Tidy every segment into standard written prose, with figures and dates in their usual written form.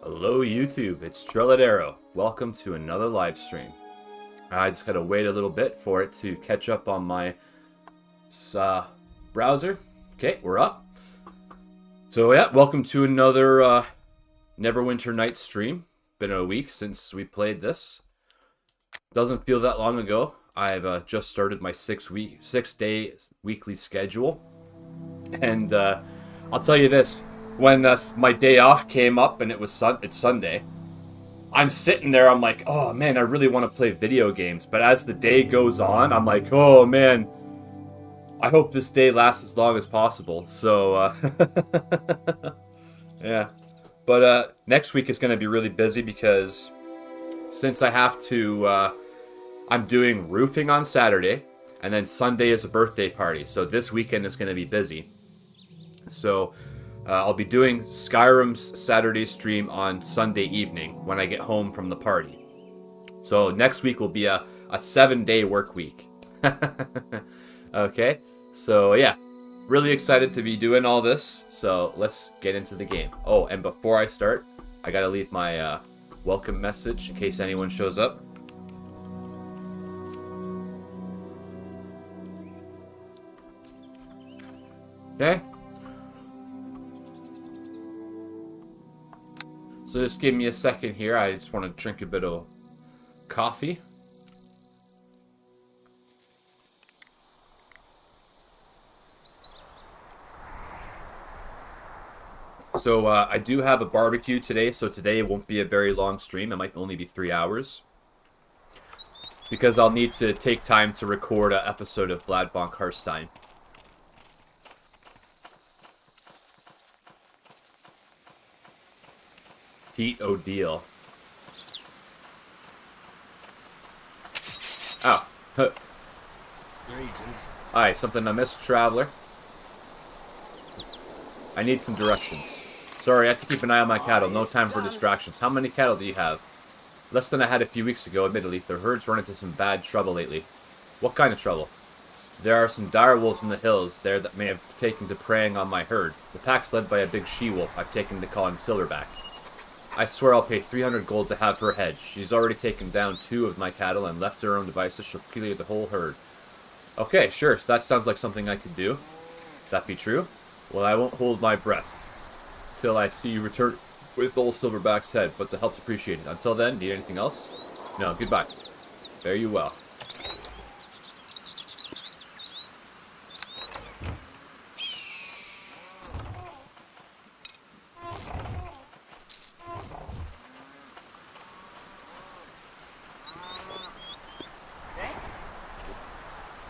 Hello YouTube, it's Trilladero. Welcome to another live stream. I just gotta wait a little bit for it to catch up on my browser. Okay, we're up. So yeah, welcome to another Neverwinter night stream. Been a week since we played this. Doesn't feel that long ago. I've just started my 6-day weekly schedule. And I'll tell you this. When my day off came up and it's Sunday, I'm sitting there, I'm like, oh man, I really want to play video games. But as the day goes on, I'm like, oh man, I hope this day lasts as long as possible. So, yeah. But next week is going to be really busy because since I have to, I'm doing roofing on Saturday, and then Sunday is a birthday party. So this weekend is going to be busy. So I'll be doing Skyrim's Saturday stream on Sunday evening when I get home from the party. So next week will be a 7-day work week. Okay, so yeah, really excited to be doing all this. So let's get into the game. Oh, and before I start, I gotta leave my welcome message in case anyone shows up. Okay. So just give me a second here. I just want to drink a bit of coffee. So I do have a barbecue today, so today won't be a very long stream. It might only be 3 hours. Because I'll need to take time to record an episode of Vlad von Karstein. Heat O'Deal. Oh. Greetings. Alright, something I missed, Traveler. I need some directions. Sorry, I have to keep an eye on my cattle. No time for distractions. How many cattle do you have? Less than I had a few weeks ago, admittedly. The herd's run into some bad trouble lately. What kind of trouble? There are some dire wolves in the hills there that may have taken to preying on my herd. The pack's led by a big she-wolf I've taken to call him Silverback. I swear I'll pay 300 gold to have her head. She's already taken down 2 of my cattle and left to her own devices. She'll clear the whole herd. Okay, sure. So that sounds like something I could do. That be true? Well, I won't hold my breath till I see you return with old Silverback's head, but the help's appreciated. Until then, need anything else? No, goodbye. Fare you well.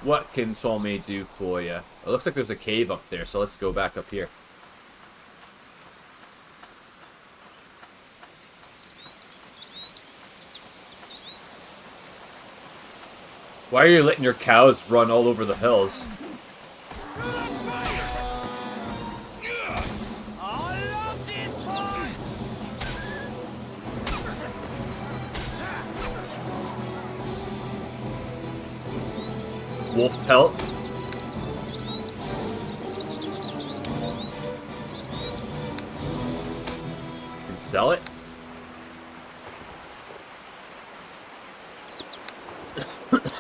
What can Solmay do for you? It looks like there's a cave up there, so let's go back up here. Why are you letting your cows run all over the hills? Wolf pelt. And sell it.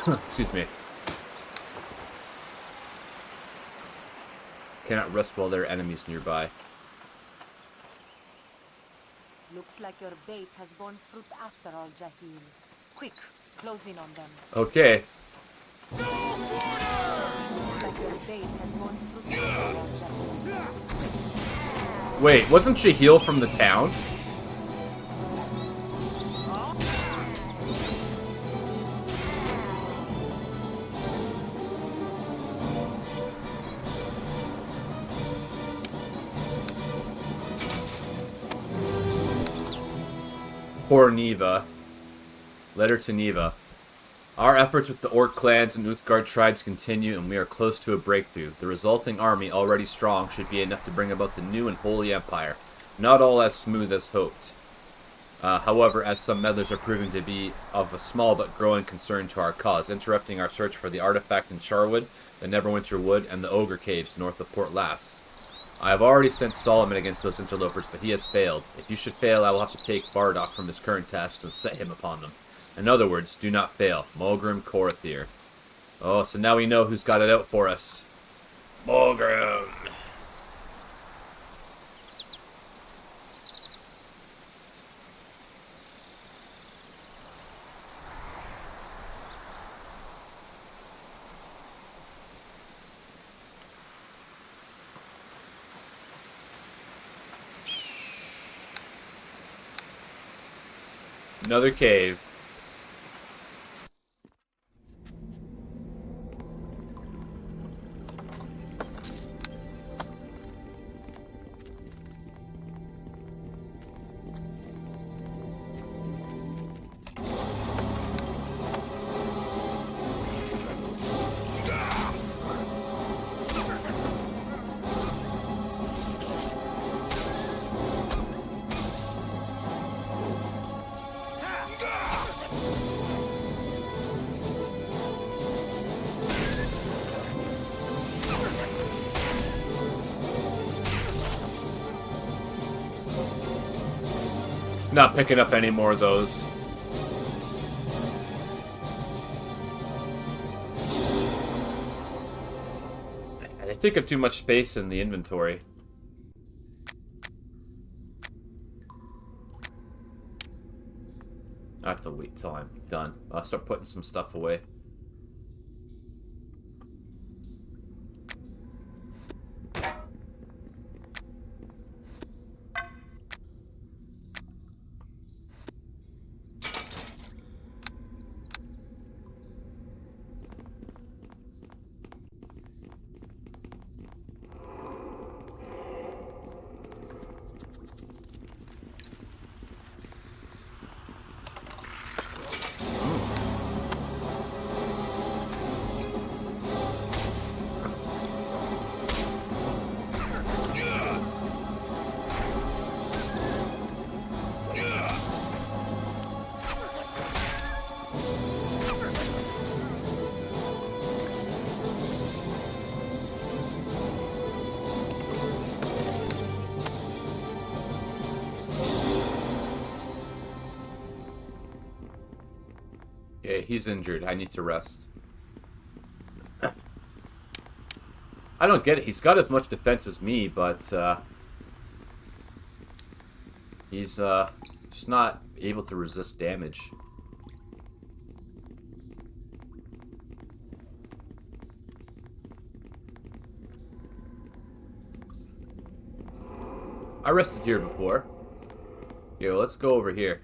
Excuse me. Cannot rest while there are enemies nearby. Looks like your bait has borne fruit after all, Jahil. Quick, close in on them. Okay. Looks like your bait has borne fruit after all, Jahil. Wait, wasn't Jahil from the town? Poor Neva. Letter to Neva. Our efforts with the Orc clans and Uthgard tribes continue, and we are close to a breakthrough. The resulting army, already strong, should be enough to bring about the new and holy empire. Not all as smooth as hoped. However, as some meddlers are proving to be of a small but growing concern to our cause, interrupting our search for the artifact in Charwood, the Neverwinter Wood, and the Ogre Caves north of Port Lass. I have already sent Solomon against those interlopers, but he has failed. If you should fail, I will have to take Bardock from his current tasks and set him upon them. In other words, do not fail. Mulgrim Korathir. Oh, so now we know who's got it out for us. Mulgrim. Another cave. Not picking up any more of those. They take up too much space in the inventory. I have to wait till I'm done. I'll start putting some stuff away. Okay, he's injured. I need to rest. I don't get it. He's got as much defense as me, but he's just not able to resist damage. I rested here before. Here, let's go over here.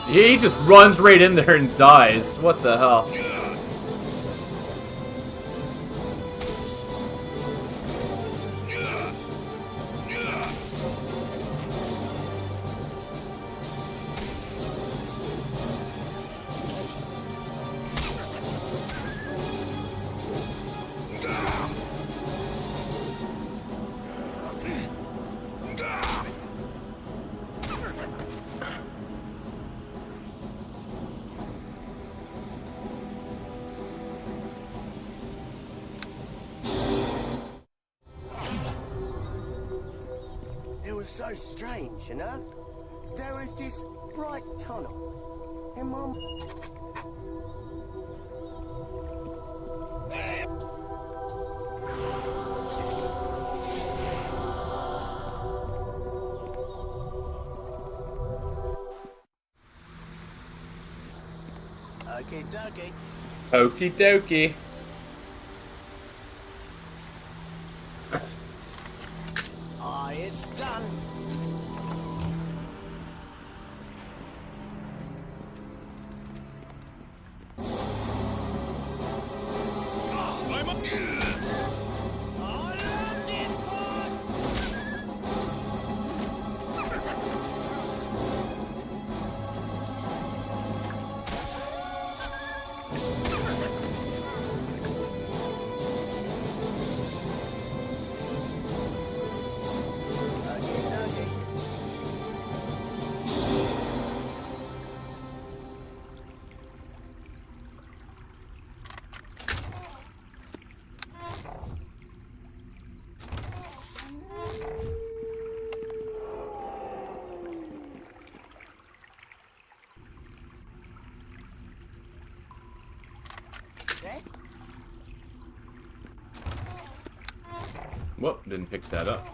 He just runs right in there and dies. What the hell? So strange, you know? There was this bright tunnel, and Mum. Okie dokie. Okie dokie. It's done. Whoop, didn't pick that up.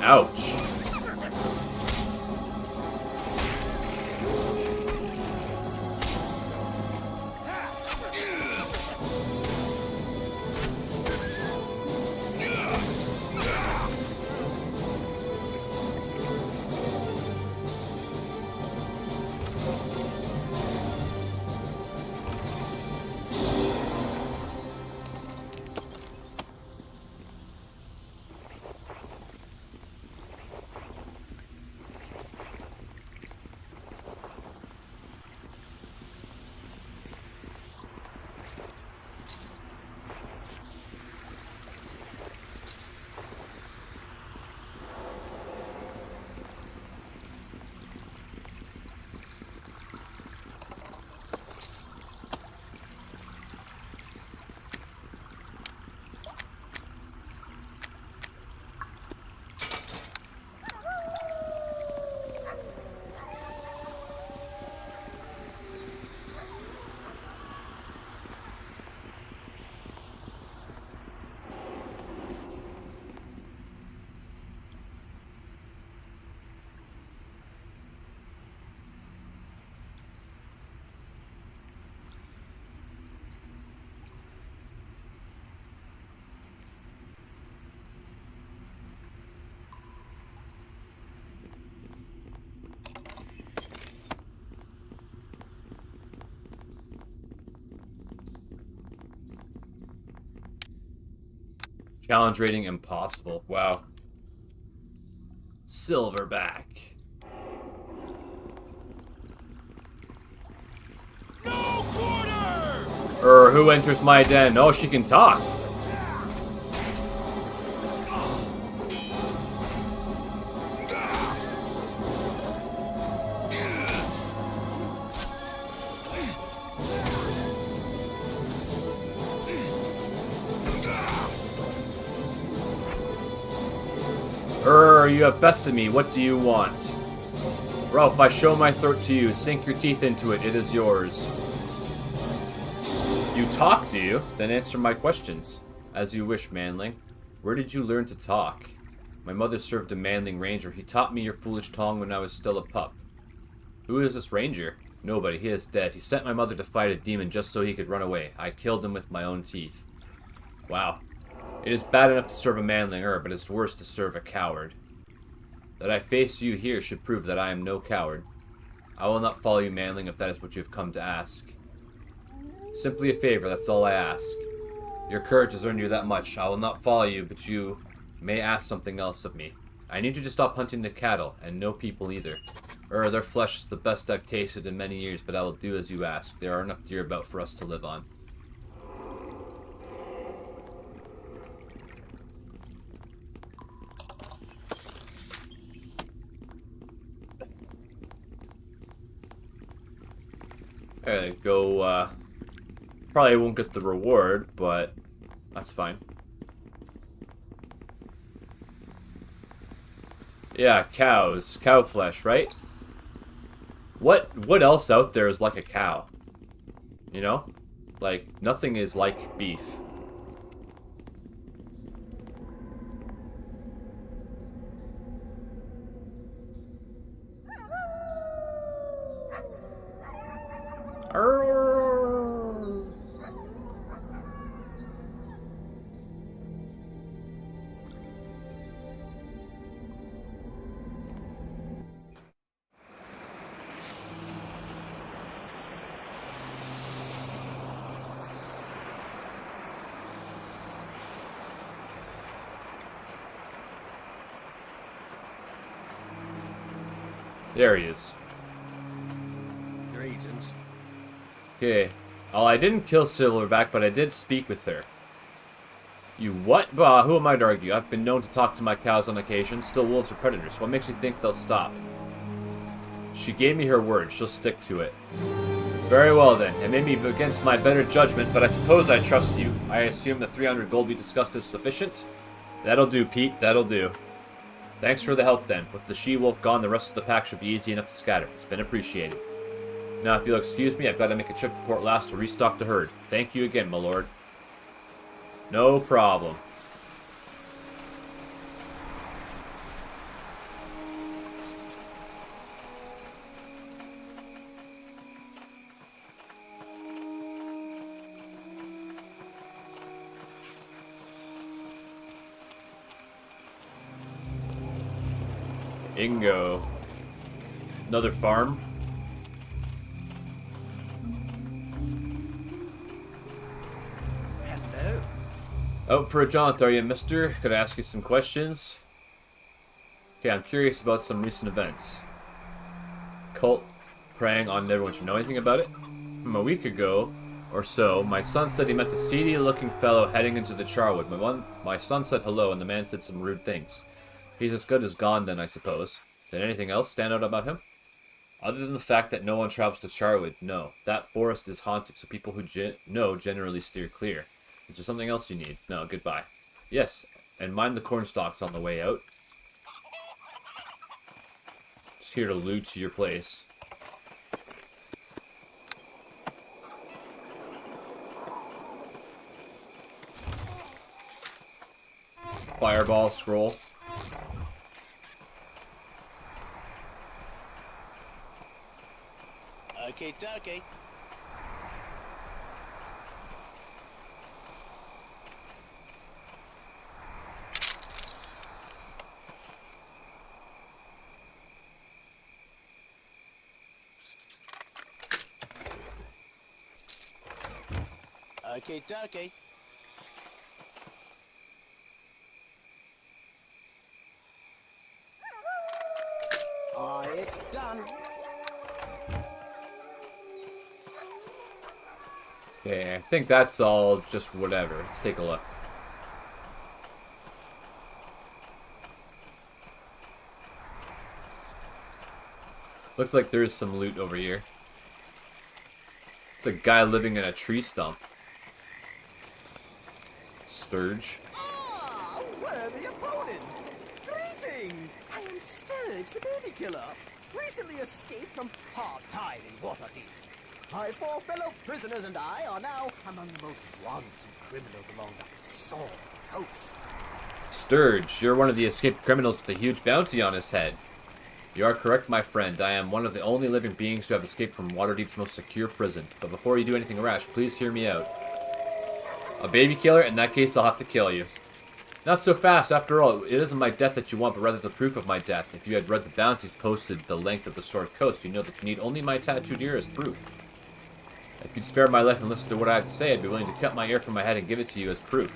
Ouch. Challenge rating impossible. Wow. Silverback. No quarter! Who enters my den? Oh, she can talk. You have bested me. What do you want? Ralph, I show my throat to you. Sink your teeth into it. It is yours. You talk, do you? Then answer my questions. As you wish, manling. Where did you learn to talk? My mother served a manling ranger. He taught me your foolish tongue when I was still a pup. Who is this ranger? Nobody. He is dead. He sent my mother to fight a demon just so he could run away. I killed him with my own teeth. Wow. It is bad enough to serve a manling, but it's worse to serve a coward. That I face you here should prove that I am no coward. I will not follow you, manling, if that is what you have come to ask. Simply a favor, that's all I ask. Your courage has earned you that much. I will not follow you, but you may ask something else of me. I need you to stop hunting the cattle, and no people either. Their flesh is the best I've tasted in many years, but I will do as you ask. There are enough deer about for us to live on. Alright, go, probably won't get the reward, but that's fine. Yeah, cows. Cow flesh, right? What else out there is like a cow? You know? Like, nothing is like beef. There he is. Greetings. Okay. Oh, I didn't kill Silverback, but I did speak with her. You what? Bah, who am I to argue? I've been known to talk to my cows on occasion. Still, wolves are predators. What makes you think they'll stop? She gave me her word. She'll stick to it. Very well, then. It may be against my better judgment, but I suppose I trust you. I assume the 300 gold we discussed is sufficient? That'll do, Pete. That'll do. Thanks for the help, then. With the she-wolf gone, the rest of the pack should be easy enough to scatter. It's been appreciated. Now, if you'll excuse me, I've got to make a trip to Port Last to restock the herd. Thank you again, my lord. No problem. Ingo. Another farm. Hello. Out for a jaunt, are you, mister? Could I ask you some questions? Okay, I'm curious about some recent events. Cult preying on Neverwinter. Know anything about it? From a week ago or so, my son said he met the seedy-looking fellow heading into the Charwood. My son said hello, and the man said some rude things. He's as good as gone then, I suppose. Did anything else stand out about him? Other than the fact that no one travels to Charwood, no. That forest is haunted, so people who know generally steer clear. Is there something else you need? No, goodbye. Yes, and mind the cornstalks on the way out. Just here to loot your place. Fireball scroll. Okay, dokie. Okay, dokie. It's done. Okay, I think that's all just whatever. Let's take a look. Looks like there's some loot over here. It's a guy living in a tree stump. Sturge. Ah, worthy opponent! Greetings! I am Sturge, the baby killer. Recently escaped from hard time in Waterdeep. My 4 fellow prisoners and I are now among the most wanted criminals along the Sword Coast. Sturge, you're one of the escaped criminals with a huge bounty on his head. You are correct, my friend. I am one of the only living beings to have escaped from Waterdeep's most secure prison. But before you do anything rash, please hear me out. A baby killer? In that case, I'll have to kill you. Not so fast. After all, it isn't my death that you want, but rather the proof of my death. If you had read the bounties posted the length of the Sword Coast, you know that you need only my tattooed ear as proof. If you'd spare my life and listen to what I have to say, I'd be willing to cut my ear from my head and give it to you as proof.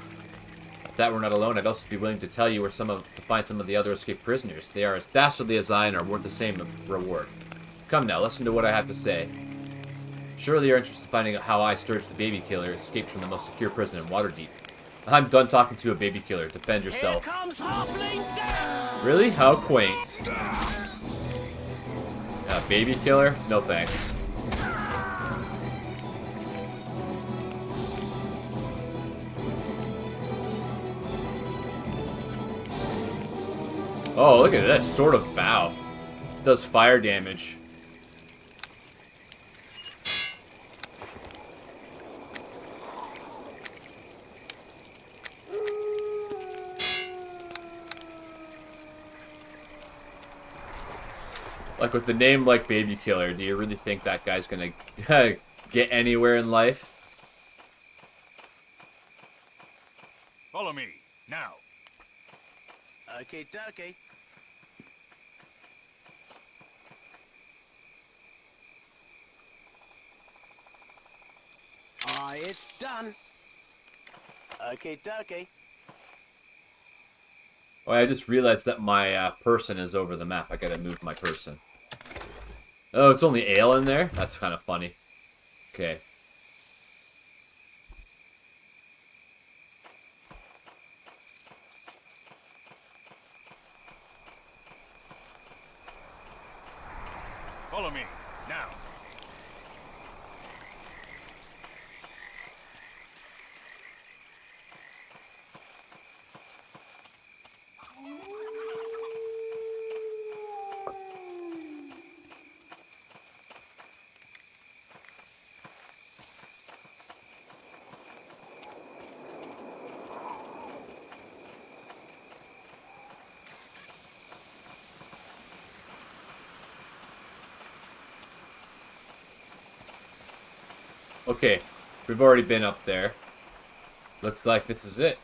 If that were not alone, I'd also be willing to tell you where to find some of the other escaped prisoners. They are as dastardly as I and are worth the same reward. Come now, listen to what I have to say. Surely you're interested in finding out how I, Sturge the baby killer, escaped from the most secure prison in Waterdeep. I'm done talking to a baby killer. Defend yourself. Here comes Hobbling down! Really? How quaint. Baby killer? No thanks. Oh, look at this. Sword of Bow. Does fire damage. Like, with the name like Baby Killer, do you really think that guy's gonna get anywhere in life? Follow me, now. Okay, dokie. It's done. Okay, dokie. Oh, I just realized that my person is over the map. I gotta move my person. Oh, it's only ale in there? That's kind of funny. Okay. Follow me, now. Okay, we've already been up there. Looks like this is it.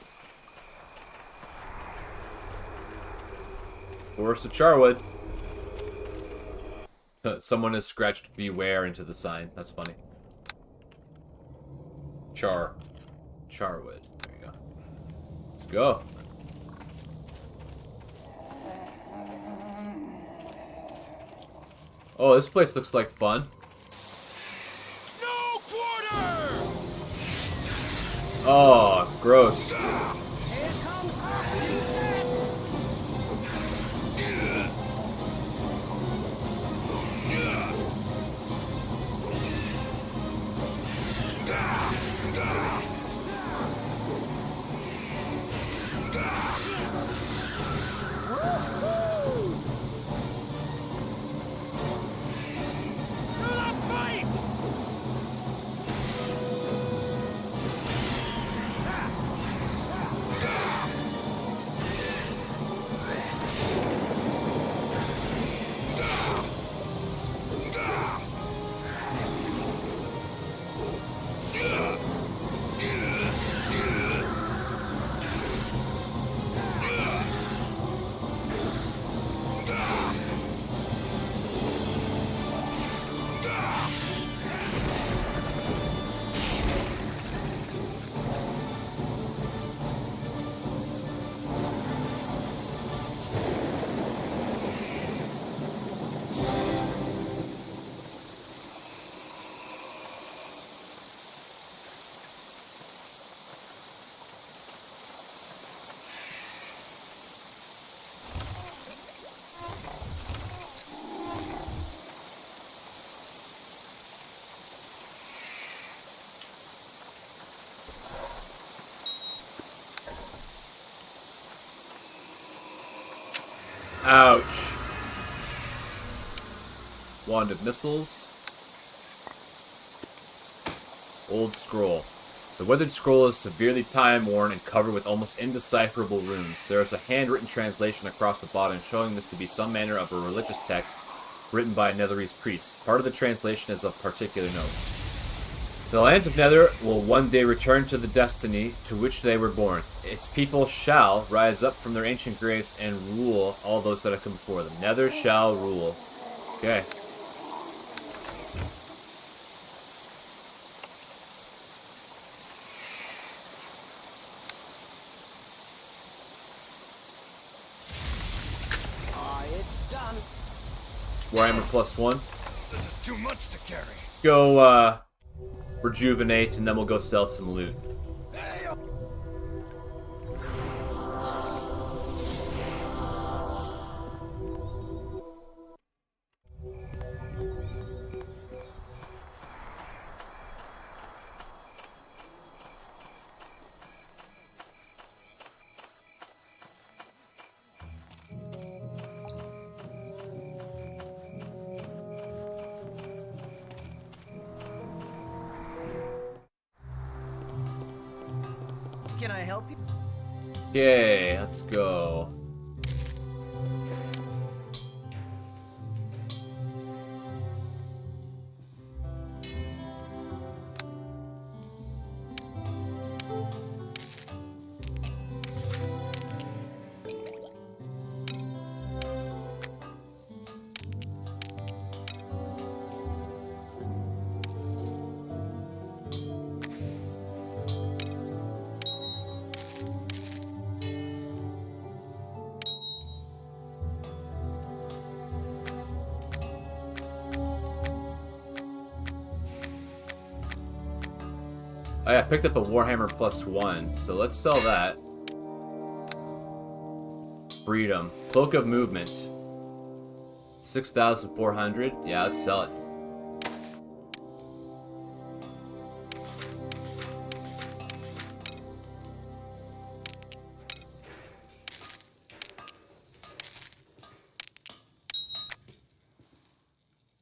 Forest of Charwood. Someone has scratched beware into the sign. That's funny. Charwood. There you go. Let's go. Oh, this place looks like fun. No quarter! Oh, gross. Here comes Halfling Death! To the fight! Ouch. Wand of Missiles. Old Scroll. The weathered scroll is severely time-worn and covered with almost indecipherable runes. There is a handwritten translation across the bottom showing this to be some manner of a religious text written by a Netherese priest. Part of the translation is of particular note. The lands of Nether will one day return to the destiny to which they were born. Its people shall rise up from their ancient graves and rule all those that have come before them. Nether shall rule. Okay. It's done. Warhammer +1. This is too much to carry. Go, rejuvenate, and then we'll go sell some loot. Can I help you? Okay, let's go. Oh yeah, I picked up a Warhammer +1, so let's sell that. Freedom. Cloak of Movement. 6,400. Yeah, let's sell it.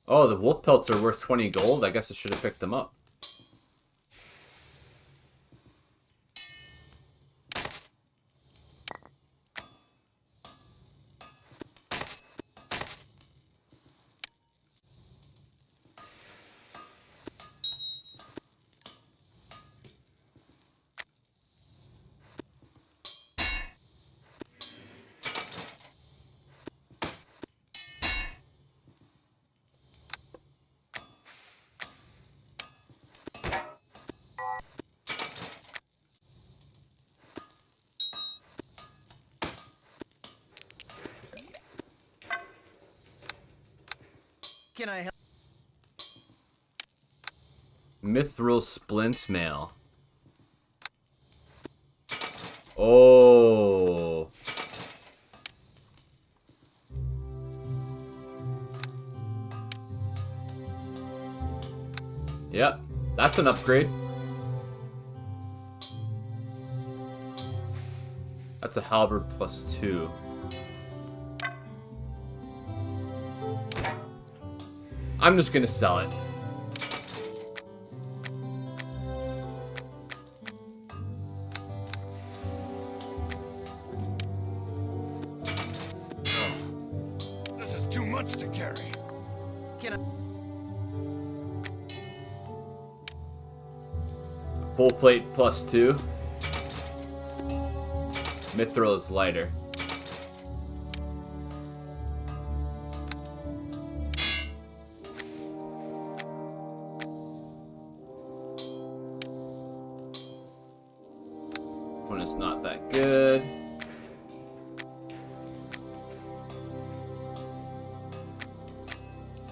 Oh, the wolf pelts are worth 20 gold. I guess I should have picked them up. Can I help? Mithril splint mail. Oh. Yep, that's an upgrade. That's a halberd +2. I'm just gonna sell it. This is too much to carry. Can I? Full plate +2. Mithril is lighter. One is not that good.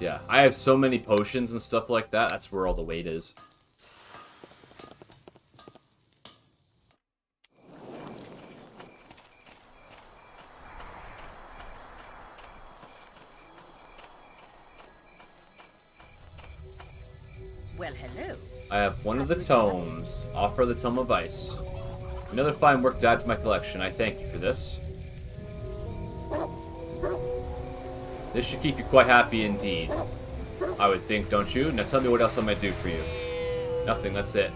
Yeah, I have so many potions and stuff like that. That's where all the weight is. Well, hello. I have one of the tomes. Offer the Tome of Ice. Another fine work to add to my collection. I thank you for this. This should keep you quite happy indeed. I would think, don't you? Now tell me what else I might do for you. Nothing, that's it.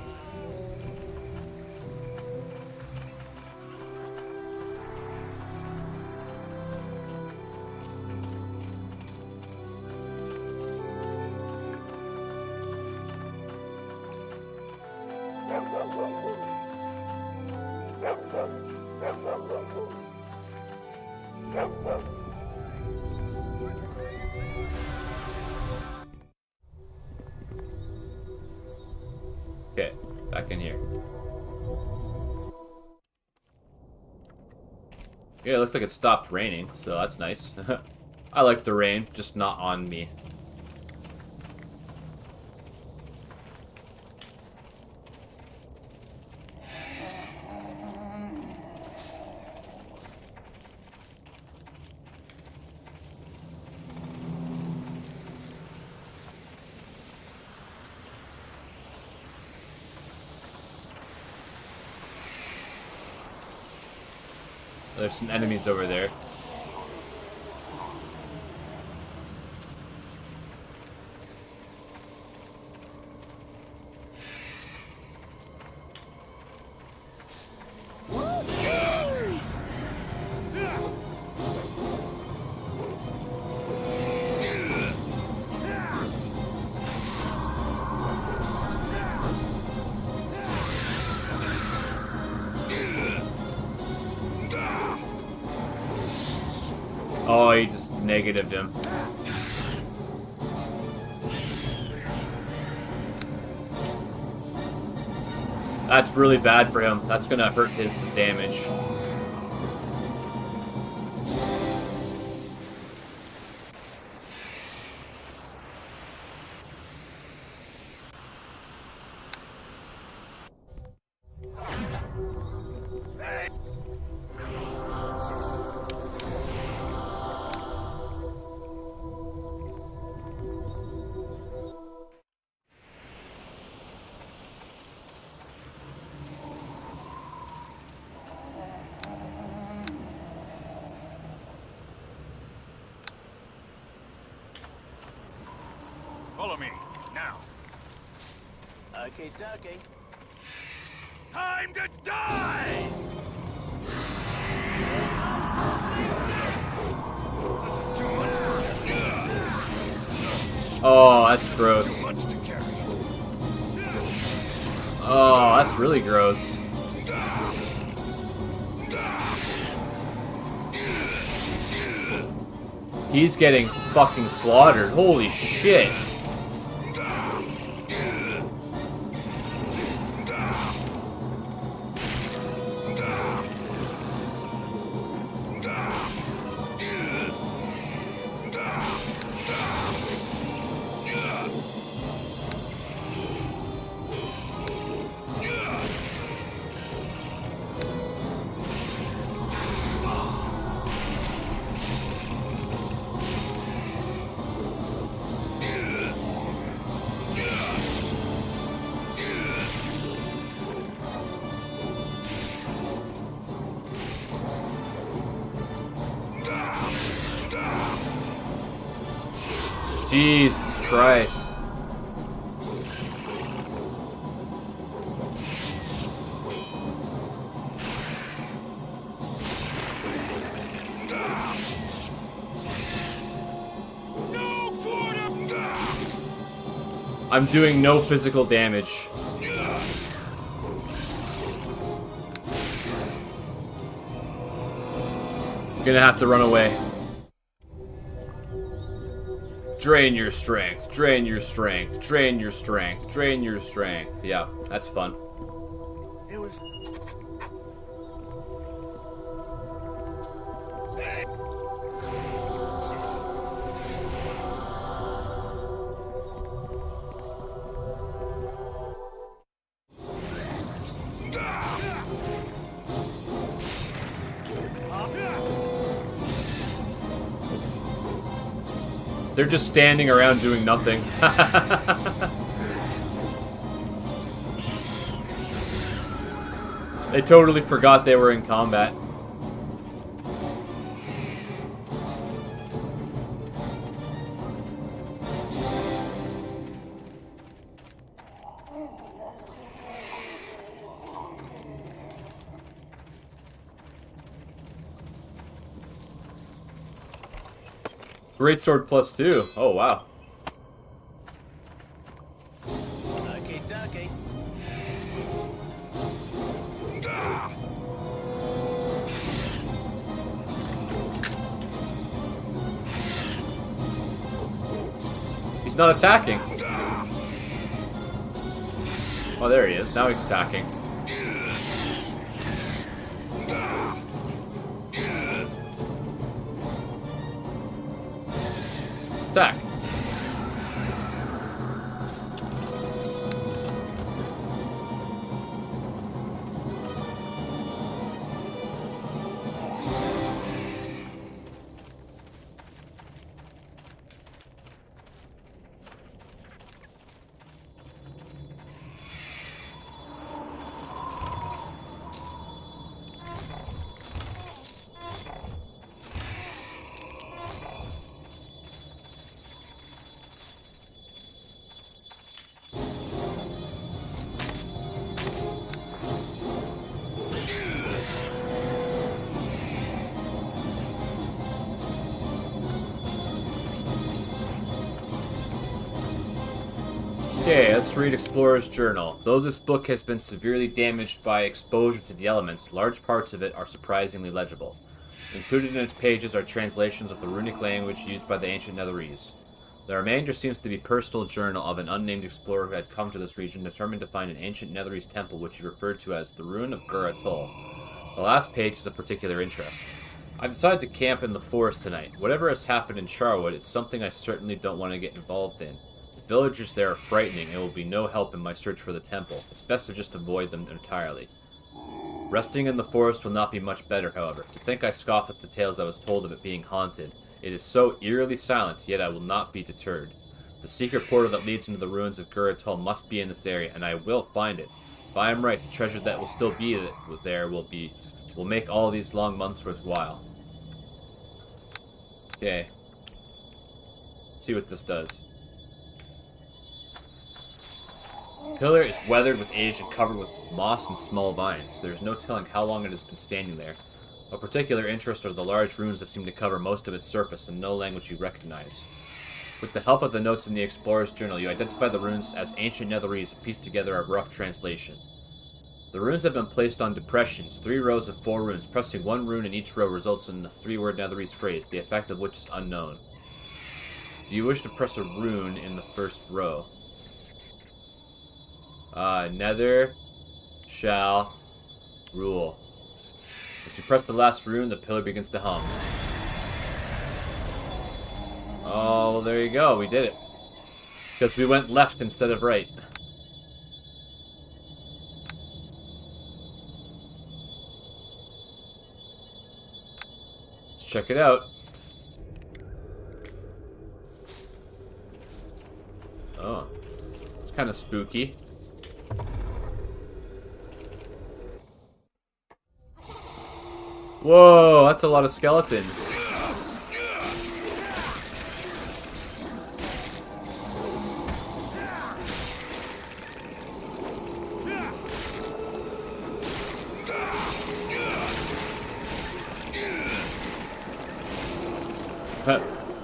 Okay, back in here. Yeah, it looks like it stopped raining, so that's nice. I like the rain, just not on me. There's some enemies over there. Oh, he just negatived him. That's really bad for him. That's gonna hurt his damage. me, now. Okay, dokie. Time to die! This is too much to carry. Oh, that's gross. Too much to carry. Oh, that's really gross. He's getting fucking slaughtered. Holy shit. Jesus Christ. I'm doing no physical damage. I'm gonna have to run away. Drain your strength, drain your strength, drain your strength, drain your strength. Yeah, that's fun. It was... They're just standing around doing nothing. They totally forgot they were in combat. Greatsword +2. Oh, wow. Okay, dokie. He's not attacking. Oh, there he is. Now he's attacking. Attack. Okay, let's read Explorer's Journal. Though this book has been severely damaged by exposure to the elements, large parts of it are surprisingly legible. Included in its pages are translations of the runic language used by the ancient Netherese. The remainder seems to be personal journal of an unnamed explorer who had come to this region determined to find an ancient Netherese temple which he referred to as the Ruin of Gur-Atol. The last page is of particular interest. I decided to camp in the forest tonight. Whatever has happened in Charwood, it's something I certainly don't want to get involved in. The villagers there are frightening and will be no help in my search for the temple. It's best to just avoid them entirely. Resting in the forest will not be much better, however. To think I scoffed at the tales I was told of it being haunted. It is so eerily silent, yet I will not be deterred. The secret portal that leads into the ruins of Gur-Atol must be in this area, and I will find it. If I am right, the treasure that will still be there will make all these long months worthwhile. Okay. Let's see what this does. Pillar is weathered with age and covered with moss and small vines. There is no telling how long it has been standing there. Of particular interest are the large runes that seem to cover most of its surface and no language you recognize. With the help of the notes in the Explorer's Journal, you identify the runes as ancient Netherese and piece together a rough translation. The runes have been placed on depressions, 3 rows of 4 runes. Pressing 1 rune in each row results in a 3-word Netherese phrase, the effect of which is unknown. Do you wish to press a rune in the first row? Nether shall rule. As you press the last rune, the pillar begins to hum. Oh, well, there you go. We did it. Because we went left instead of right. Let's check it out. Oh. It's kind of spooky. Whoa, that's a lot of skeletons.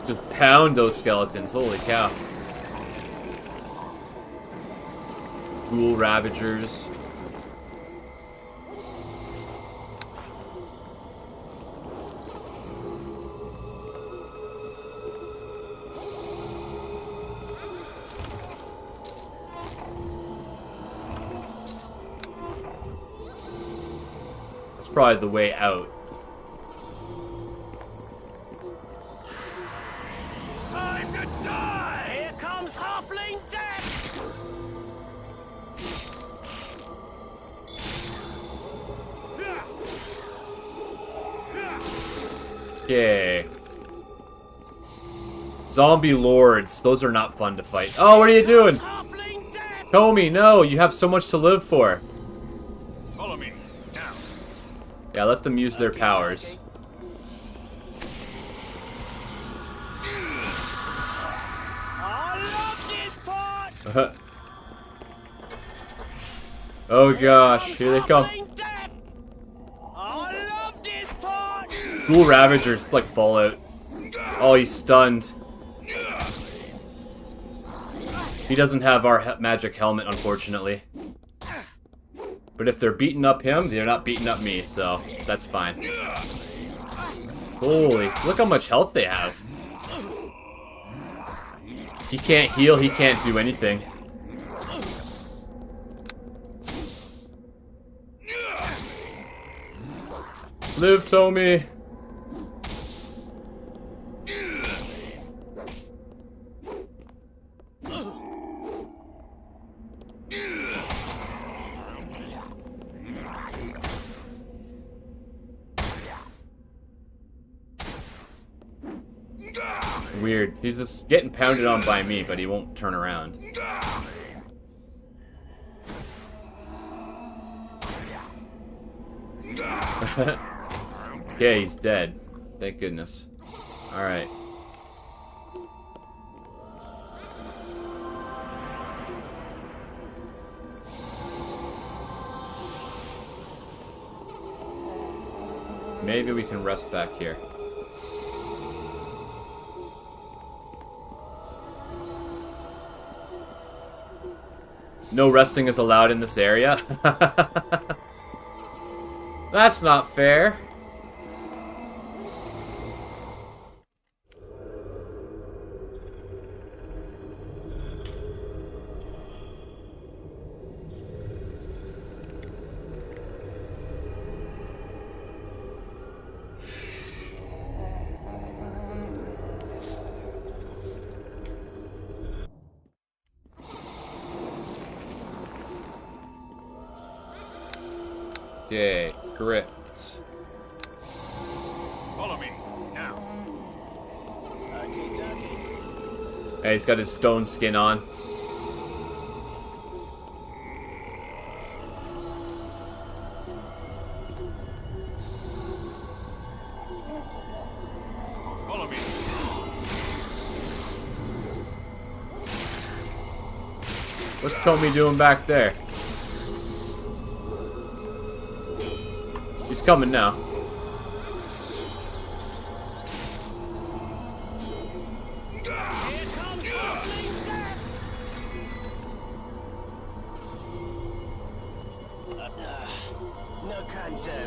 Just pound those skeletons, holy cow. Ghoul Ravagers. That's probably the way out. Time to die! Here comes halfling death! Okay. Zombie lords. Those are not fun to fight. Oh, what are you doing? Halfling death! Tommy, no. You have so much to live for. Follow me, now. Yeah, let them use their powers. I love this part! Oh gosh, here they come. Halfling death! I love this part! Ghoul Ravagers, it's like Fallout. Oh, he's stunned. He doesn't have our magic helmet, unfortunately. But if they're beating up him, they're not beating up me, so that's fine. Holy, look how much health they have. He can't heal, he can't do anything. Live, Tommy. Weird. He's just getting pounded on by me, but he won't turn around. Okay, he's dead. Thank goodness. Alright. Maybe we can rest back here. No resting is allowed in this area? That's not fair. Okay, correct. Follow me, now. Hey, he's got his stone skin on. Follow me. What's Tommy doing back there? He's coming now. Here comes Halfling Death! No can do.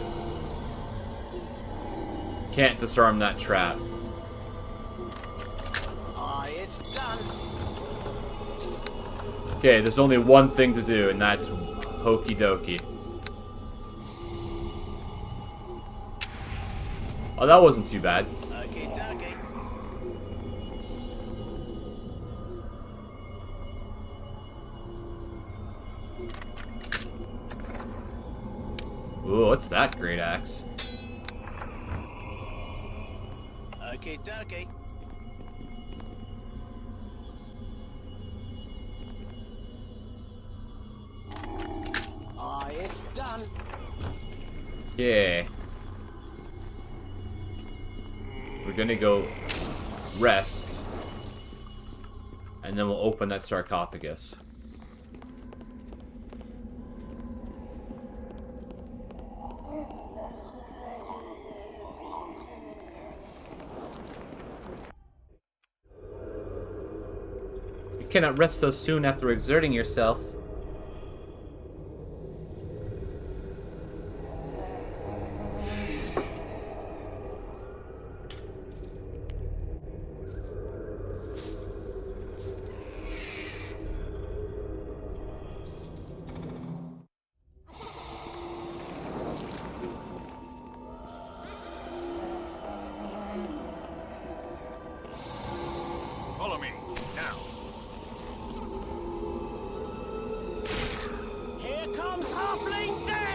Can't disarm that trap. Aye, it's done. Okay, there's only one thing to do, and that's hokey dokey. Oh, that wasn't too bad. Okie dokie. Ooh, what's that great axe? Okie dokie. Aye, it's done. Yeah. We're gonna go rest. And then we'll open that sarcophagus. You cannot rest so soon after exerting yourself. Follow me, now. Here comes Halfling Death!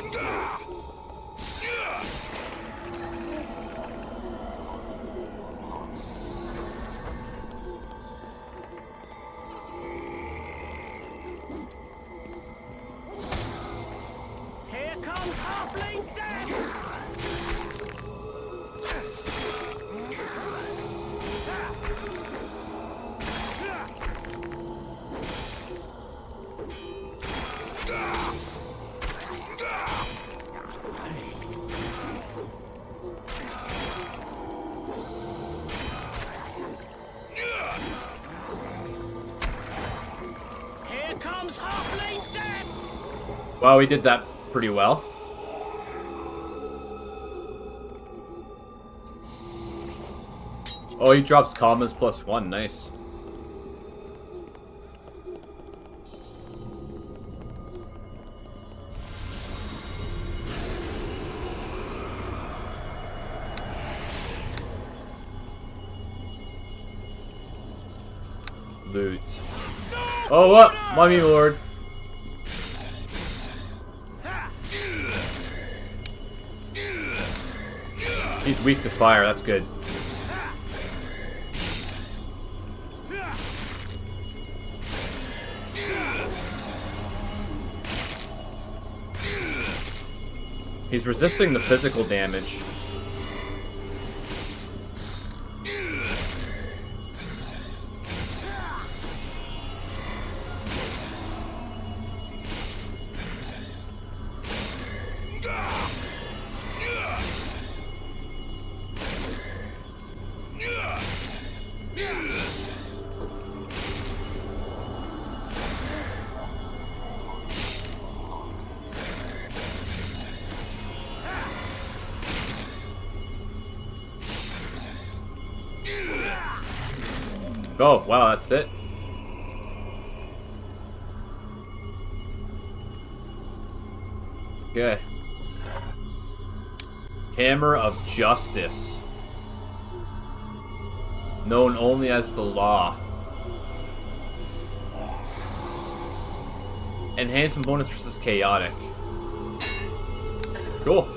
Here comes Halfling Death! Here comes Halfling Death! Well, we did that pretty well. Oh, he drops commas +1. Nice. Loot. Oh, what? Mummy Lord. He's weak to fire, that's good. He's resisting the physical damage. Oh, wow, that's it. Okay. Hammer of Justice. Known only as the Law. Enhancement bonus versus chaotic. Cool.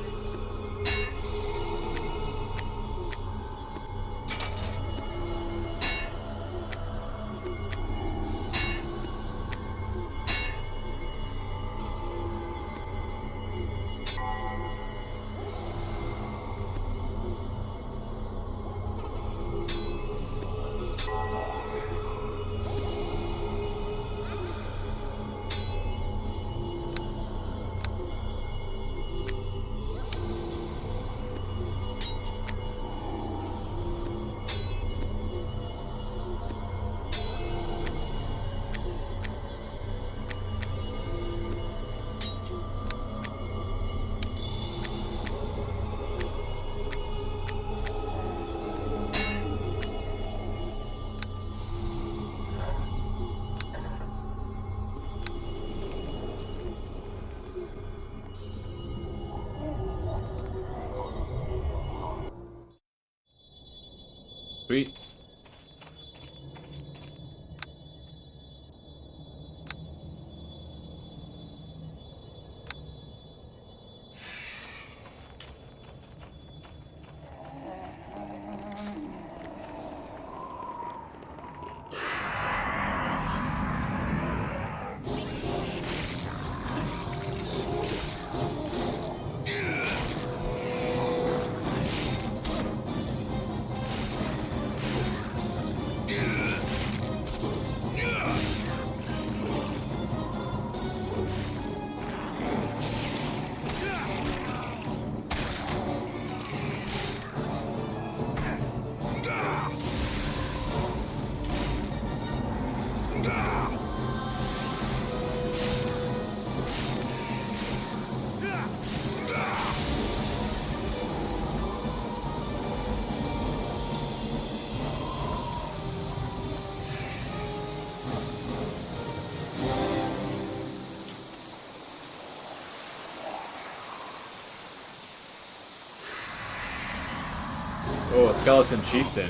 Sweet. Oh, a skeleton chieftain.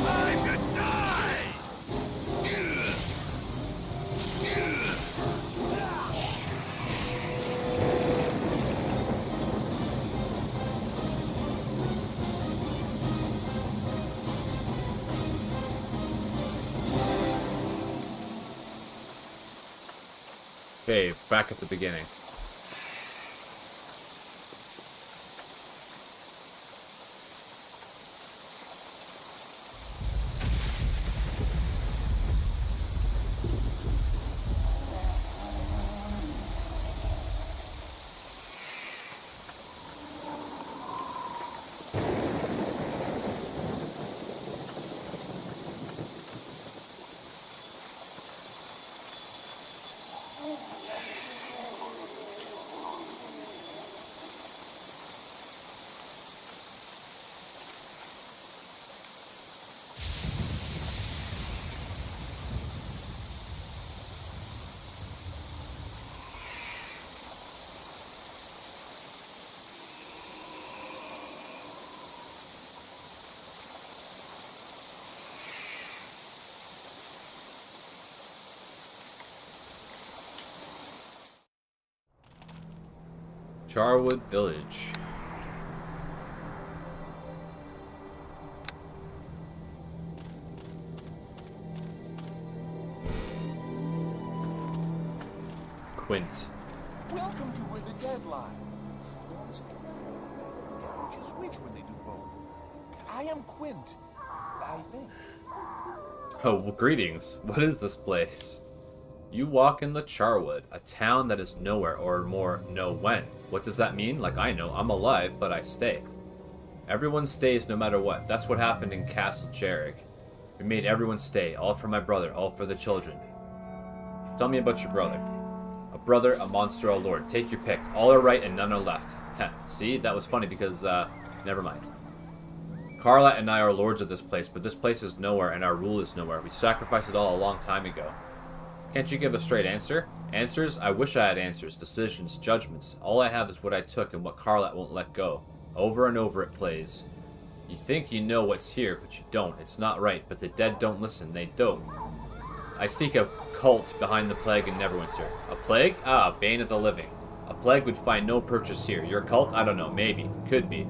Time to die! Okay, back at the beginning. Charwood Village. Quint. Welcome to Where the Dead Lie. Or is it lie? I forget which is which when they do both. I am Quint, I think. Oh, well, greetings. What is this place? You walk in the Charwood, a town that is nowhere, or more, no when. What does that mean? Like, I know, I'm alive, but I stay. Everyone stays no matter what. That's what happened in Castle Jarrig. We made everyone stay, all for my brother, all for the children. Tell me about your brother. A brother, a monster, a lord. Take your pick. All are right and none are left. Heh, see? That was funny because, never mind. Carla and I are lords of this place, but this place is nowhere and our rule is nowhere. We sacrificed it all a long time ago. Can't you give a straight answer? Answers? I wish I had answers, decisions, judgments. All I have is what I took and what Carla won't let go. Over and over it plays. You think you know what's here, but you don't. It's not right, but the dead don't listen. They don't. I seek a cult behind the plague in Neverwinter. A plague? Ah, bane of the living. A plague would find no purchase here. Your cult? I don't know. Maybe. Could be.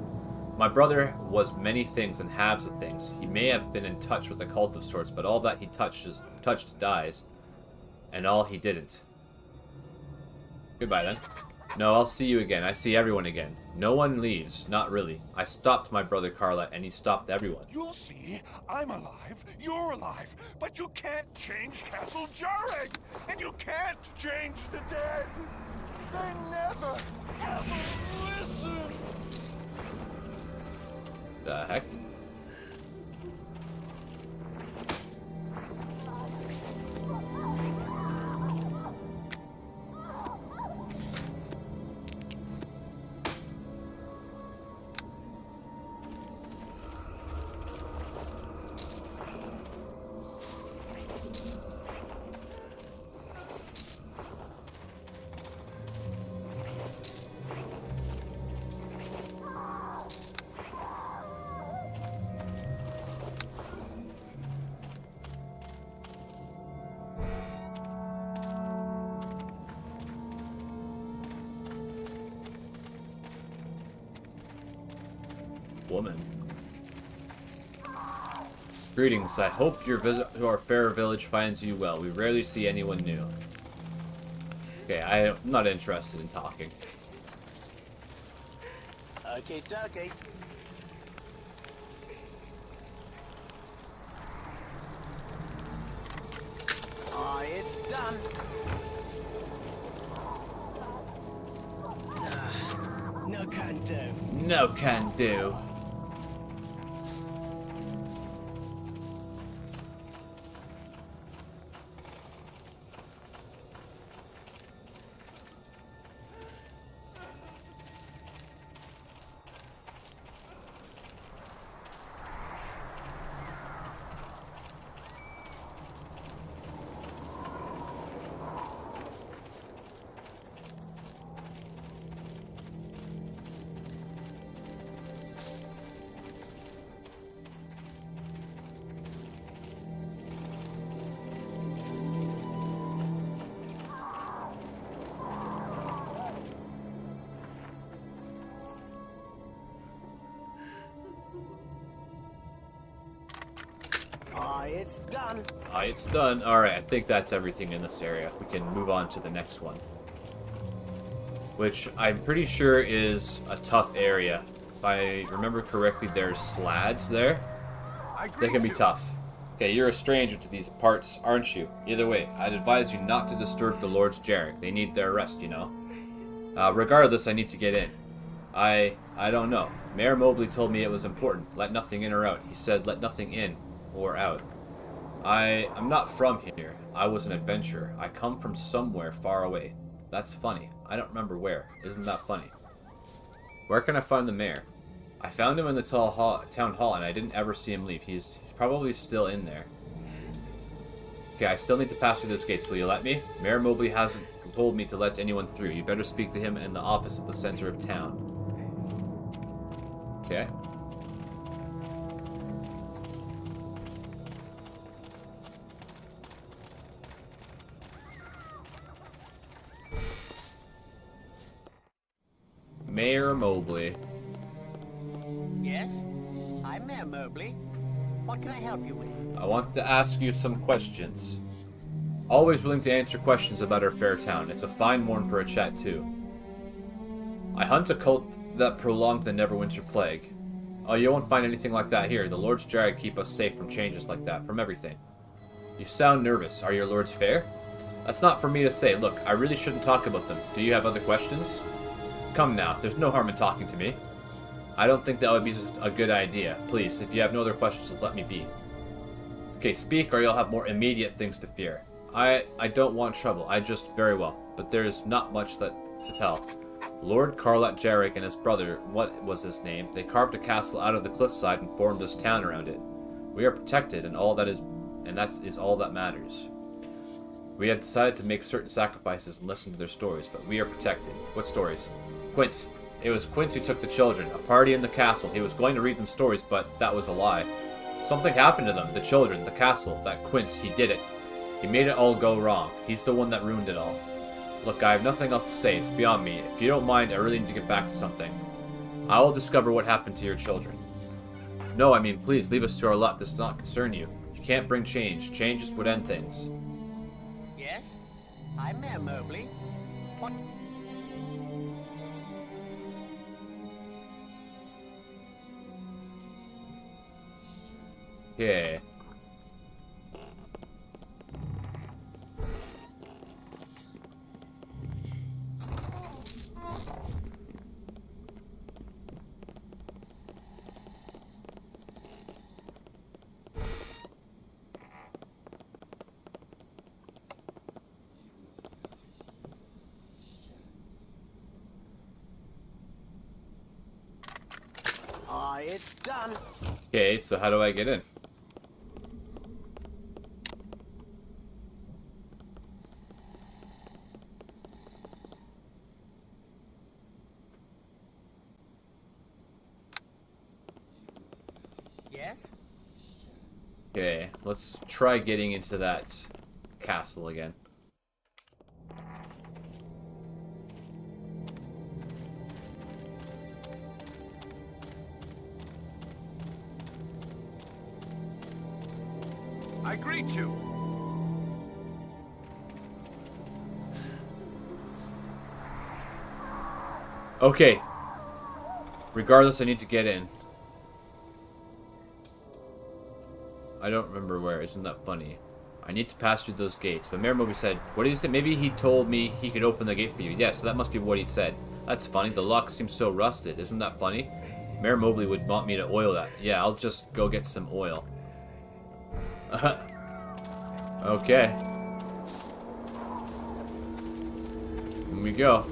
My brother was many things and halves of things. He may have been in touch with a cult of sorts, but all that he touched dies. And all he didn't. Goodbye then. No, I'll see you again. I see everyone again. No one leaves. Not really. I stopped my brother Carla, and he stopped everyone. You'll see. I'm alive. You're alive. But you can't change Castle Jarrig. And you can't change the dead. They never, ever listen. The heck? woman. Greetings. I hope your visit to our fair village finds you well. We rarely see anyone new. Okay, I'm not interested in talking. Okay, dokie. Ah, it's done. No can do. No can do. Ah, it's done. It's done. Alright, I think that's everything in this area. We can move on to the next one. Which I'm pretty sure is a tough area. If I remember correctly, there's slads there. They can be tough. Okay, you're a stranger to these parts, aren't you? Either way, I'd advise you not to disturb the Lords Jarek. They need their rest, you know. Regardless, I need to get in. I don't know. Mayor Mobley told me it was important. Let nothing in or out. He said let nothing in or out. I'm not from here. I was an adventurer. I come from somewhere far away. That's funny. I don't remember where. Isn't that funny? Where can I find the mayor? I found him in the town hall and I didn't ever see him leave. He's probably still in there. Okay, I still need to pass through those gates. Will you let me? Mayor Mobley hasn't told me to let anyone through. You better speak to him in the office at the center of town. Okay. Mayor Mobley. Yes? I'm Mayor Mobley. What can I help you with? I want to ask you some questions. Always willing to answer questions about our fair town. It's a fine morn for a chat too. I hunt a cult that prolonged the Neverwinter plague. Oh, you won't find anything like that here. The Lords Jarek keep us safe from changes like that, from everything. You sound nervous. Are your lords fair? That's not for me to say. Look, I really shouldn't talk about them. Do you have other questions? Come now, there's no harm in talking to me. I don't think that would be a good idea. Please, if you have no other questions, let me be. Okay, speak or you'll have more immediate things to fear. I don't want trouble. I just very well. But there's not much to tell. Lord Carlat Jarek and his brother, what was his name? They carved a castle out of the cliffside and formed this town around it. We are protected, and that is all that matters. We have decided to make certain sacrifices and listen to their stories, but we are protected. What stories? Quint. It was Quint who took the children. A party in the castle. He was going to read them stories, but that was a lie. Something happened to them. The children, the castle, that Quint, he did it. He made it all go wrong. He's the one that ruined it all. Look, I have nothing else to say. It's beyond me. If you don't mind, I really need to get back to something. I will discover what happened to your children. No, I mean, please, leave us to our luck. This does not concern you. You can't bring change. Change just would end things. Yes? I'm Mayor Mobley. What? Yeah. It's done. Okay, so how do I get in? Yes? Okay, let's try getting into that castle again. I greet you. Okay. Regardless, I need to get in. I don't remember where. Isn't that funny? I need to pass through those gates. But Mayor Moby said, what did he say? Maybe he told me he could open the gate for you. Yes, so that must be what he said. That's funny. The lock seems so rusted. Isn't that funny? Mayor Mobley would want me to oil that. Yeah, I'll just go get some oil. Okay. Here we go.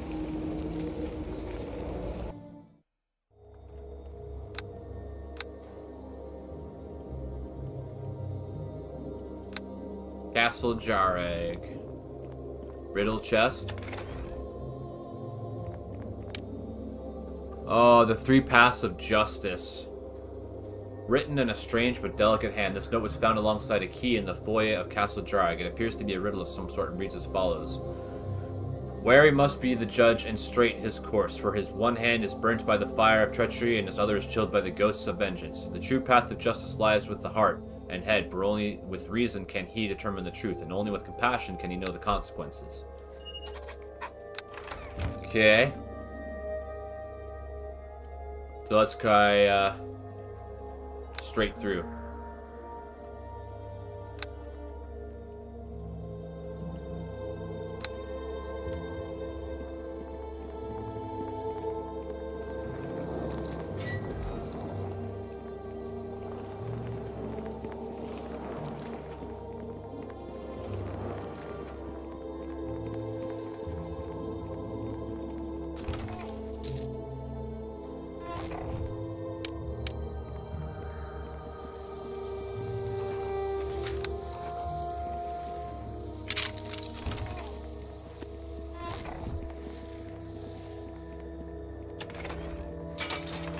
Castle Jareg. Riddle chest. Oh, the 3 paths of justice. Written in a strange but delicate hand, this note was found alongside a key in the foyer of Castle Jareg. It appears to be a riddle of some sort and reads as follows. Wary must be the judge and straight his course, for his one hand is burnt by the fire of treachery and his other is chilled by the ghosts of vengeance. The true path of justice lies with the heart and head, for only with reason can he determine the truth, and only with compassion can he know the consequences. Okay. So let's try, straight through.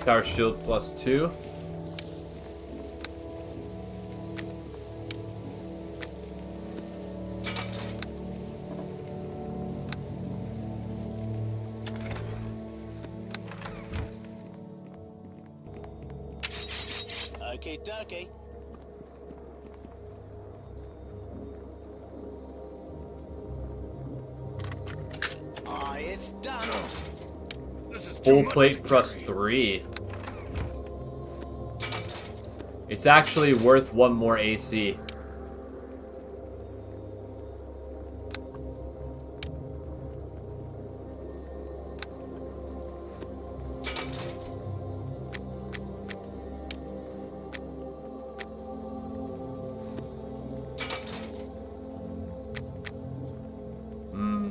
Power shield +2. Okay, dokie. It's done. This is too Full much plate to +3. It's actually worth 1 more AC.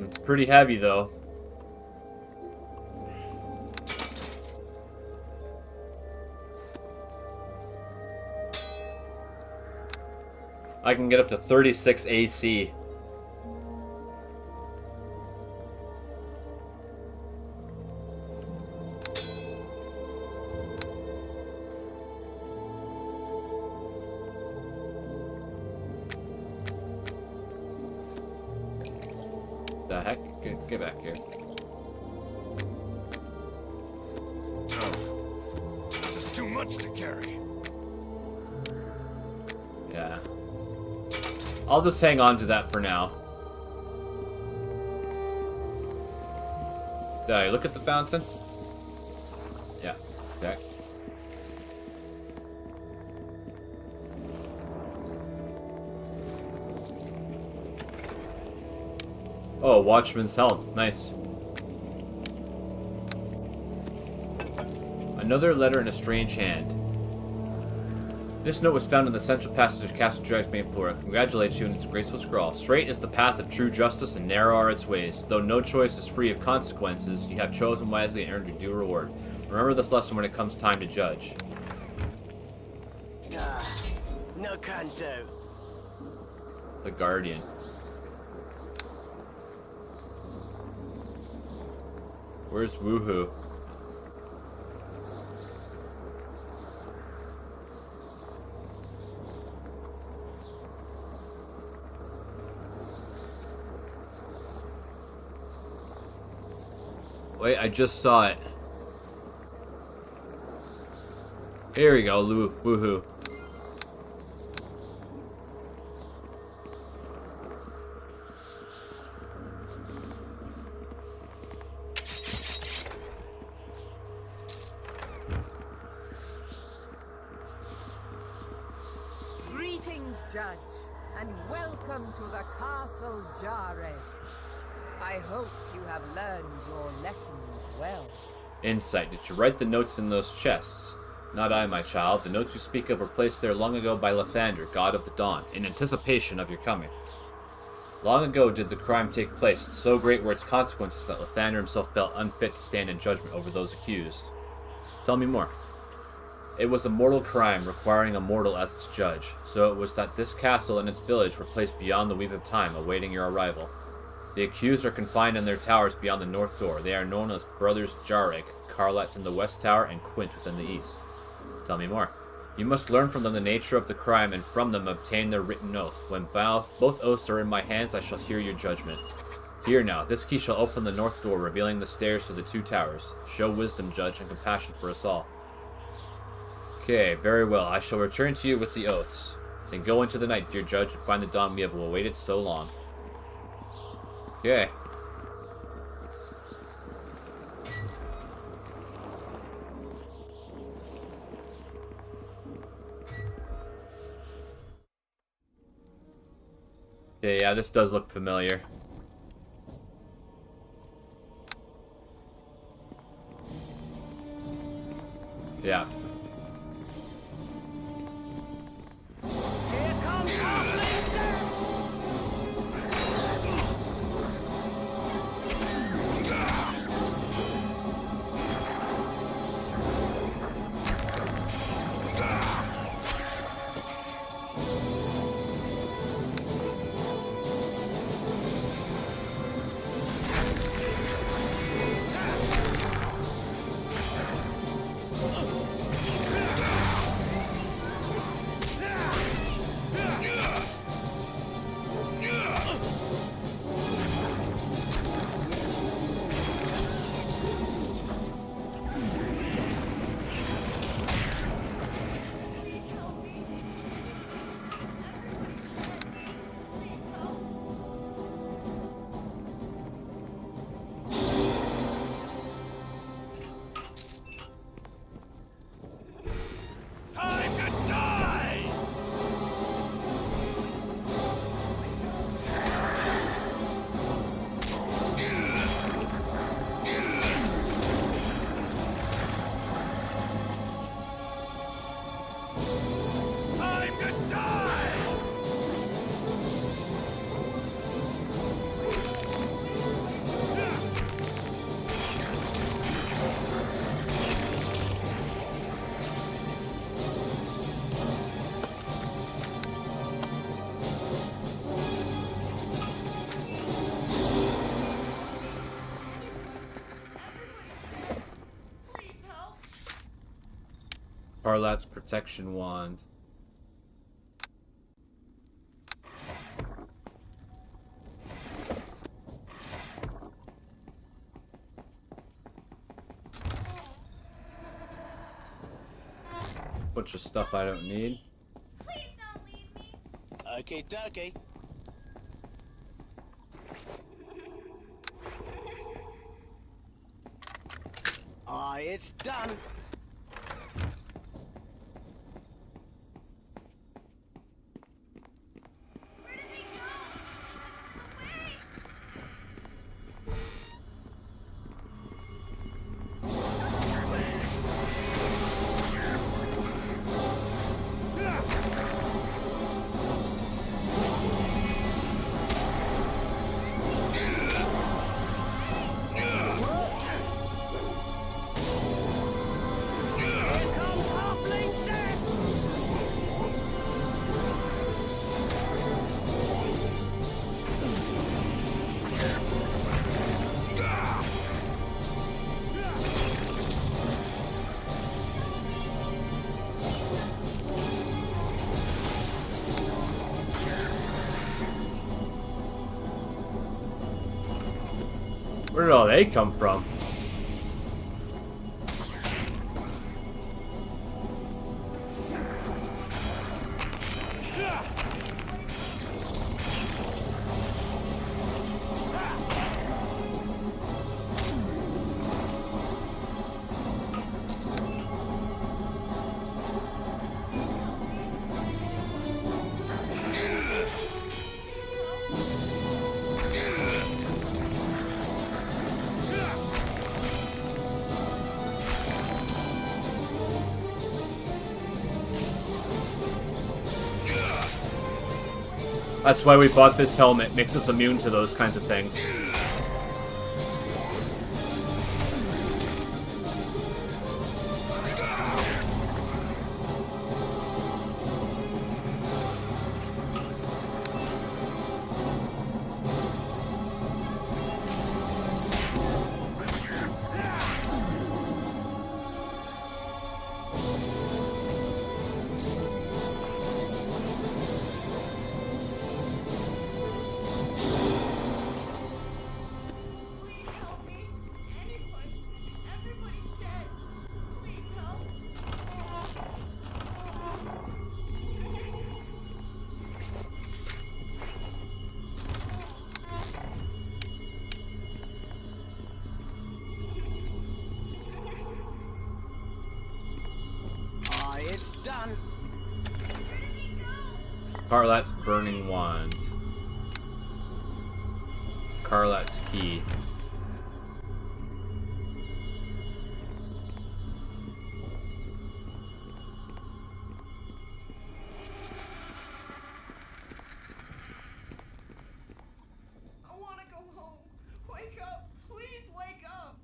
It's pretty heavy though. I can get up to 36 AC. The heck? Get back here. No. This is too much to carry. Yeah. I'll just hang on to that for now. Did I look at the bouncing? Yeah. Okay. Oh, Watchman's Helm. Nice. Another letter in a strange hand. This note was found in the central passage of Castle Jareg's main floor. It congratulates you in its graceful scrawl. Straight is the path of true justice, and narrow are its ways. Though no choice is free of consequences, you have chosen wisely and earned your due reward. Remember this lesson when it comes time to judge. No canto. The Guardian. Where's Woohoo? Wait, I just saw it. Here we go, Woohoo. Judge, and welcome to the Castle Jarek. I hope you have learned your lessons well. Insight. Did you write the notes in those chests? Not I, my child. The notes you speak of were placed there long ago by Lathander, god of the dawn, in anticipation of your coming. Long ago did the crime take place, and so great were its consequences that Lathander himself felt unfit to stand in judgment over those accused. Tell me more. It was a mortal crime, requiring a mortal as its judge, so it was that this castle and its village were placed beyond the weave of time, awaiting your arrival. The accused are confined in their towers beyond the north door. They are known as Brothers Jarek, Carlet in the west tower, and Quint within the east. Tell me more. You must learn from them the nature of the crime, and from them obtain their written oath. When both oaths are in my hands, I shall hear your judgment. Hear now, this key shall open the north door, revealing the stairs to the two towers. Show wisdom, judge, and compassion for us all. Okay, very well. I shall return to you with the oaths. Then go into the night, dear judge, and find the dawn we have awaited so long. Okay. Yeah, this does look familiar. Yeah. Here comes Uplifter! Time to die! Time to die! Carlat's protection wand. Bunch of stuff I don't need. Okay, dokie. It's done. Where did all they come from? That's why we bought this helmet. Makes us immune to those kinds of things. It's done. Carlat's burning wand. Carlat's key. I want to go home. Wake up. Please wake up.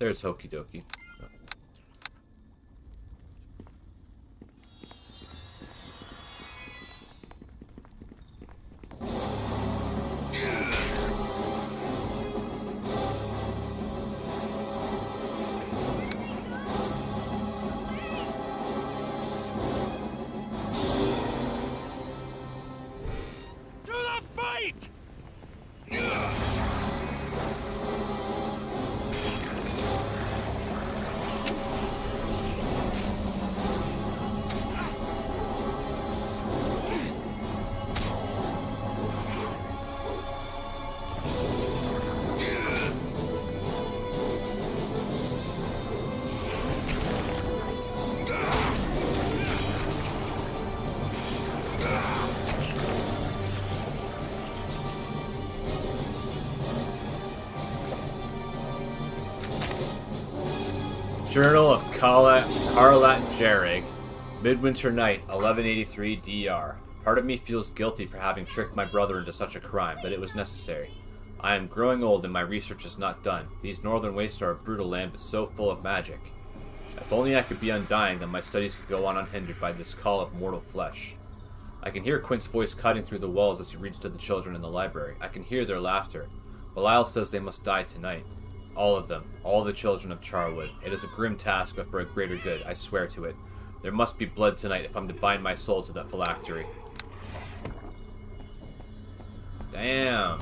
There's Hokey Dokey. To the fight! Journal of Carlat Jarig, Midwinter Night, 1183 DR. Part of me feels guilty for having tricked my brother into such a crime, but it was necessary. I am growing old and my research is not done. These northern wastes are a brutal land, but so full of magic. If only I could be undying, then my studies could go on unhindered by this call of mortal flesh. I can hear Quint's voice cutting through the walls as he reads to the children in the library. I can hear their laughter. Belial says they must die tonight. All of them. All the children of Charwood. It is a grim task, but for a greater good. I swear to it. There must be blood tonight if I'm to bind my soul to that phylactery. Damn.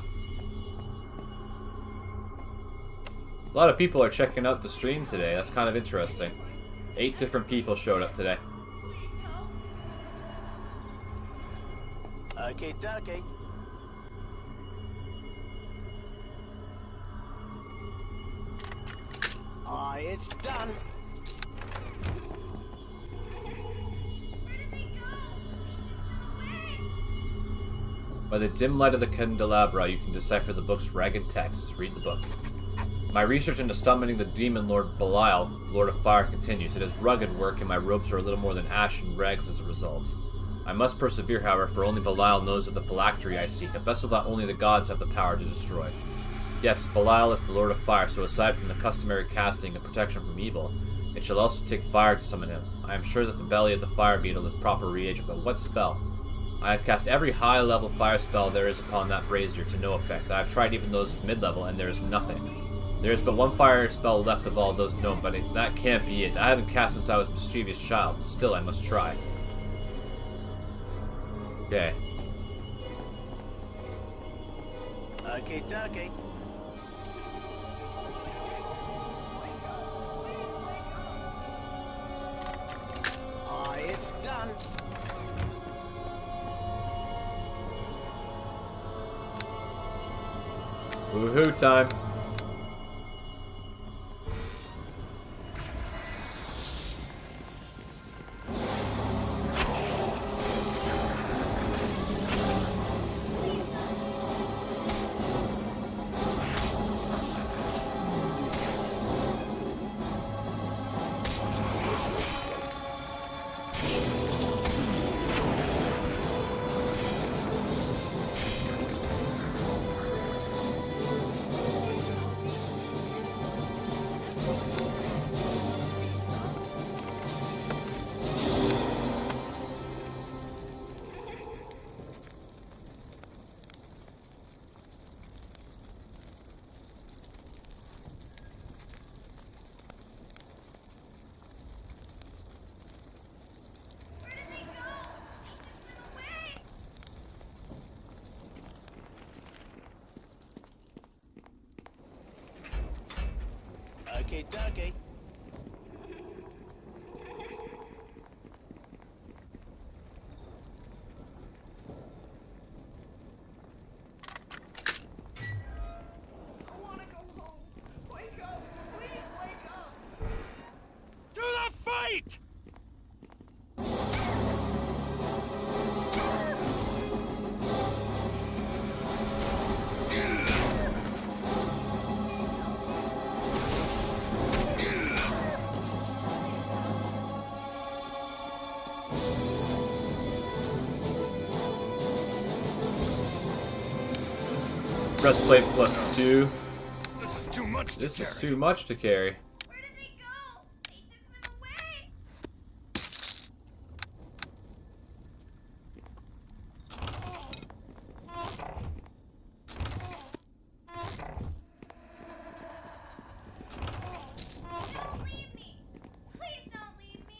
A lot of people are checking out the stream today. That's kind of interesting. 8 different people showed up today. Okay, dokie. It's done. By the dim light of the candelabra, you can decipher the book's ragged texts. Read the book. My research into summoning the demon lord Belial, Lord of Fire, continues. It is rugged work, and my robes are a little more than ash and rags as a result. I must persevere, however, for only Belial knows of the phylactery I seek, a vessel that only the gods have the power to destroy. Yes, Belial is the Lord of Fire, so aside from the customary casting and protection from evil, it shall also take fire to summon him. I am sure that the belly of the fire beetle is proper reagent, but what spell? I have cast every high-level fire spell there is upon that brazier to no effect. I have tried even those of mid-level, and there is nothing. There is but one fire spell left of all those known, but that can't be it. I haven't cast since I was a mischievous child. Still, I must try. Okay. Okay, dokie. It's done. Woohoo time. Okay, dokie. To the fight! Breastplate +2. This is too much This to is carry. too much to carry. Where did they go? They took them away. Don't leave me. Please don't leave me.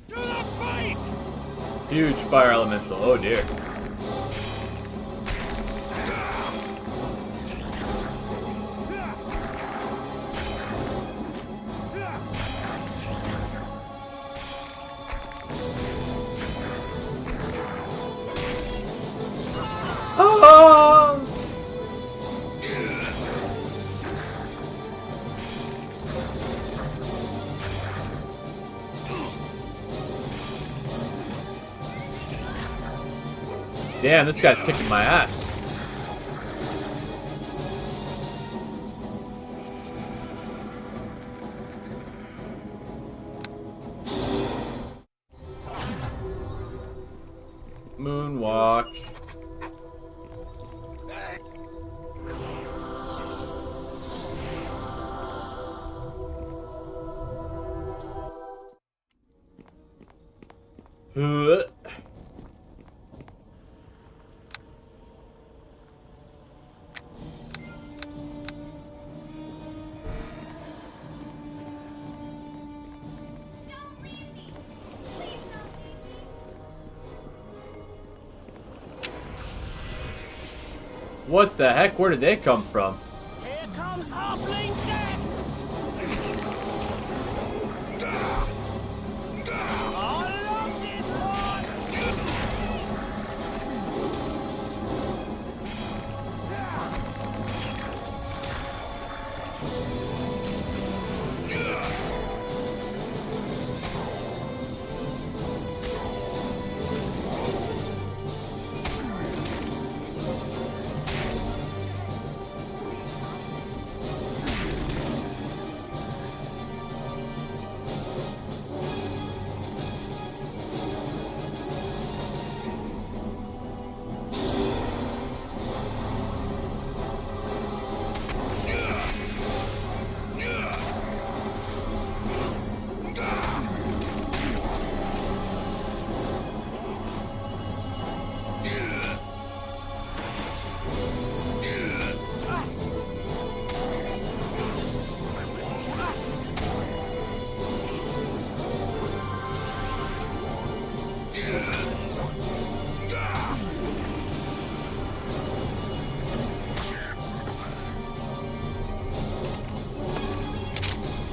To the fight! Huge fire elemental. Oh dear. Oh! Damn, this guy's kicking my ass. Moonwalk. Don't leave me. Please don't leave me. What the heck? Where did they come from? Here comes Halfling Death! I love this one!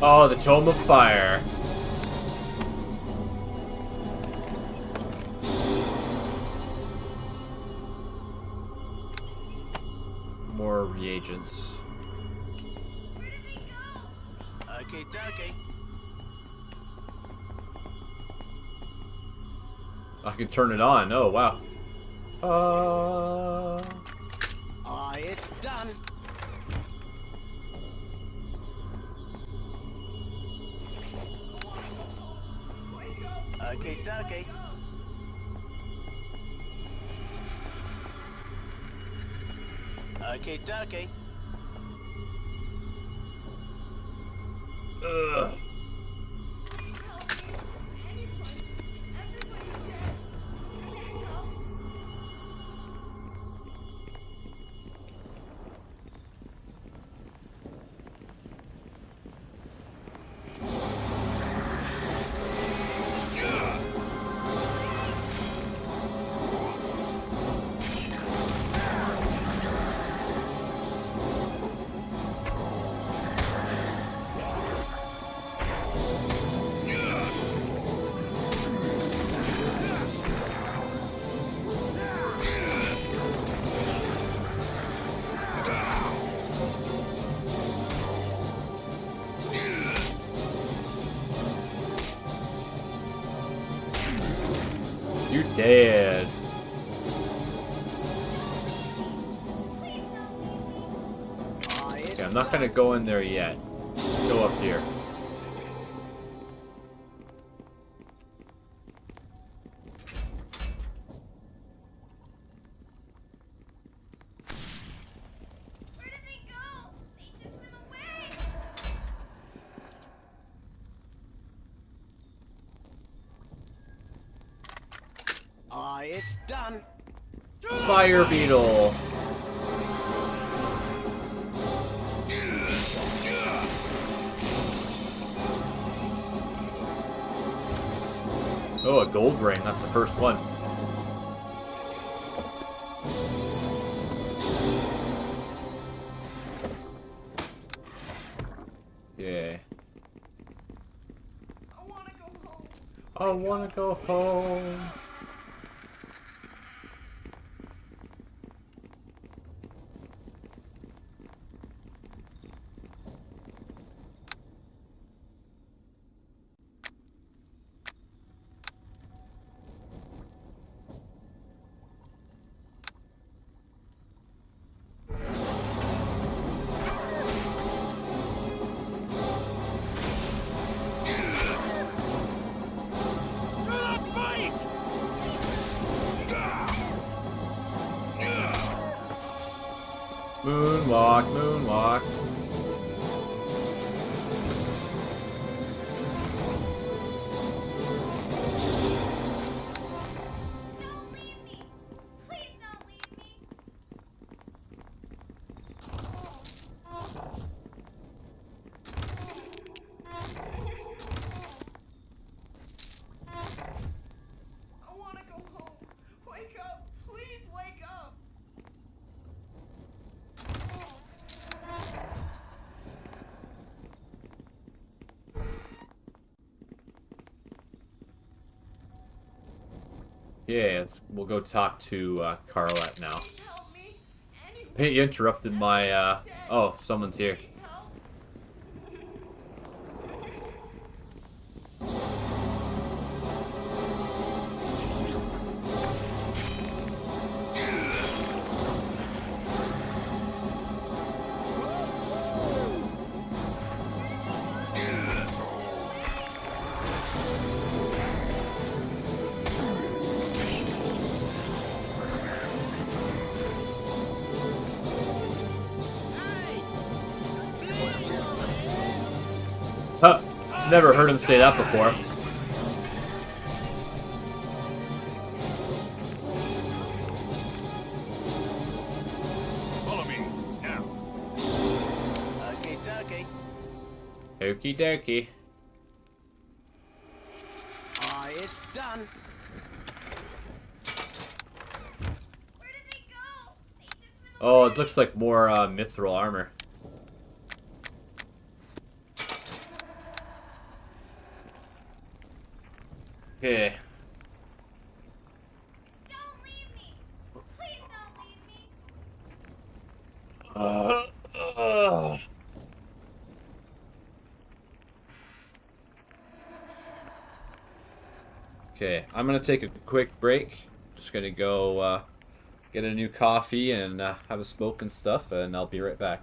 Oh, the Tome of Fire. More reagents. Okay, dokie. I can turn it on. Oh, wow. Aye, it's done. Okay, dokie. Okay, dokie. Ugh. You're dead. Okay, I'm not gonna go in there yet. Let's go up here. Where did they go? They took them away. It's done. Fire beetle. Oh, a gold ring. That's the first one. Yeah. I wanna go home. I wanna go home. To the fight! Moonwalk, moonwalk. Don't leave me. Please don't leave me. I wanna go home. Wake up. Please wake up. Yeah, we'll go talk to Carlette now. Help me. Anyone Hey, you interrupted my, oh, someone's here. help. Huh, never heard him say that before. Follow me, now. Okay, dokie. Okie dokie. It's done. Where did they go? They took them Oh, it looks like more mithril armor. Okay. Don't leave me. Please don't leave me. Okay, I'm gonna take a quick break. Just gonna go get a new coffee and have a smoke and stuff, and I'll be right back.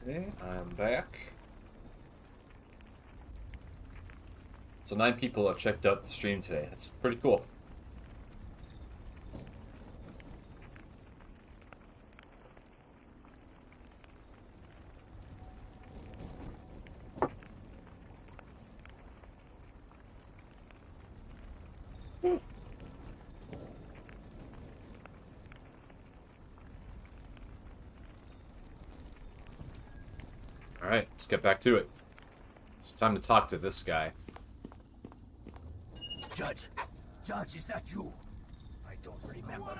Okay, I'm back. So 9 people have checked out the stream today. That's pretty cool. Alright, let's get back to it. It's time to talk to this guy. Judge, is that you? I don't remember.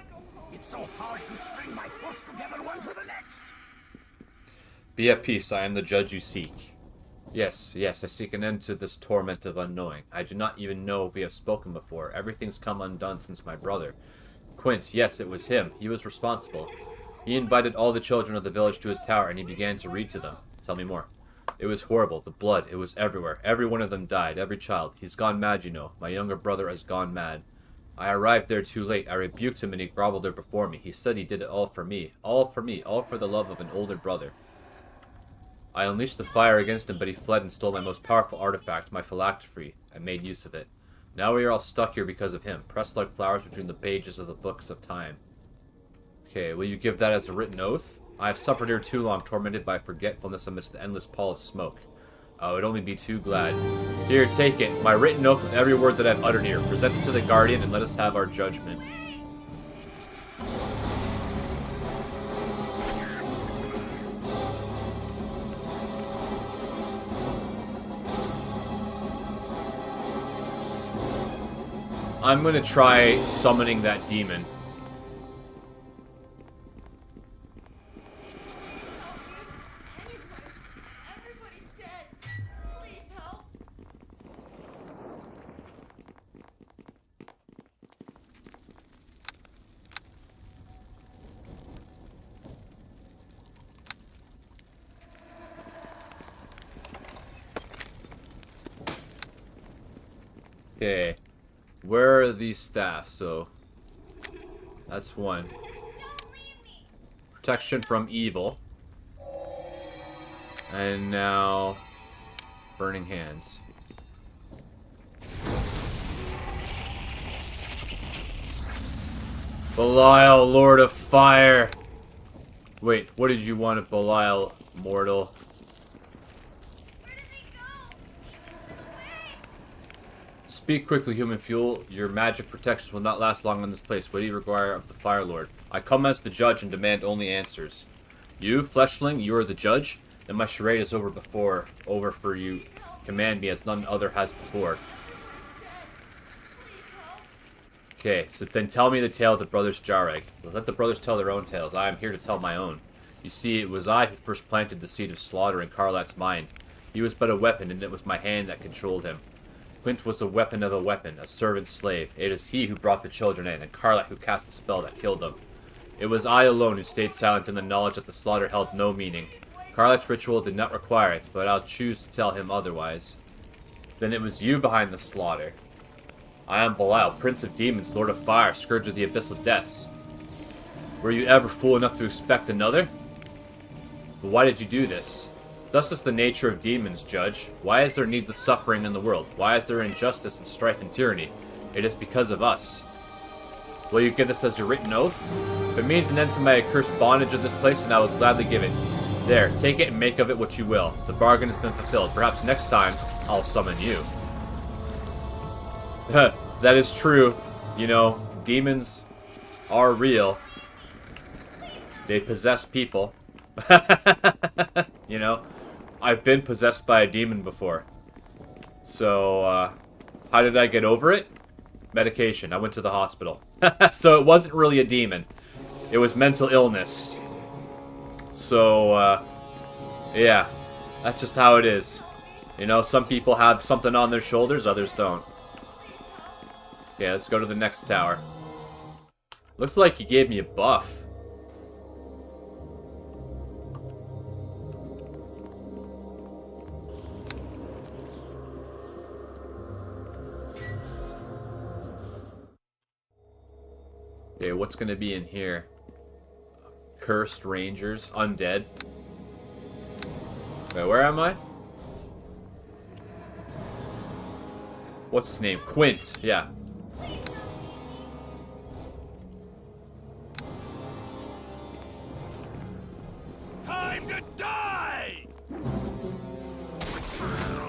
It's so hard to string my thoughts together one to the next. Be at peace, I am the judge you seek. Yes, I seek an end to this torment of unknowing. I do not even know if we have spoken before. Everything's come undone since my brother. Quint, yes, it was him. He was responsible. He invited all the children of the village to his tower, and he began to read to them. Tell me more. It was horrible. The blood, it was everywhere. Every one of them died, every child. He's gone mad, you know. My younger brother has gone mad. I arrived there too late. I rebuked him and he groveled there before me. He said he did it all for me. All for me. All for the love of an older brother. I unleashed the fire against him, but he fled and stole my most powerful artifact, my phylactery. I made use of it. Now we are all stuck here because of him, pressed like flowers between the pages of the books of time. Okay, will you give that as a written oath? I have suffered here too long, tormented by forgetfulness amidst the endless pall of smoke. I would only be too glad. Here, take it. My written oath of every word that I've uttered here. Present it to the Guardian and let us have our judgment. I'm gonna try summoning that demon. Everybody's dead. Please help. Okay. Where are these staff? So, that's one. Don't leave me. Protection from evil. And now, burning hands. Belial, Lord of Fire. Wait, what did you want of Belial, mortal? Where did they go? Away. Speak quickly, human fuel. Your magic protections will not last long in this place. What do you require of the Fire Lord? I come as the judge and demand only answers. You, fleshling, you are the judge? Then my charade is over for you. Command me as none other has before. Okay, so then tell me the tale of the brothers Jareg. Let the brothers tell their own tales. I am here to tell my own. You see, it was I who first planted the seed of slaughter in Karlat's mind. He was but a weapon, and it was my hand that controlled him. Quint was a weapon of a weapon, a servant slave. It is he who brought the children in, and Karlat who cast the spell that killed them. It was I alone who stayed silent in the knowledge that the slaughter held no meaning. Karlat's ritual did not require it, but I'll choose to tell him otherwise. Then it was you behind the slaughter. I am Belial, Prince of Demons, Lord of Fire, Scourge of the Abyssal Deaths. Were you ever fool enough to expect another? But why did you do this? Thus is the nature of demons, Judge. Why is there needless suffering in the world? Why is there injustice and strife and tyranny? It is because of us. Will you give this as your written oath? If it means an end to my accursed bondage of this place, then I will gladly give it. There, take it and make of it what you will. The bargain has been fulfilled. Perhaps next time, I'll summon you. That is true. You know, demons are real. They possess people. You know, I've been possessed by a demon before. So, how did I get over it? Medication. I went to the hospital. So it wasn't really a demon. It was mental illness. So, yeah. That's just how it is. You know, some people have something on their shoulders, others don't. Okay, let's go to the next tower. Looks like he gave me a buff. Okay, what's gonna be in here? Cursed Rangers, undead. Wait, where am I? What's his name? Quint. Yeah. Time to die!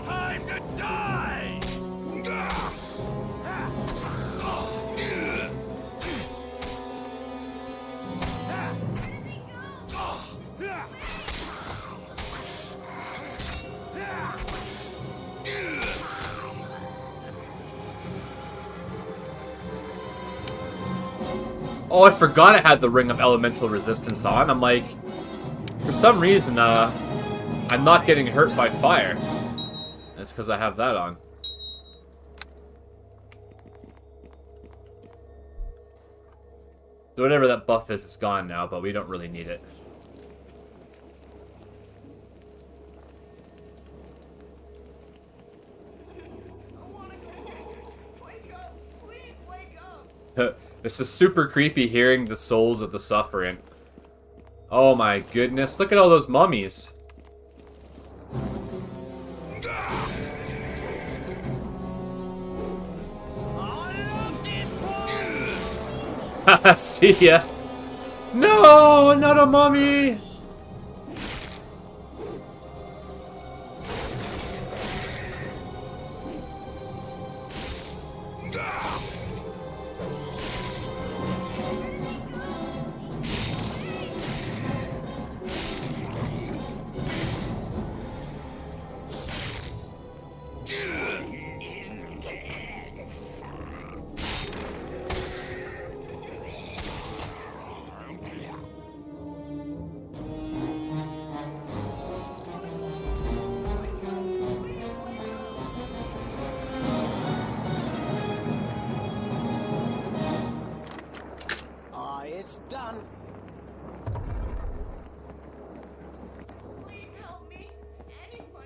Time to die! Oh, I forgot I had the Ring of Elemental Resistance on. I'm like, for some reason, I'm not getting hurt by fire. That's because I have that on. So whatever that buff is, it's gone now, but we don't really need it. Wake up! Please wake up! This is super creepy hearing the souls of the suffering. Oh my goodness, look at all those mummies. See ya. No, not a mummy. It's done. Please help me. Anyone.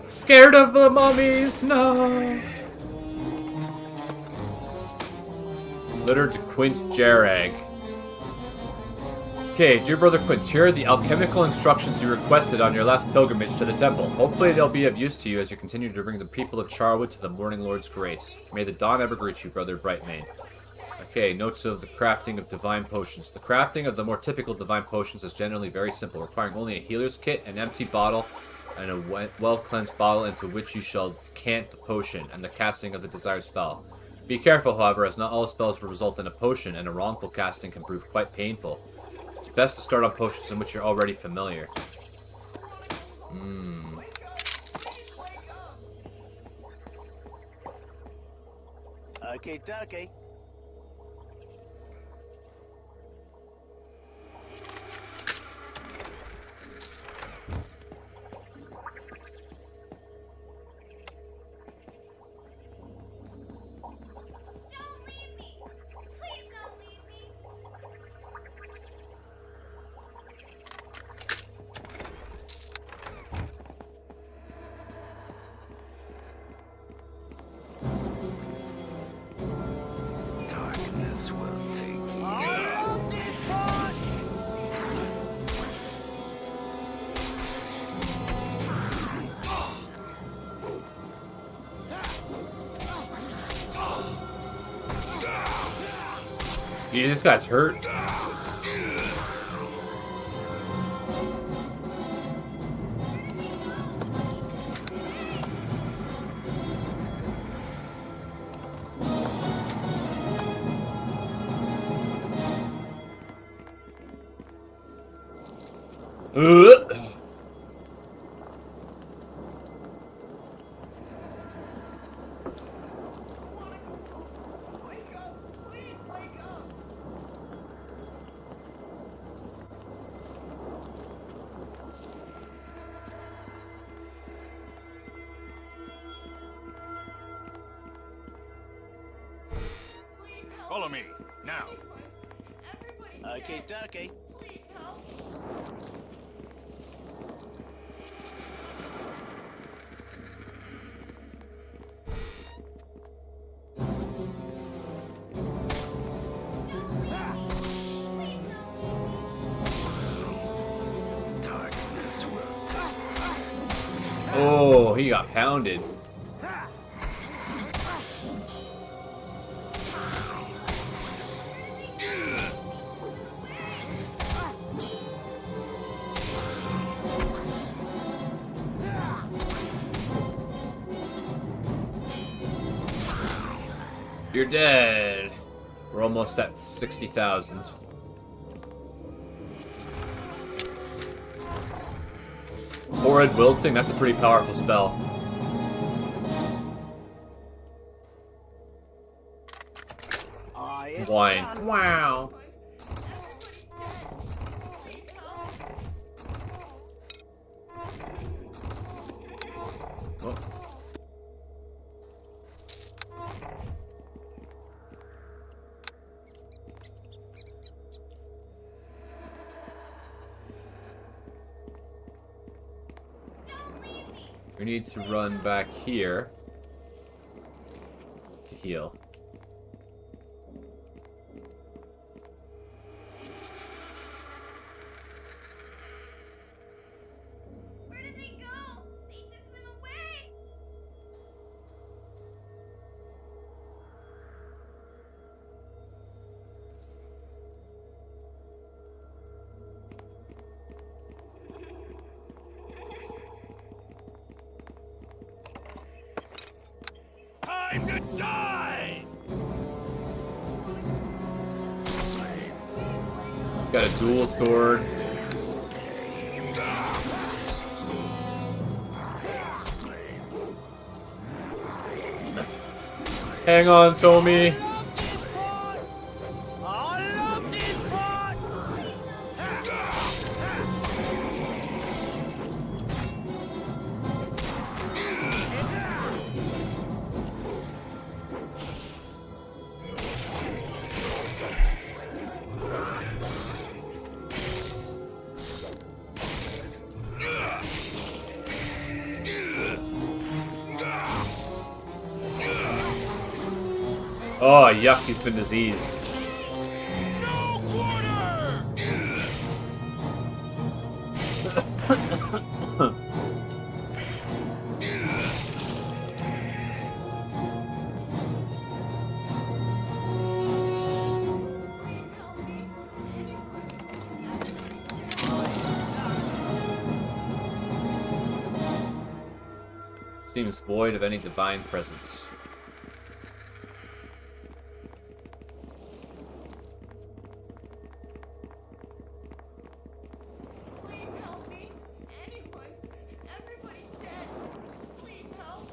Scared of the mummies? No. Letter to Quint Jarag. Okay, dear brother Quint, here are the alchemical instructions you requested on your last pilgrimage to the temple. Hopefully they'll be of use to you as you continue to bring the people of Charwood to the Morning Lord's grace. May the dawn ever greet you, brother Brightmane. Okay, notes of the crafting of divine potions. The crafting of the more typical divine potions is generally very simple, requiring only a healer's kit, an empty bottle, and a well-cleansed bottle into which you shall decant the potion, and the casting of the desired spell. Be careful, however, as not all spells will result in a potion, and a wrongful casting can prove quite painful. It's best to start on potions in which you're already familiar. Okay, dokie. Don't leave me. Please don't leave me. Darkness will take you. Jeez, this guy's hurt. Follow me, now. Okay, dokie. Darkness will take Oh, he got pounded. You're dead. We're almost at 60,000. Horrid Wilting? That's a pretty powerful spell. Wine. Wow. Oh. We need to run back here to heal. Where did they go? They took them away. Time to die! Got a dual sword. Hang on, Tommy. Oh, yuck, he's been diseased. No quarter! Seems void of any divine presence. Please help me. Anyone. Everybody's dead. Please help.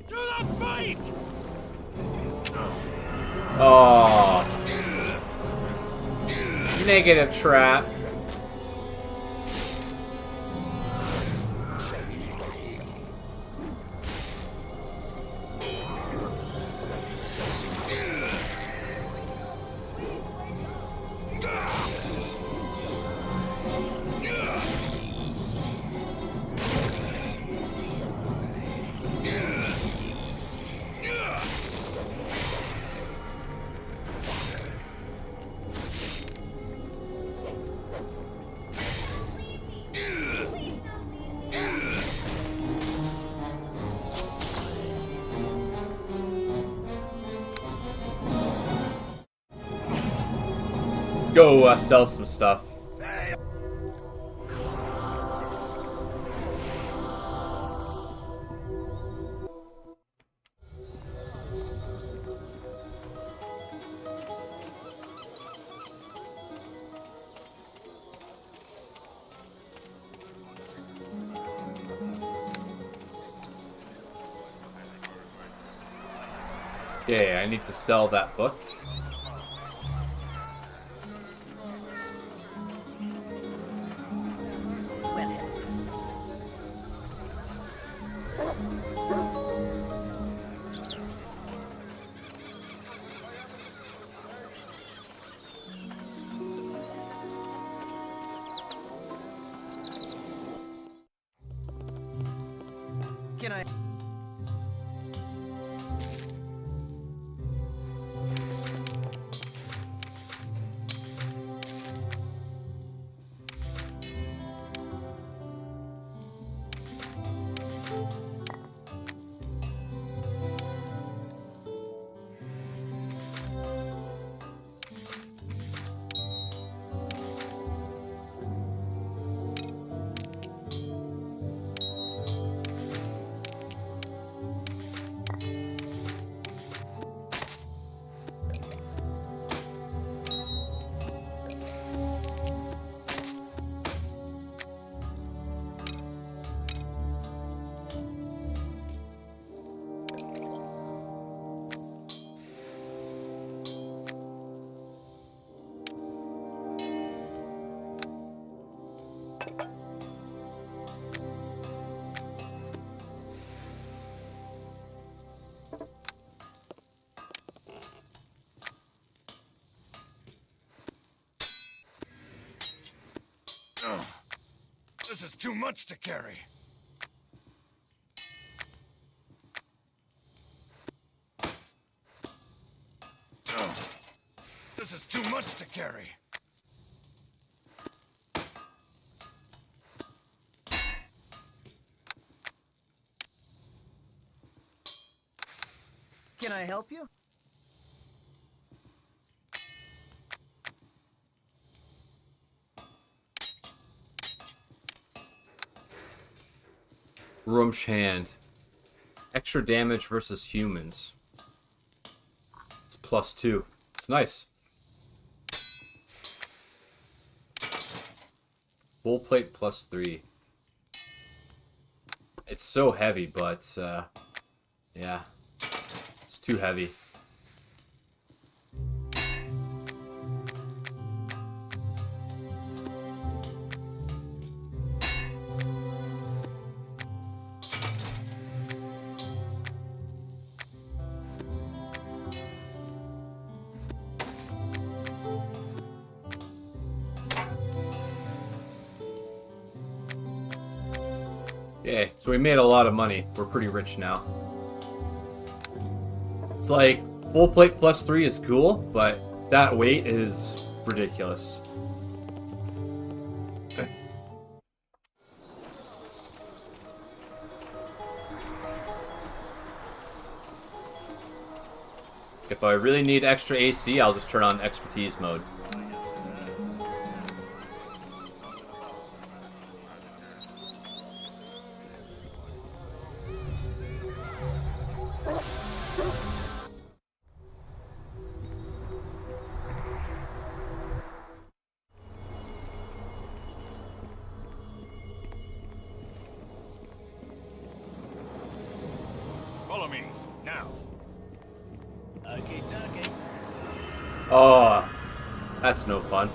To the fight! Oh. Negative trap. Go sell some stuff. Yeah, I need to sell that book. This is too much to carry. This is too much to carry. Can I help you? Rumsh hand. Extra damage versus humans. It's +2. It's nice. Full plate +3. It's so heavy, but yeah, it's too heavy. Okay, so we made a lot of money. We're pretty rich now. It's like, full plate +3 is cool, but that weight is ridiculous. If I really need extra AC, I'll just turn on expertise mode. Follow me, now. Okay, dokie. Oh, that's no fun.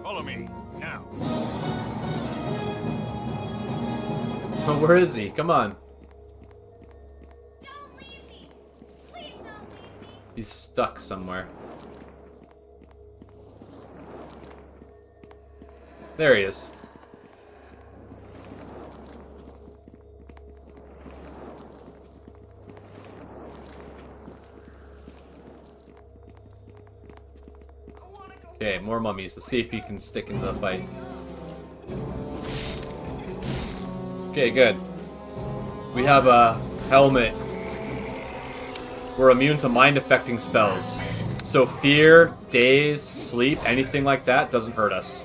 Follow me, now. Where is he? Come on. Don't leave me. Please don't leave me. He's stuck somewhere. There he is. Okay, more mummies. Let's see if he can stick into the fight. Okay, good. We have a helmet. We're immune to mind-affecting spells. So fear, daze, sleep, anything like that doesn't hurt us.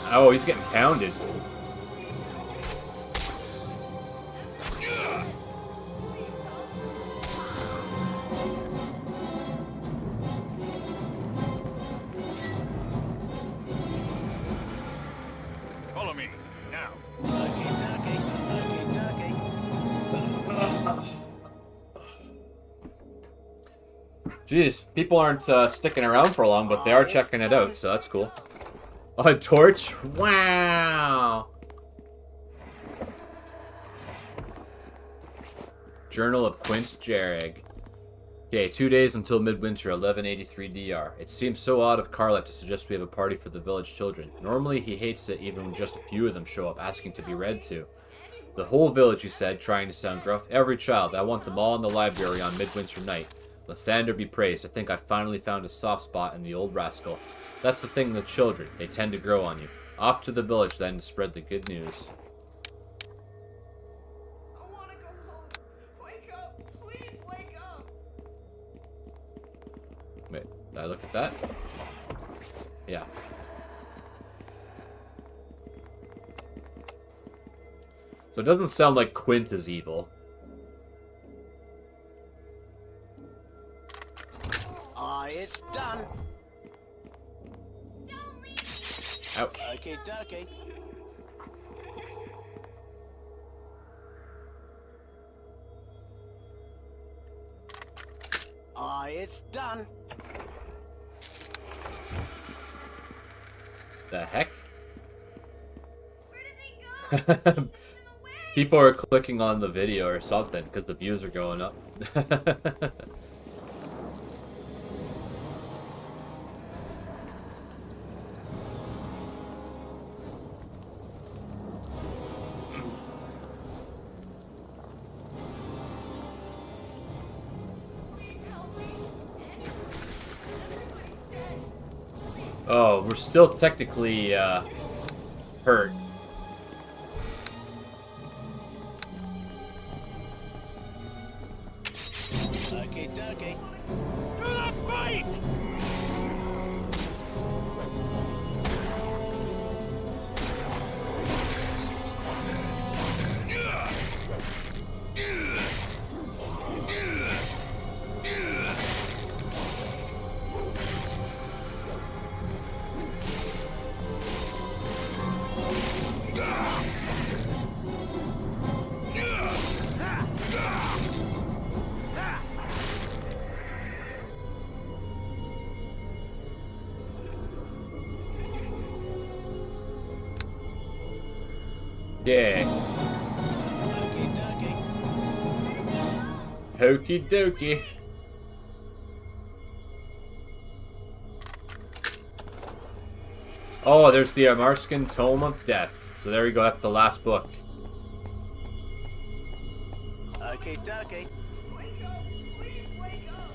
Oh, he's getting pounded. Follow me, now. Jeez, people aren't sticking around for long, but they are checking it out, so that's cool. A torch? Wow! Journal of Quince Jarreg. Okay, 2 days until midwinter, 1183 DR. It seems so odd of Carlet to suggest we have a party for the village children. Normally he hates it even when just a few of them show up asking to be read to. The whole village, he said, trying to sound gruff. Every child. I want them all in the library on midwinter night. Lathander be praised. I think I finally found a soft spot in the old rascal. That's the thing with children. They tend to grow on you. Off to the village then to spread the good news. I want to go home. Wake up. Please wake up. Wait, did I look at that? Yeah. So it doesn't sound like Quint is evil. It's done. Ouch. Okay, dokie. It's done. The heck? Where did they go? People are clicking on the video or something because the views are going up. Oh, we're still technically hurt. Okay, dokie. To the fight! Yeah. Hokey dokey. Oh, there's the Amarskin Tome of Death. So there you go, that's the last book. Okay, dokie. Wake up. Please wake up.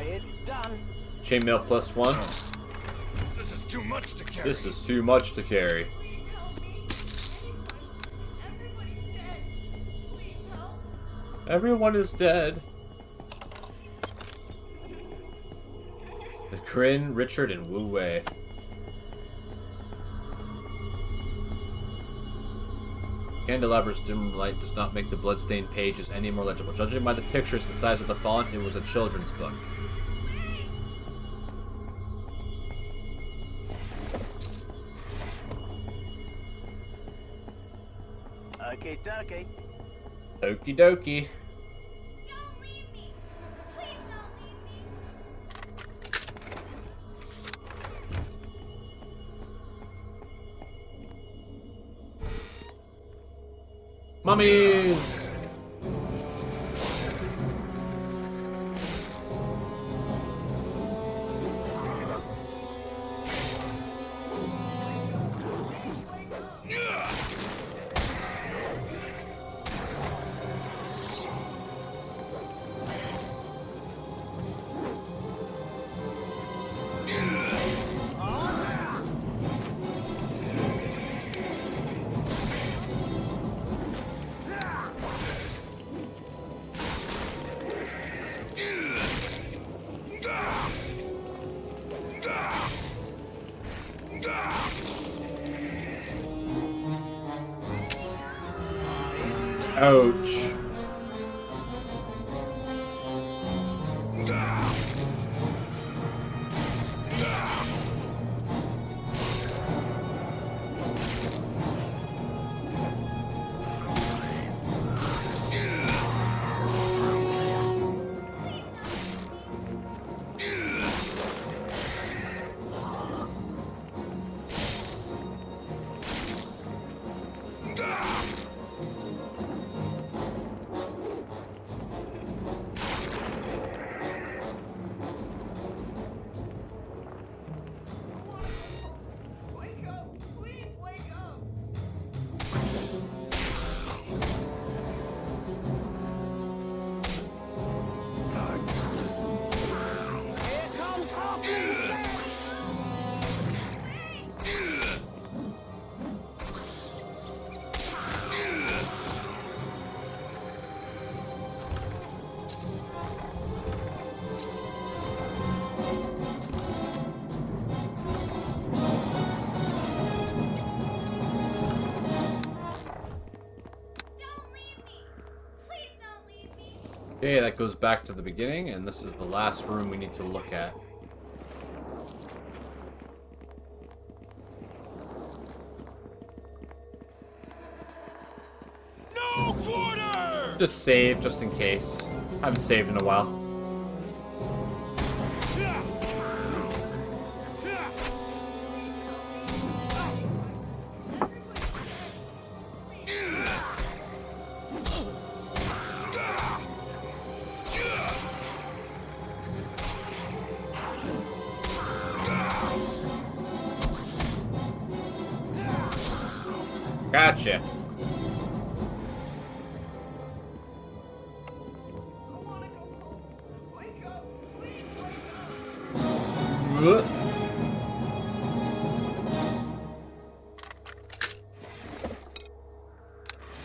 It's done. Chainmail +1. This is too much to carry. This is too much to carry. Please help me. Everybody's dead. Please help. Everyone is dead. The Kryn, Richard, and Wu Wei. Candelabra's dim light does not make the bloodstained pages any more legible. Judging by the pictures, the size of the font, it was a children's book. Okay, dokie. Okie dokie. Don't leave me. Please don't leave me. Mummies! Ouch. Wake up! Please wake up! Here comes Hawking Death! Don't leave me. Please don't leave me. Okay, that goes back to the beginning, and this is the last room we need to look at. No quarter! Just save, just in case. Haven't saved in a while. Gotcha. Whoop.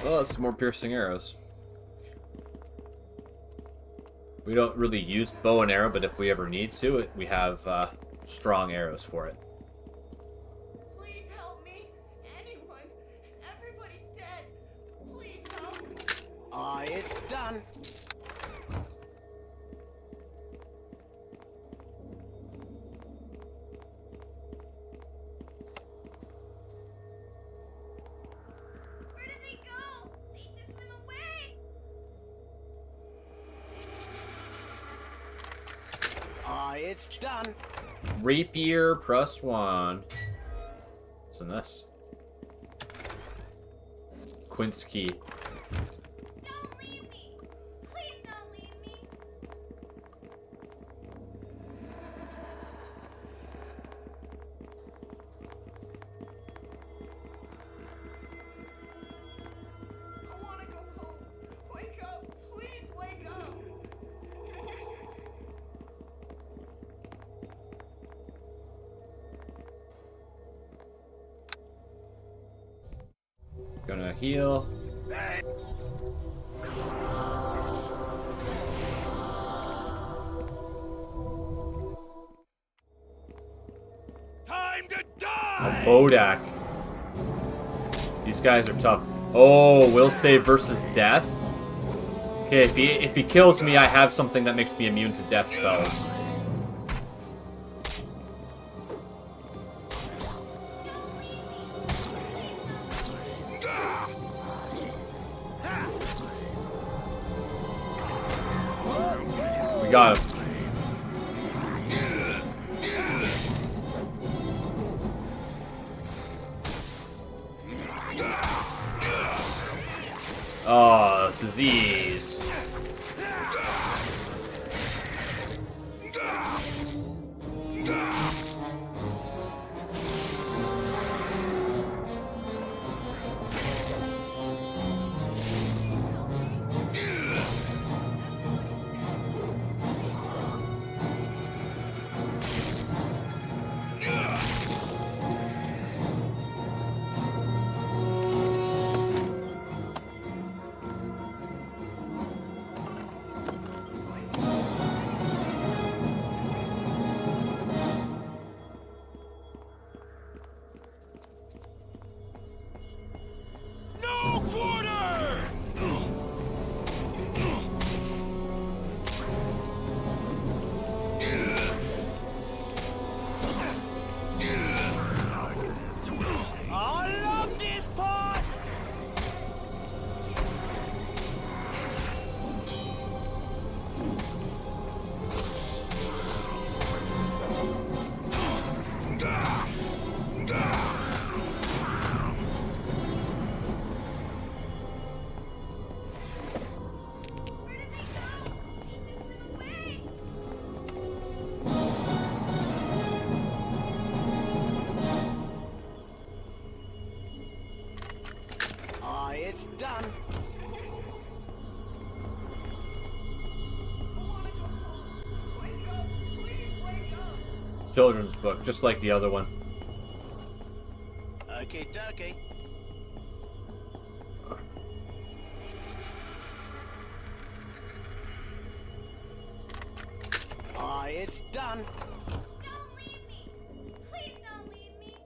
Oh, some more piercing arrows. We don't really use the bow and arrow, but if we ever need to, we have strong arrows for it. Please help me! Anyone! Everybody's dead! Please help! It's done. Where did they go? They took them away. It's done. Rapier +1. What's in this? Quince key. Don't leave me. Please don't leave me. I want to go home! Wake up! Please wake up! Gonna heal. A Bodak. These guys are tough. Oh, will save versus death? Okay, if he kills me, I have something that makes me immune to death spells. We got him. Oh, disease. No quarter! Darkness will take I love this part! It's done. Children's book, just like the other one. Okay, dokie. It's done. Don't leave me. Please don't leave me.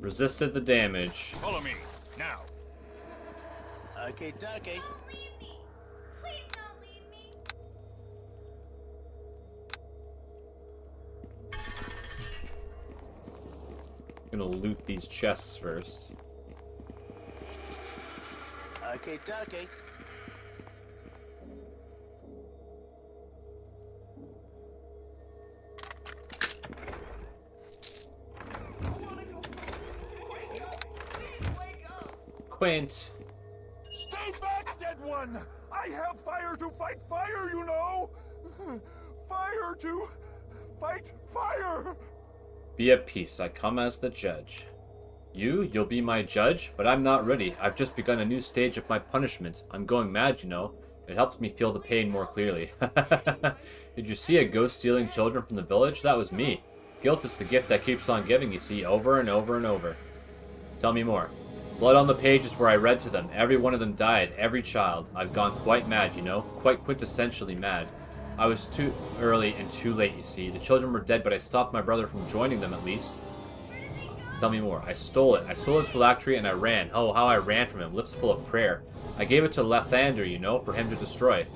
Resisted the damage. Follow me, now. Okay, dokie. Don't leave me. Please don't leave me. I'm gonna loot these chests first. Okay, dokie. Quint. Stay back, dead one! I have fire to fight fire, you know! Fire to fight fire! Be at peace. I come as the judge. You'll be my judge, but I'm not ready. I've just begun a new stage of my punishment. I'm going mad, you know. It helps me feel the pain more clearly. Did you see a ghost stealing children from the village? That was me. Guilt is the gift that keeps on giving, you see, over and over and over. Tell me more. Blood on the pages where I read to them. Every one of them died. Every child. I've gone quite mad, you know. Quite quintessentially mad. I was too early and too late, you see. The children were dead, but I stopped my brother from joining them, at least. Tell me more. I stole it. I stole his phylactery and I ran. Oh, how I ran from him, lips full of prayer. I gave it to Lathander, you know, for him to destroy.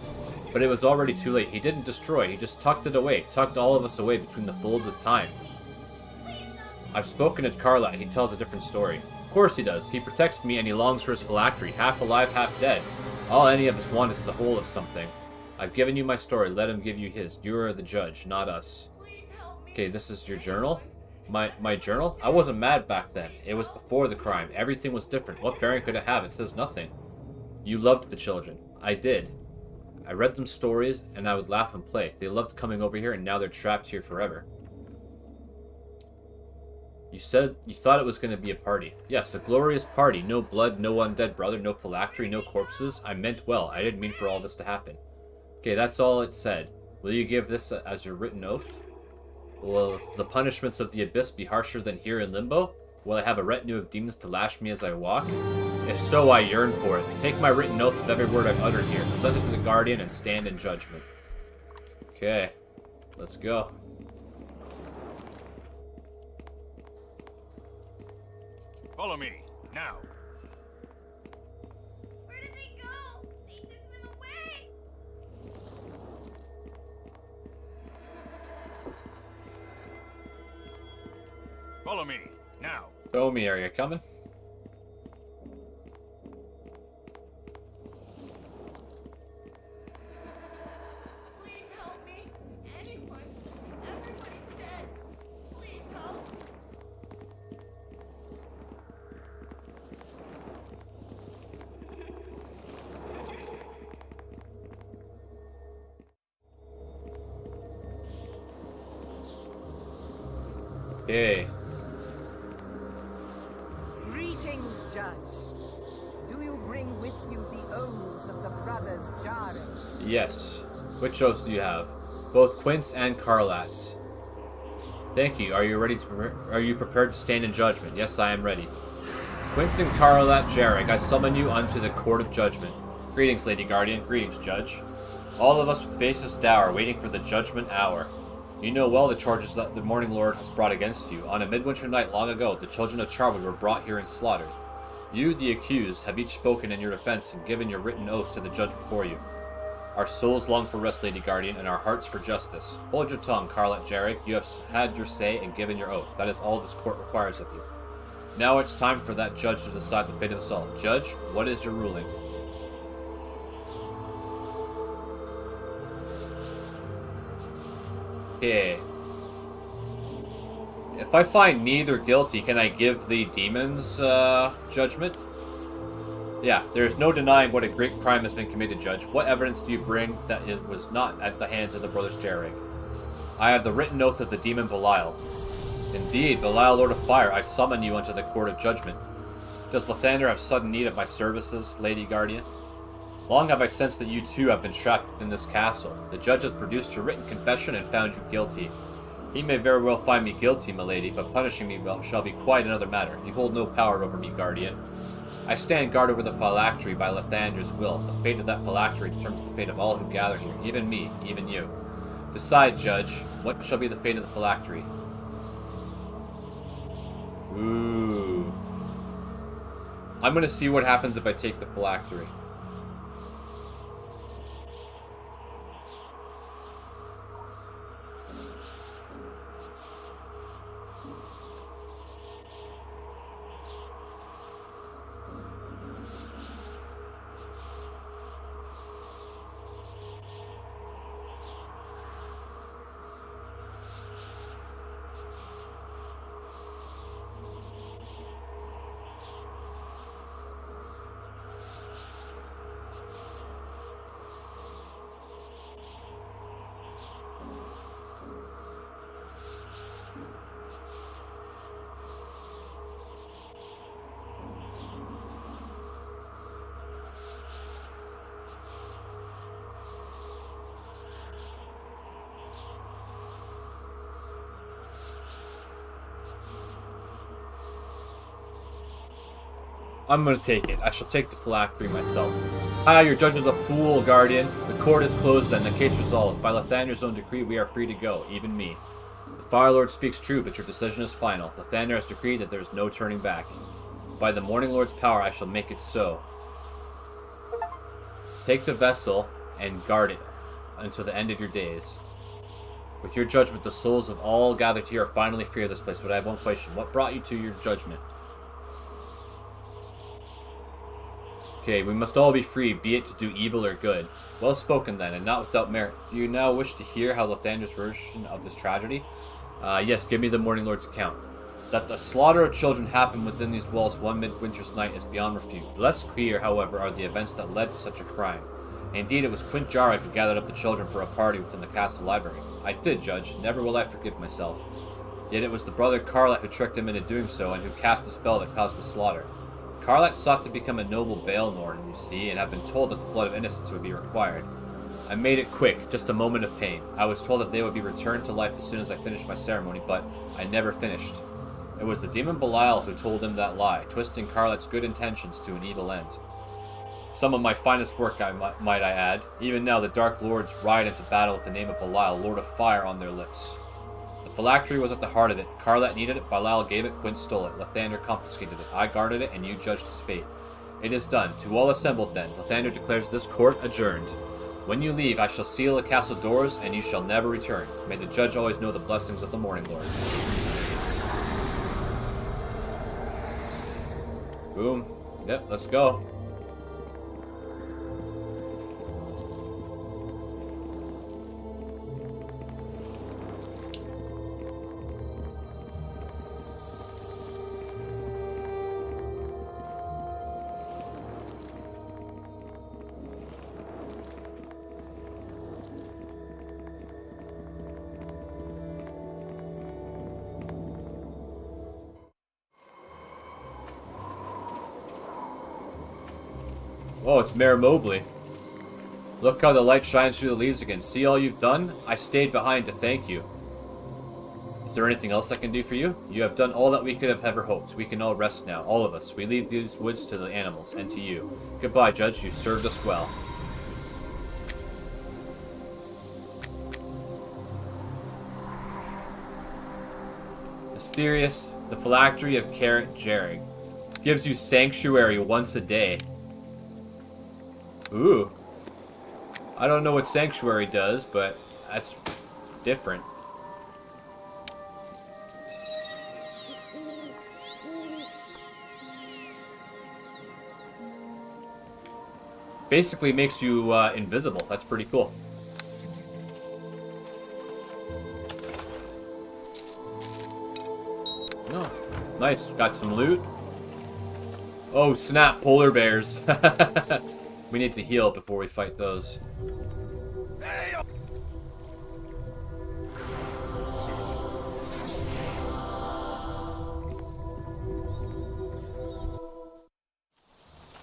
But it was already too late. He didn't destroy. He just tucked it away. Tucked all of us away between the folds of time. I've spoken to Karlat. He tells a different story. Of course he does. He protects me and he longs for his phylactery. Half alive, half dead. All any of us want is the whole of something. I've given you my story. Let him give you his. You are the judge, not us. Okay, this is your journal? My journal? I wasn't mad back then. It was before the crime. Everything was different. What bearing could it have? It says nothing. You loved the children. I did. I read them stories, and I would laugh and play. They loved coming over here, and now they're trapped here forever. You said you thought it was going to be a party. Yes, a glorious party. No blood, no undead brother, no phylactery, no corpses. I meant well. I didn't mean for all this to happen. Okay, that's all it said. Will you give this as your written oath? Will the punishments of the abyss be harsher than here in Limbo? Will I have a retinue of demons to lash me as I walk? If so, I yearn for it. Take my written oath of every word I've uttered here. Present it to the guardian and stand in judgment. Okay, let's go. Follow me, now. Where did they go? They took them away. Follow me, now. Show me, are you coming? Please help me. Anyone. Everybody's dead. Please help. Okay. Greetings, Judge. Do you bring with you the oaths of the brothers Jarek? Yes. Which oaths do you have? Both Quince and Carlat's. Thank you. Are you ready to are you prepared to stand in judgment? Yes, I am ready. Quince and Carlat Jarek, I summon you unto the court of judgment. Greetings, Lady Guardian. Greetings, Judge. All of us with faces dour, waiting for the judgment hour. You know well the charges that the Morning Lord has brought against you. On a midwinter night long ago, the children of Charwood were brought here and slaughtered. You, the accused, have each spoken in your defense and given your written oath to the judge before you. Our souls long for rest, Lady Guardian, and our hearts for justice. Hold your tongue, Carlat Jarek. You have had your say and given your oath. That is all this court requires of you. Now it's time for that judge to decide the fate of us all. Judge, what is your ruling? Okay. If I find neither guilty, can I give the demons judgment? Yeah, there is no denying what a great crime has been committed, Judge. What evidence do you bring that it was not at the hands of the brothers Jarek? I have the written oath of the demon Belial. Indeed, Belial, Lord of Fire, I summon you unto the court of judgment. Does Lathander have sudden need of my services, Lady Guardian? Long have I sensed that you too have been trapped within this castle. The judge has produced your written confession and found you guilty. He may very well find me guilty, milady, but punishing me shall be quite another matter. You hold no power over me, Guardian. I stand guard over the phylactery by Lathander's will. The fate of that phylactery determines the fate of all who gather here, even me, even you. Decide, Judge, what shall be the fate of the phylactery? Ooh. I'm gonna see what happens if I take the phylactery. I'm gonna take it. I shall take the phylactery myself. Ah, your judge is a fool, Guardian. The court is closed then, the case resolved. By Lathander's own decree, we are free to go, even me. The Fire Lord speaks true, but your decision is final. Lathander has decreed that there is no turning back. By the Morning Lord's power, I shall make it so. Take the vessel and guard it until the end of your days. With your judgment, the souls of all gathered here are finally free of this place, but I have one question. What brought you to your judgment? Okay, we must all be free, be it to do evil or good. Well spoken then, and not without merit. Do you now wish to hear how Lathander's version of this tragedy? Yes, give me the Morning Lord's account. That the slaughter of children happened within these walls one midwinter's night is beyond refute. Less clear, however, are the events that led to such a crime. Indeed, it was Quint Jarek who gathered up the children for a party within the castle library. I did, Judge. Never will I forgive myself. Yet it was the brother Carlat who tricked him into doing so, and who cast the spell that caused the slaughter. Carlat sought to become a noble Baelnorn, you see, and had been told that the blood of innocence would be required. I made it quick, just a moment of pain. I was told that they would be returned to life as soon as I finished my ceremony, but I never finished. It was the demon Belial who told him that lie, twisting Carlat's good intentions to an evil end. Some of my finest work, might I add. Even now, the Dark Lords ride into battle with the name of Belial, Lord of Fire, on their lips. The phylactery was at the heart of it. Karlat needed it, Belial gave it, Quint stole it. Lathander confiscated it. I guarded it, and you judged his fate. It is done. To all assembled, then, Lathander declares this court adjourned. When you leave, I shall seal the castle doors, and you shall never return. May the judge always know the blessings of the Morning Lord. Boom. Yep, let's go. Oh, it's Mayor Mobley. Look how the light shines through the leaves again. See all you've done? I stayed behind to thank you. Is there anything else I can do for you? You have done all that we could have ever hoped. We can all rest now, all of us. We leave these woods to the animals and to you. Goodbye, Judge. You've served us well. Mysterious, the phylactery of Carrot Jarrig. Gives you sanctuary once a day. Ooh. I don't know what Sanctuary does, but that's different. Basically makes you invisible. That's pretty cool. Oh, nice. Got some loot. Oh, snap. Polar bears. We need to heal before we fight those.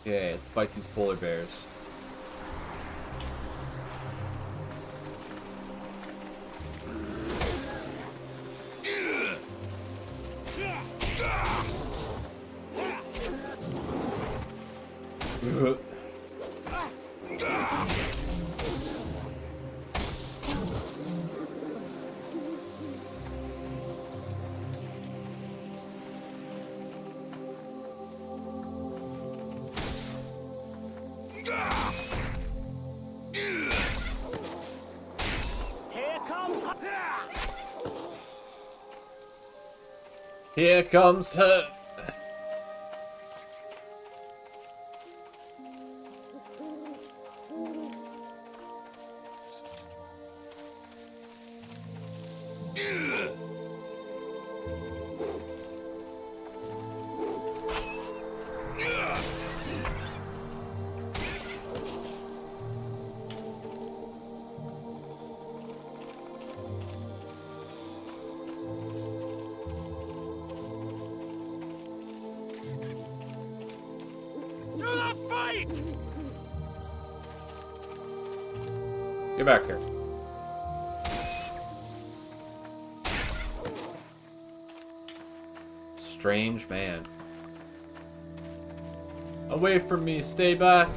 Okay, let's fight these polar bears. Here comes her. Get back here. Strange man. Away from me, stay back.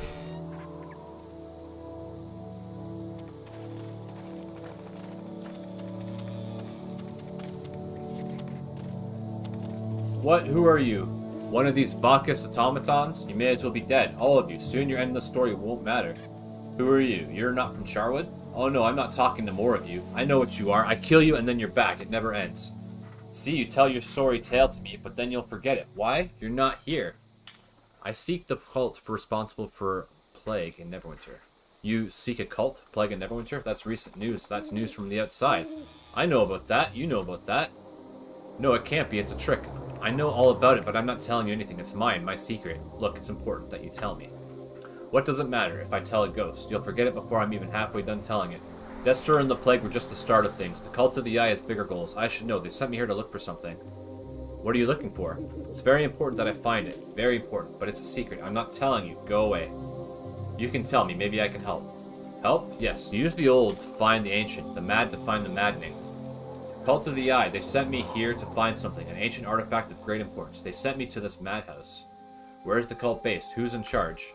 What? Who are you? One of these Bacchus automatons? You may as well be dead, all of you. Soon your endless story won't matter. Who are you? You're not from Charwood? Oh no, I'm not talking to more of you. I know what you are. I kill you and then you're back. It never ends. See, you tell your sorry tale to me, but then you'll forget it. Why? You're not here. I seek the cult responsible for plague in Neverwinter. You seek a cult? Plague in Neverwinter? That's recent news. That's news from the outside. I know about that. You know about that. No, it can't be. It's a trick. I know all about it, but I'm not telling you anything. It's mine, my secret. Look, it's important that you tell me. What does it matter if I tell a ghost? You'll forget it before I'm even halfway done telling it. Destor and the Plague were just the start of things. The Cult of the Eye has bigger goals. I should know. They sent me here to look for something. What are you looking for? It's very important that I find it. Very important, but it's a secret. I'm not telling you. Go away. You can tell me. Maybe I can help. Help? Yes. Use the old to find the ancient. The mad to find the maddening. The Cult of the Eye. They sent me here to find something. An ancient artifact of great importance. They sent me to this madhouse. Where is the cult based? Who's in charge?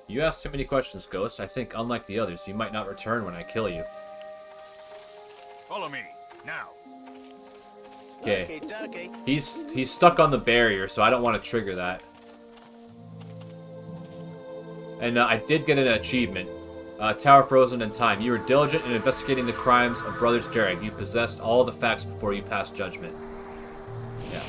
You ask too many questions, Ghost. I think, unlike the others, you might not return when I kill you. Follow me, now. Okay. He's stuck on the barrier, so I don't want to trigger that. And I did get an achievement. Tower Frozen in Time. You were diligent in investigating the crimes of Brothers Jarek. You possessed all the facts before you passed judgment. Yeah.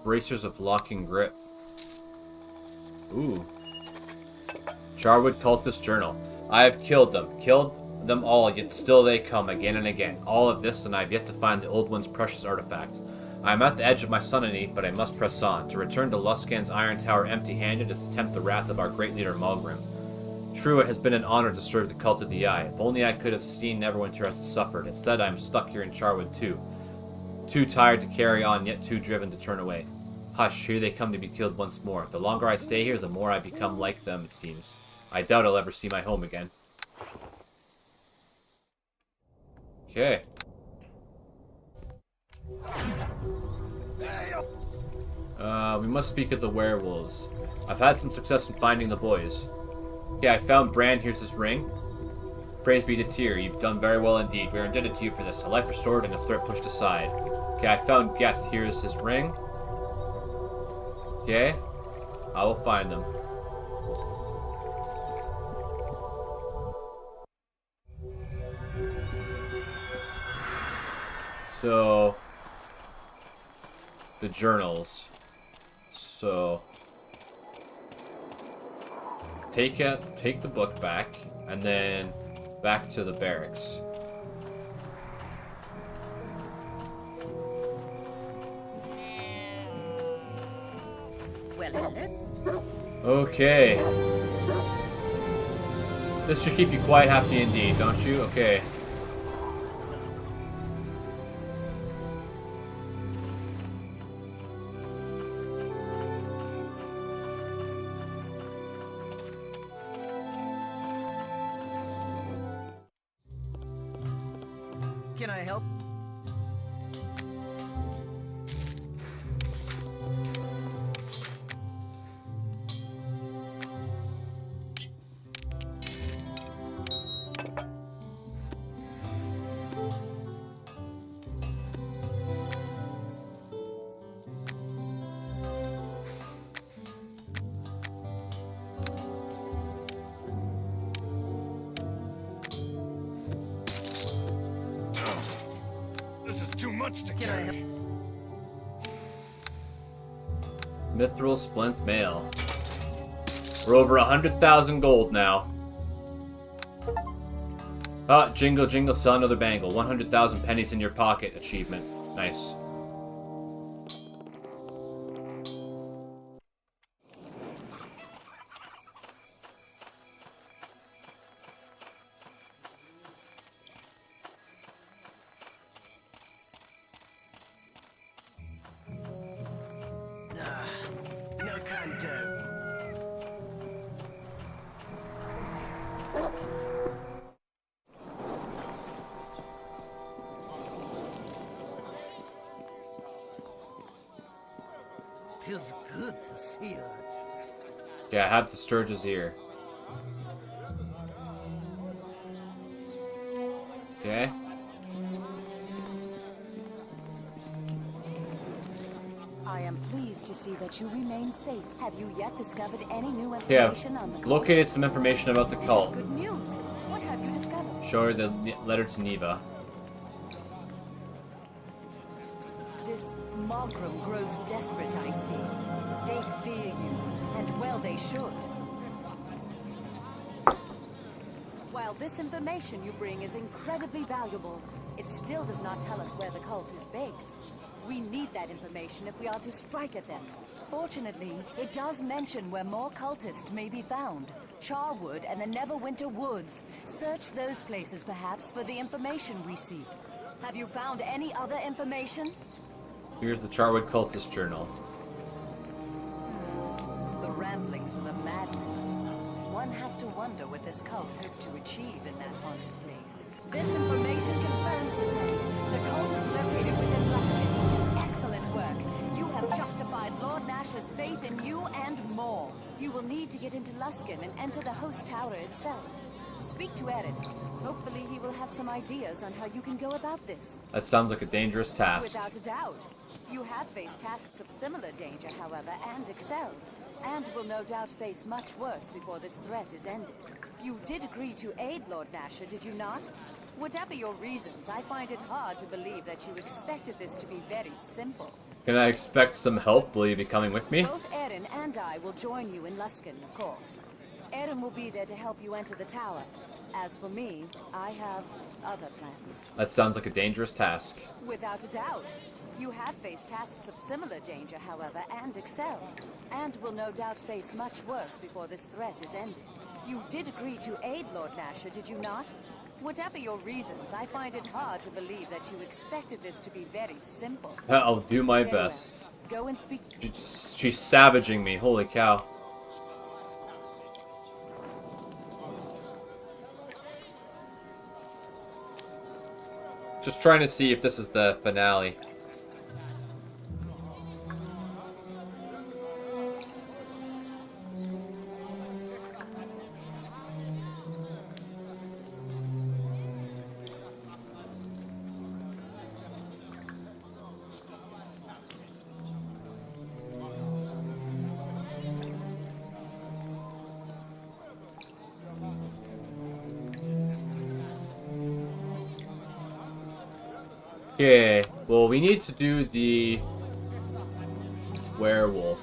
Bracers of Locking Grip. Ooh. Charwood Cultist Journal. I have killed them all, yet still they come again and again. All of this, and I have yet to find the Old One's precious artifact. I am at the edge of my sanity, but I must press on. To return to Luskan's Iron Tower empty-handed is to tempt the wrath of our great leader Mulgrim. True, it has been an honor to serve the Cult of the Eye. If only I could have seen Neverwinter as it suffered. Instead, I am stuck here in Charwood too. Too tired to carry on, yet too driven to turn away. Hush, here they come to be killed once more. The longer I stay here, the more I become like them, it seems. I doubt I'll ever see my home again. Okay. We must speak of the werewolves. I've had some success in finding the boys. Okay, I found Bran. Here's his ring. Praise be to Tyr. You've done very well indeed. We are indebted to you for this. A life restored and a threat pushed aside. Okay, I found Geth. Here's his ring. Okay. I will find them. So, the journals. So, take the book back, and then back to the barracks. Well, hello. Okay. This should keep you quite happy indeed, don't you? Okay. Can I help? This is too much to carry. Mithril Splint Mail. We're over 100,000 gold now. Ah, jingle jingle, sell another bangle. 100,000 pennies in your pocket achievement. Nice. No can do. Feels good to see her. Yeah, I have the Sturge's ear. Okay. I am pleased to see that you remain safe. Have you yet discovered any new Yeah, information on the cult? located some information about the This is cult. good news. What have you discovered? Show her the letter to Neva. This Mulgrim grows desperate, I see. They fear you, and well they should. While this information you bring is incredibly valuable, it still does not tell us where the cult is based. We need that information if we are to strike at them. Fortunately, it does mention where more cultists may be found. Charwood and the Neverwinter Woods. Search those places, perhaps, for the information we seek. Have you found any other information? Here's the Charwood Cultist Journal. ravings of a madman. One has to wonder what this cult hoped to achieve in that haunted place. This information confirms it then. The cult is located within Luskin. Excellent work. You have justified Lord Nash's faith in you and more. You will need to get into Luskin and enter the host tower itself. Speak to Erin. Hopefully he will have some ideas on how you can go about this. That sounds like a dangerous task. Without a doubt. You have faced tasks of similar danger, however, and excelled. And will no doubt face much worse before this threat is ended. You did agree to aid Lord Nasher, did you not? Whatever your reasons, I find it hard to believe that you expected this to be very simple. Can I expect some help? Will you be coming with me? Both Erin and I will join you in Luskin, of course. Erin will be there to help you enter the tower. As for me, I have other plans. That sounds like a dangerous task. Without a doubt. You have faced tasks of similar danger, however, and excelled. And will no doubt face much worse before this threat is ended. You did agree to aid Lord Nasher, did you not? Whatever your reasons, I find it hard to believe that you expected this to be very simple. I'll do my Very best. well. Go and speak. She's savaging me, holy cow. Just trying to see if this is the finale. Okay, well, we need to do the werewolf.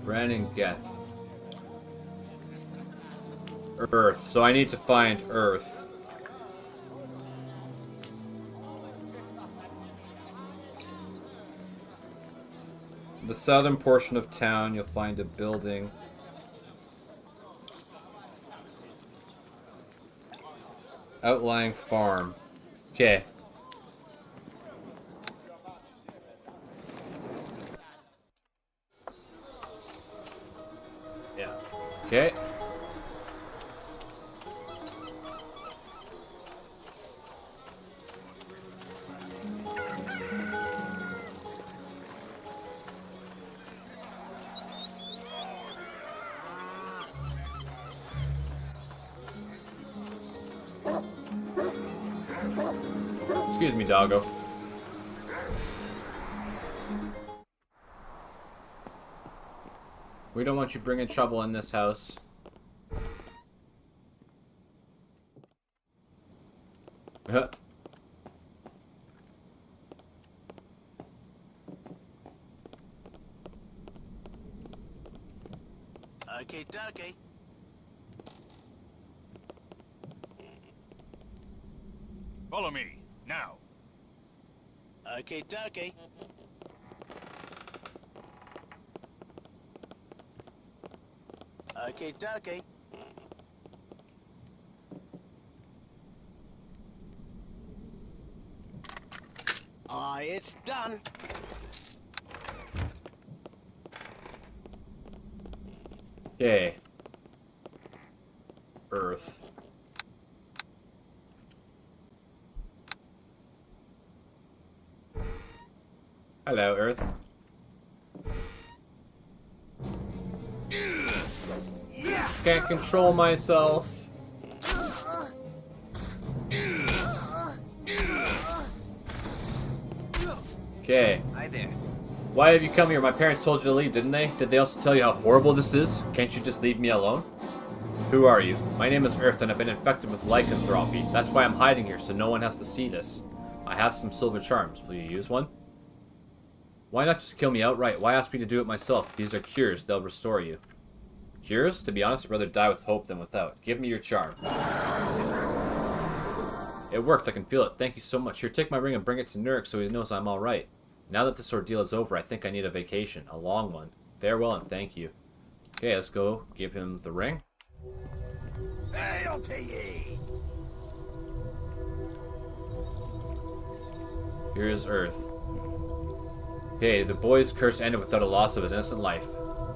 Brandon Geth. Earth. So I need to find Earth. The southern portion of town, you'll find a building. Outlying farm. Okay. Yeah. Okay. Excuse me, doggo. We don't want you bringing trouble in this house. Huh. Okay, dokie. Follow me, now. Okay, dokie. Okay, dokie. It's done. Okay. Earth. Hello, Earth. Can't control myself. Okay. Hi there. Why have you come here? My parents told you to leave, didn't they? Did they also tell you how horrible this is? Can't you just leave me alone? Who are you? My name is Earth and I've been infected with lycanthropy. That's why I'm hiding here, so no one has to see this. I have some silver charms. Will you use one? Why not just kill me outright? Why ask me to do it myself? These are cures. They'll restore you. Cures? To be honest, I'd rather die with hope than without. Give me your charm. It worked. I can feel it. Thank you so much. Here, take my ring and bring it to Nurk so he knows I'm alright. Now that this ordeal is over, I think I need a vacation. A long one. Farewell and thank you. Okay, let's go give him the ring. Hail to ye! Here is Earth. Okay, the boy's curse ended without a loss of his innocent life.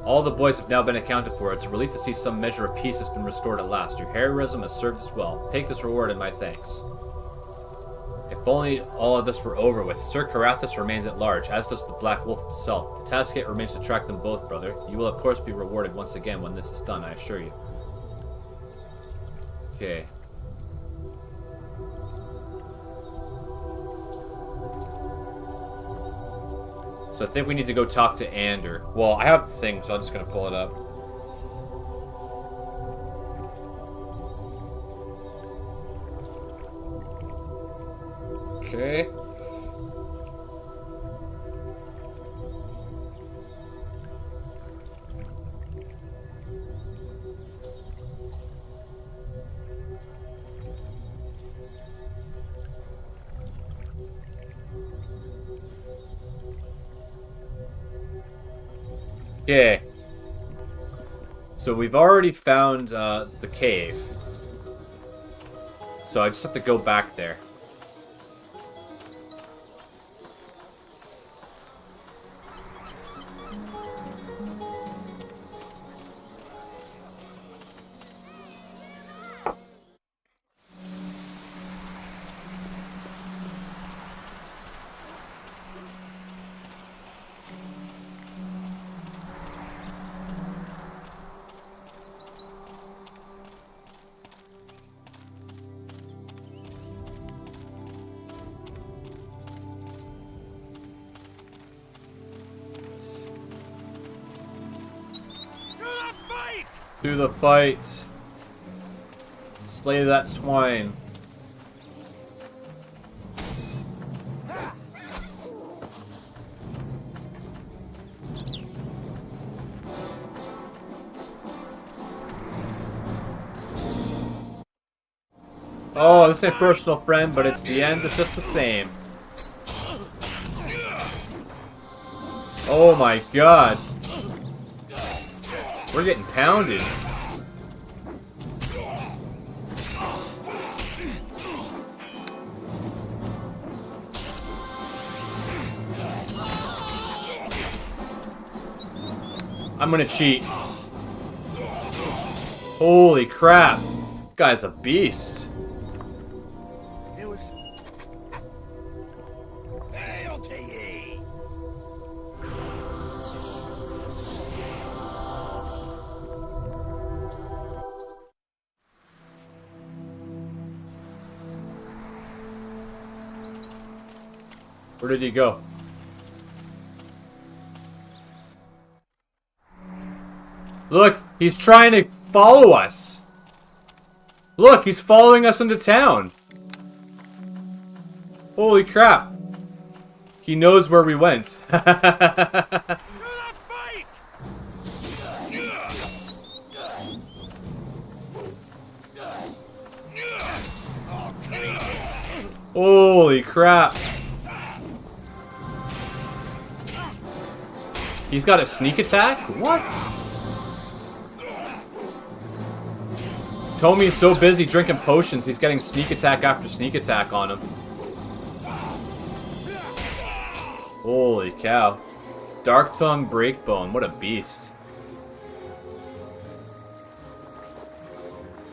All the boys have now been accounted for. It's a relief to see some measure of peace has been restored at last. Your heroism has served us well. Take this reward and my thanks. If only all of this were over with. Sir Carathis remains at large, as does the Black Wolf himself. The task yet remains to track them both, brother. You will of course be rewarded once again when this is done, I assure you. Okay. So I think we need to go talk to Ander. Well, I have the thing, so I'm just going to pull it up. Okay. Okay. So we've already found the cave. So I just have to go back there. To the fight! Slay that swine. Oh, this ain't personal, friend, but it's the end. It's just the same. Oh my god. We're getting pounded. I'm gonna cheat. Holy crap. This guy's a beast. It was... Hail to ye! Where did he go? Look, he's trying to follow us. Look, he's following us into town. Holy crap. He knows where we went. Holy crap. He's got a sneak attack? What? Tommy's so busy drinking potions, he's getting sneak attack after sneak attack on him. Holy cow. Dark Tongue Breakbone, what a beast.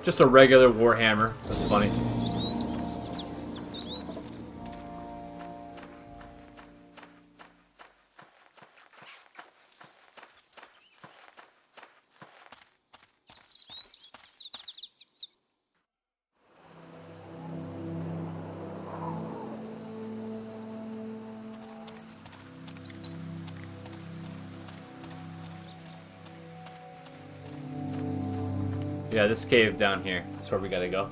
Just a regular Warhammer. That's funny. Yeah, this cave down here. That's where we gotta go.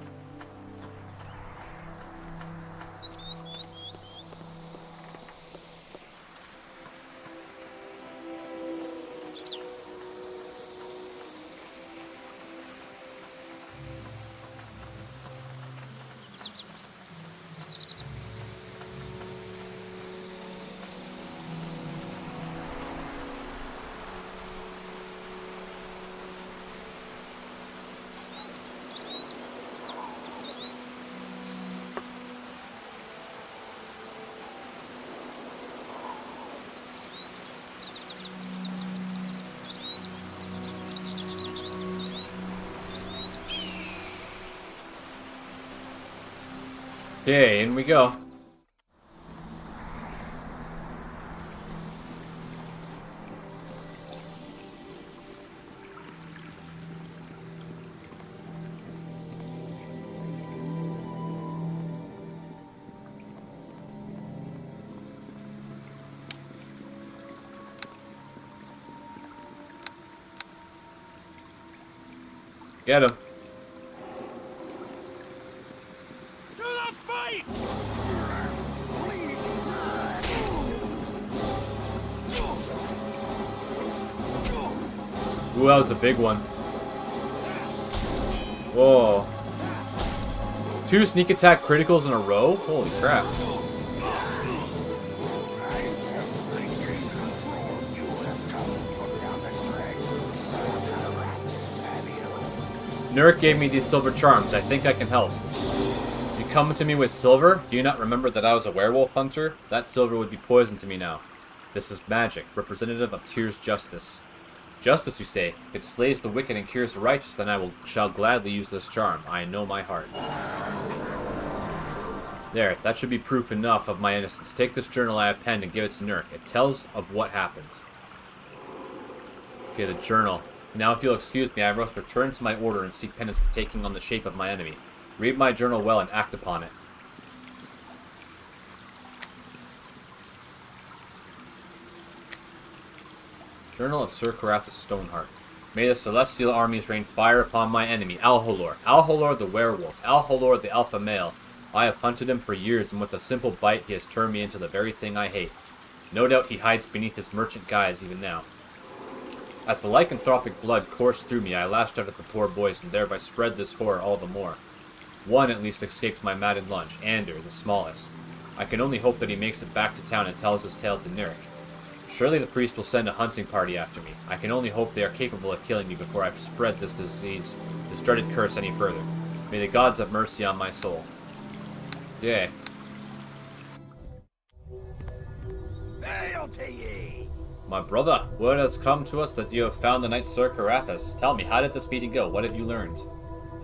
Okay, in we go. Get him. To the fight! Ooh, that was the big one. Whoa. 2 sneak attack criticals in a row? Holy crap. Nurk gave me these silver charms. I think I can help. You come to me with silver? Do you not remember that I was a werewolf hunter? That silver would be poison to me now. This is magic, representative of Tyr's justice. Justice, you say? If it slays the wicked and cures the righteous, then shall gladly use this charm. I know my heart. There, that should be proof enough of my innocence. Take this journal I have penned and give it to Nurk. It tells of what happened. Okay, the journal. Now, if you'll excuse me, I must return to my order and seek penance for taking on the shape of my enemy. Read my journal well and act upon it. Journal of Sir Carathas Stoneheart. May the celestial armies rain fire upon my enemy, Alholor. Alholor the werewolf. Alholor the alpha male. I have hunted him for years, and with a simple bite he has turned me into the very thing I hate. No doubt he hides beneath his merchant guise even now. As the lycanthropic blood coursed through me, I lashed out at the poor boys and thereby spread this horror all the more. One at least escaped my maddened lunge, Ander, the smallest. I can only hope that he makes it back to town and tells his tale to Nurk. Surely the priest will send a hunting party after me. I can only hope they are capable of killing me before I spread this disease, this dreaded curse any further. May the gods have mercy on my soul. Yeah. Hail to ye! My brother, word has come to us that you have found the knight Sir Carathas. Tell me, how did this meeting go? What have you learned?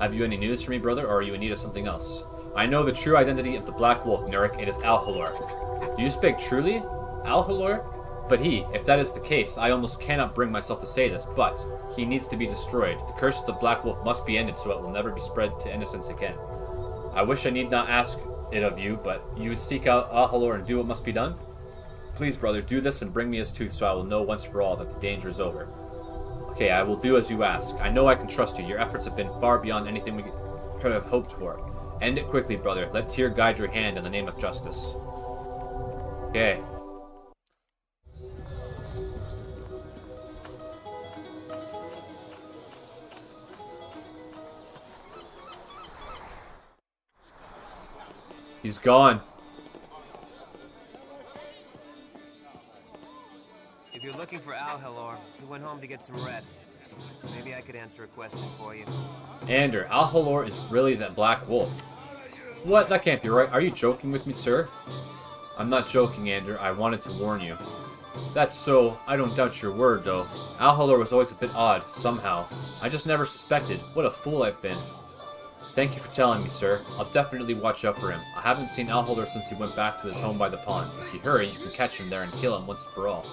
Have you any news for me, brother, or are you in need of something else? I know the true identity of the Black Wolf, Nurk. It is Alholor. Do you speak truly? Alholor? But he, if that is the case, I almost cannot bring myself to say this, but he needs to be destroyed. The curse of the Black Wolf must be ended so it will never be spread to innocence again. I wish I need not ask it of you, but you would seek out Alholor and do what must be done? Please, brother, do this and bring me his tooth so I will know once for all that the danger is over. Okay, I will do as you ask. I know I can trust you. Your efforts have been far beyond anything we could have hoped for. End it quickly, brother. Let Tyr guide your hand in the name of justice. Okay. He's gone. If you're looking for Alholor, he went home to get some rest. Maybe I could answer a question for you. Ander, Alholor is really that Black Wolf. What? That can't be right. Are you joking with me, sir? I'm not joking, Ander. I wanted to warn you. That's so. I don't doubt your word, though. Alholor was always a bit odd, somehow. I just never suspected. What a fool I've been. Thank you for telling me, sir. I'll definitely watch out for him. I haven't seen Alholor since he went back to his home by the pond. If you hurry, you can catch him there and kill him once and for all.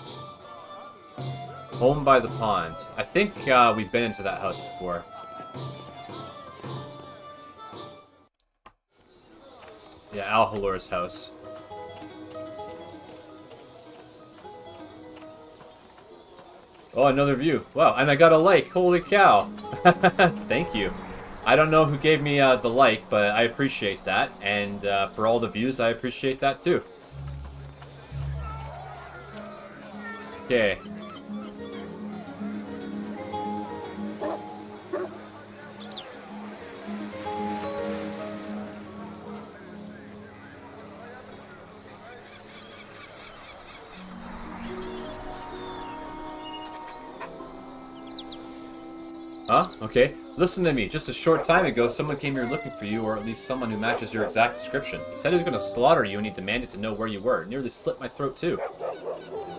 Home by the pond. I think we've been into that house before. Yeah, Alholor's house. Oh, another view. Wow, and I got a like. Holy cow. Thank you. I don't know who gave me the like, but I appreciate that. And for all the views, I appreciate that too. Okay. Huh? Okay. Listen to me. Just a short time ago, someone came here looking for you, or at least someone who matches your exact description. He said he was going to slaughter you, and he demanded to know where you were. Nearly slit my throat, too.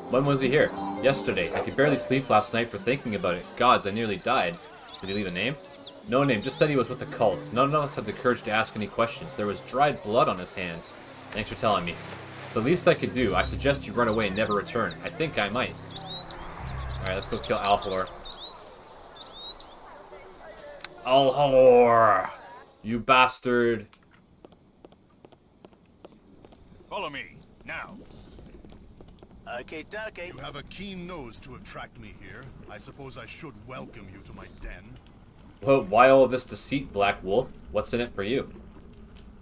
When was he here? Yesterday. I could barely sleep last night for thinking about it. Gods, I nearly died. Did he leave a name? No name, just said he was with a cult. None of us had the courage to ask any questions. There was dried blood on his hands. Thanks for telling me. It's the least I could do. I suggest you run away and never return. I think I might. Alright, let's go kill Alhalor. Alhalor! You bastard! Follow me, now. Okay, dokie. You have a keen nose to attract me here. I suppose I should welcome you to my den. Well, why all this deceit, Black Wolf? What's in it for you?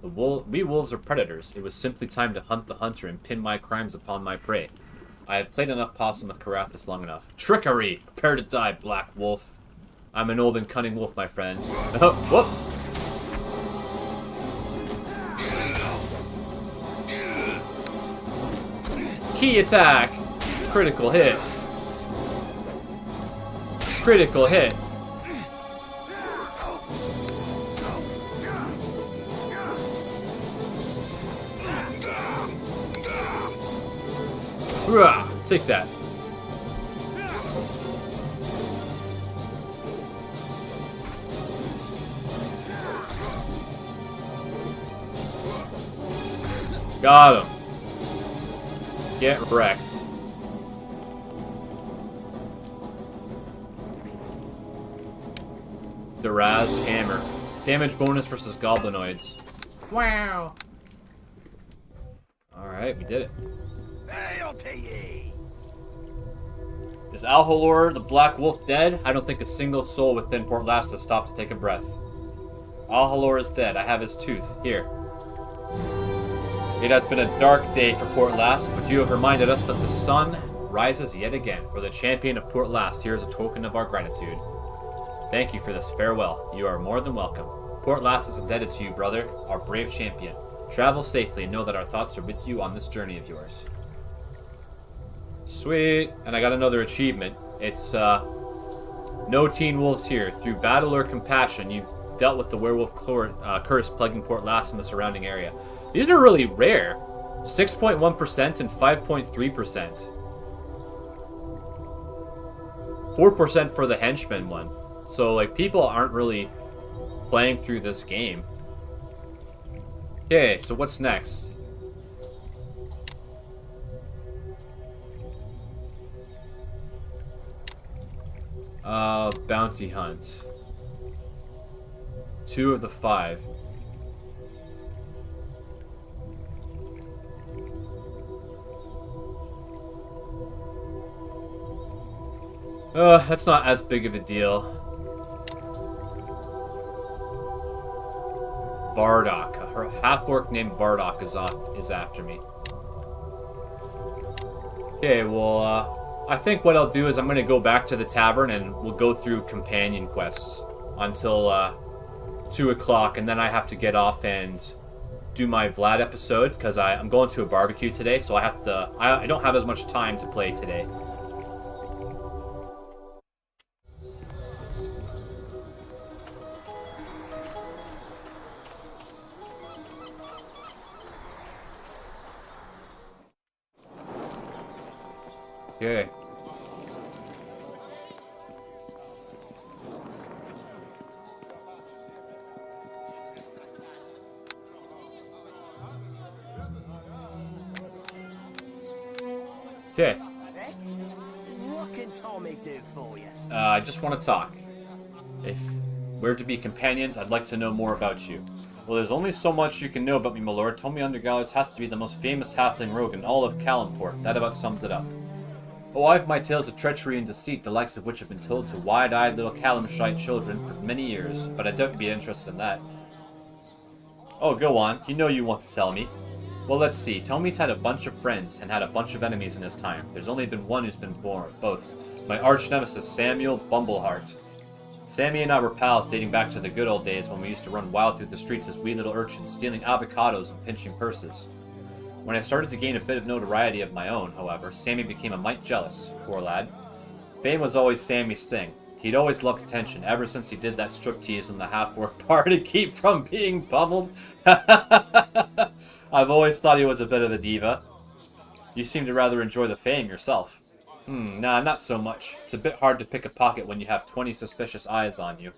We wolves are predators. It was simply time to hunt the hunter and pin my crimes upon my prey. I have played enough possum with Carathis long enough. Trickery! Prepare to die, Black Wolf. I'm an old and cunning wolf, my friend. Oh, whoop! Key attack! Critical hit. Critical hit. Hurrah! Take that. Got him. Get wrecked. Duraz Hammer. Damage bonus versus goblinoids. Wow. Alright, we did it. Is Alhalor, the Black Wolf, dead? I don't think a single soul within Port Last has stopped to take a breath. Alhalor is dead. I have his tooth. Here. It has been a dark day for Port Last, but you have reminded us that the sun rises yet again. For the champion of Port Last, here is a token of our gratitude. Thank you for this farewell. You are more than welcome. Port Last is indebted to you, brother, our brave champion. Travel safely and know that our thoughts are with you on this journey of yours. Sweet. And I got another achievement. It's, no teen wolves here. Through battle or compassion, you've dealt with the werewolf curse plaguing Port Last and the surrounding area. These are really rare. 6.1% and 5.3%. 4% for the Henchmen one. So, like, people aren't really playing through this game. Okay, so what's next? Bounty hunt. 2 of the 5. That's not as big of a deal. Vardock. Her half-orc named Vardock is after me. Okay, well, I think what I'll do is I'm going to go back to the tavern and we'll go through companion quests until 2 o'clock, and then I have to get off and do my Vlad episode because I'm going to a barbecue today, so I don't have as much time to play today. Okay. Okay. What can Tommy do for you? I just want to talk. If we're to be companions, I'd like to know more about you. Well, there's only so much you can know about me, my lord. Tommy Undergallows has to be the most famous halfling rogue in all of Calimport. That about sums it up. Oh, I've my tales of treachery and deceit, the likes of which have been told to wide-eyed little Calimshite children for many years, but I doubt you'd be interested in that. Oh, go on. You know you want to tell me. Well, let's see. Tommy's had a bunch of friends and had a bunch of enemies in his time. There's only been one who's been born, both. My arch-nemesis, Samuel Bumbleheart. Sammy and I were pals dating back to the good old days when we used to run wild through the streets as wee little urchins, stealing avocados and pinching purses. When I started to gain a bit of notoriety of my own, however, Sammy became a mite jealous, poor lad. Fame was always Sammy's thing. He'd always loved attention, ever since he did that striptease in the half-orc bar to keep from being pummeled. I've always thought he was a bit of a diva. You seem to rather enjoy the fame yourself. Nah, not so much. It's a bit hard to pick a pocket when you have 20 suspicious eyes on you.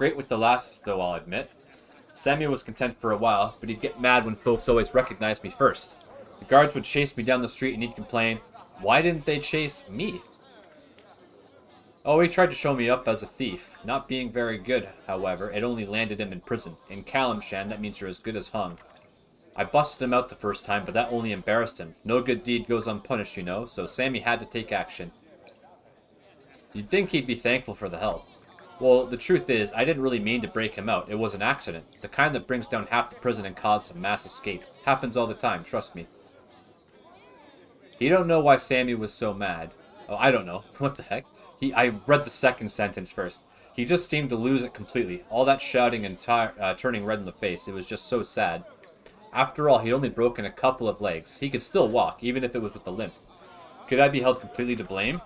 great with the lasses, though, I'll admit. Sammy was content for a while, but he'd get mad when folks always recognized me first. The guards would chase me down the street and he'd complain, why didn't they chase me? Oh, he tried to show me up as a thief. Not being very good, however, it only landed him in prison. In Kalimshan, that means you're as good as hung. I busted him out the first time, but that only embarrassed him. No good deed goes unpunished, you know, so Sammy had to take action. You'd think he'd be thankful for the help. Well, the truth is, I didn't really mean to break him out. It was an accident. The kind that brings down half the prison and causes a mass escape. Happens all the time, trust me. You don't know why Sammy was so mad. Oh, I don't know. What the heck? I read the second sentence first. He just seemed to lose it completely. All that shouting and turning red in the face. It was just so sad. After all, he'd only broken a couple of legs. He could still walk, even if it was with a limp. Could I be held completely to blame?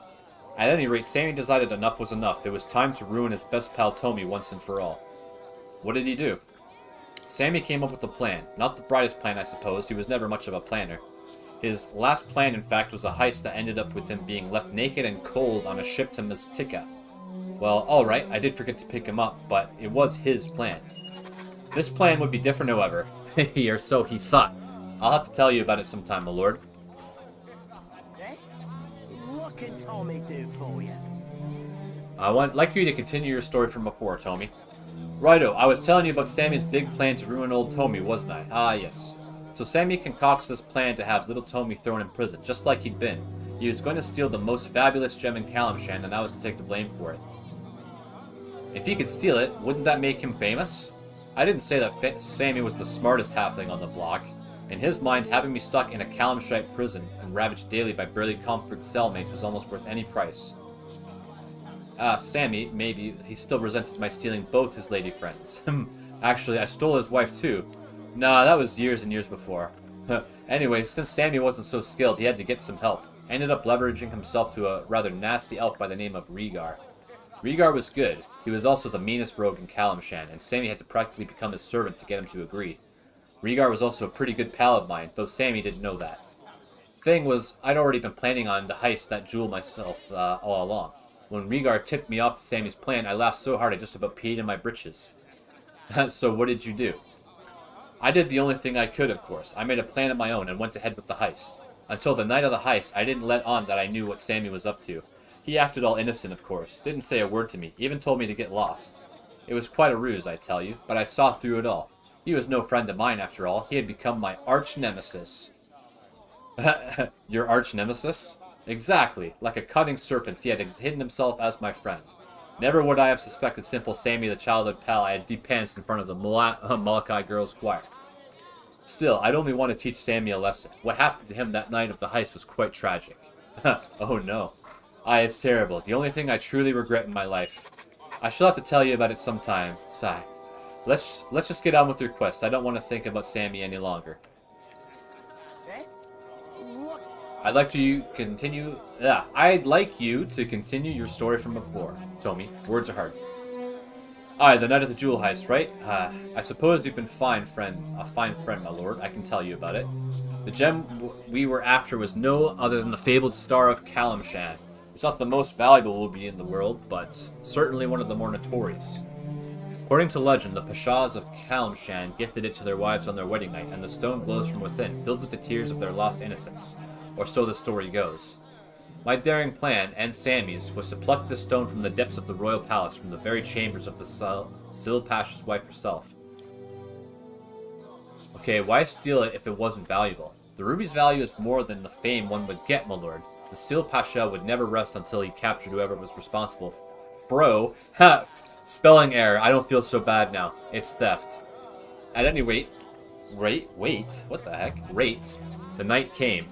At any rate, Sammy decided enough was enough. It was time to ruin his best pal Tommy once and for all. What did he do? Sammy came up with a plan. Not the brightest plan, I suppose. He was never much of a planner. His last plan, in fact, was a heist that ended up with him being left naked and cold on a ship to Mystica. Well, alright, I did forget to pick him up, but it was his plan. This plan would be different, however. Or so he thought. I'll have to tell you about it sometime, my lord. What can Tommy do for you? I would like you to continue your story from before, Tommy. Righto, I was telling you about Sammy's big plan to ruin old Tommy, wasn't I? Ah, yes. So Sammy concocts this plan to have little Tommy thrown in prison, just like he'd been. He was going to steal the most fabulous gem in Kalimshan, and I was to take the blame for it. If he could steal it, wouldn't that make him famous? I didn't say that Sammy was the smartest halfling on the block. In his mind, having me stuck in a Kalimshite prison and ravaged daily by barely comfort cellmates was almost worth any price. Sammy, maybe, he still resented my stealing both his lady friends. Actually, I stole his wife too. Nah, that was years and years before. Anyway, since Sammy wasn't so skilled, he had to get some help. Ended up leveraging himself to a rather nasty elf by the name of Rhaegar. Rhaegar was good. He was also the meanest rogue in Kalimshan, and Sammy had to practically become his servant to get him to agree. Rhaegar was also a pretty good pal of mine, though Sammy didn't know that. Thing was, I'd already been planning on to heist that jewel myself all along. When Rhaegar tipped me off to Sammy's plan, I laughed so hard I just about peed in my britches. So what did you do? I did the only thing I could, of course. I made a plan of my own and went ahead with the heist. Until the night of the heist, I didn't let on that I knew what Sammy was up to. He acted all innocent, of course, didn't say a word to me, even told me to get lost. It was quite a ruse, I tell you, but I saw through it all. He was no friend of mine, after all. He had become my arch-nemesis. Your arch-nemesis? Exactly. Like a cunning serpent, he had hidden himself as my friend. Never would I have suspected simple Sammy, the childhood pal I had de-pantsed in front of the Malachi girls' choir. Still, I'd only want to teach Sammy a lesson. What happened to him that night of the heist was quite tragic. Oh no. Aye, it's terrible. The only thing I truly regret in my life. I shall have to tell you about it sometime. Sigh. Let's just get on with your quest. I don't want to think about Sammy any longer. I'd like you to continue your story from before, Tommy. Words are hard. Aye, the night of the jewel heist, right? I suppose you've been a fine friend, my lord. I can tell you about it. The gem we were after was no other than the fabled Star of Kalimshan. It's not the most valuable ruby in the world, but certainly one of the more notorious. According to legend, the Pashas of Kalimshan gifted it to their wives on their wedding night, and the stone glows from within, filled with the tears of their lost innocence. Or so the story goes. My daring plan, and Sammy's, was to pluck this stone from the depths of the royal palace, from the very chambers of the Sil Pasha's wife herself. Okay, why steal it if it wasn't valuable? The ruby's value is more than the fame one would get, my lord. The Sil Pasha would never rest until he captured whoever was responsible. Ha! Spelling error. I don't feel so bad now. It's theft. At any rate, what the heck? The night came.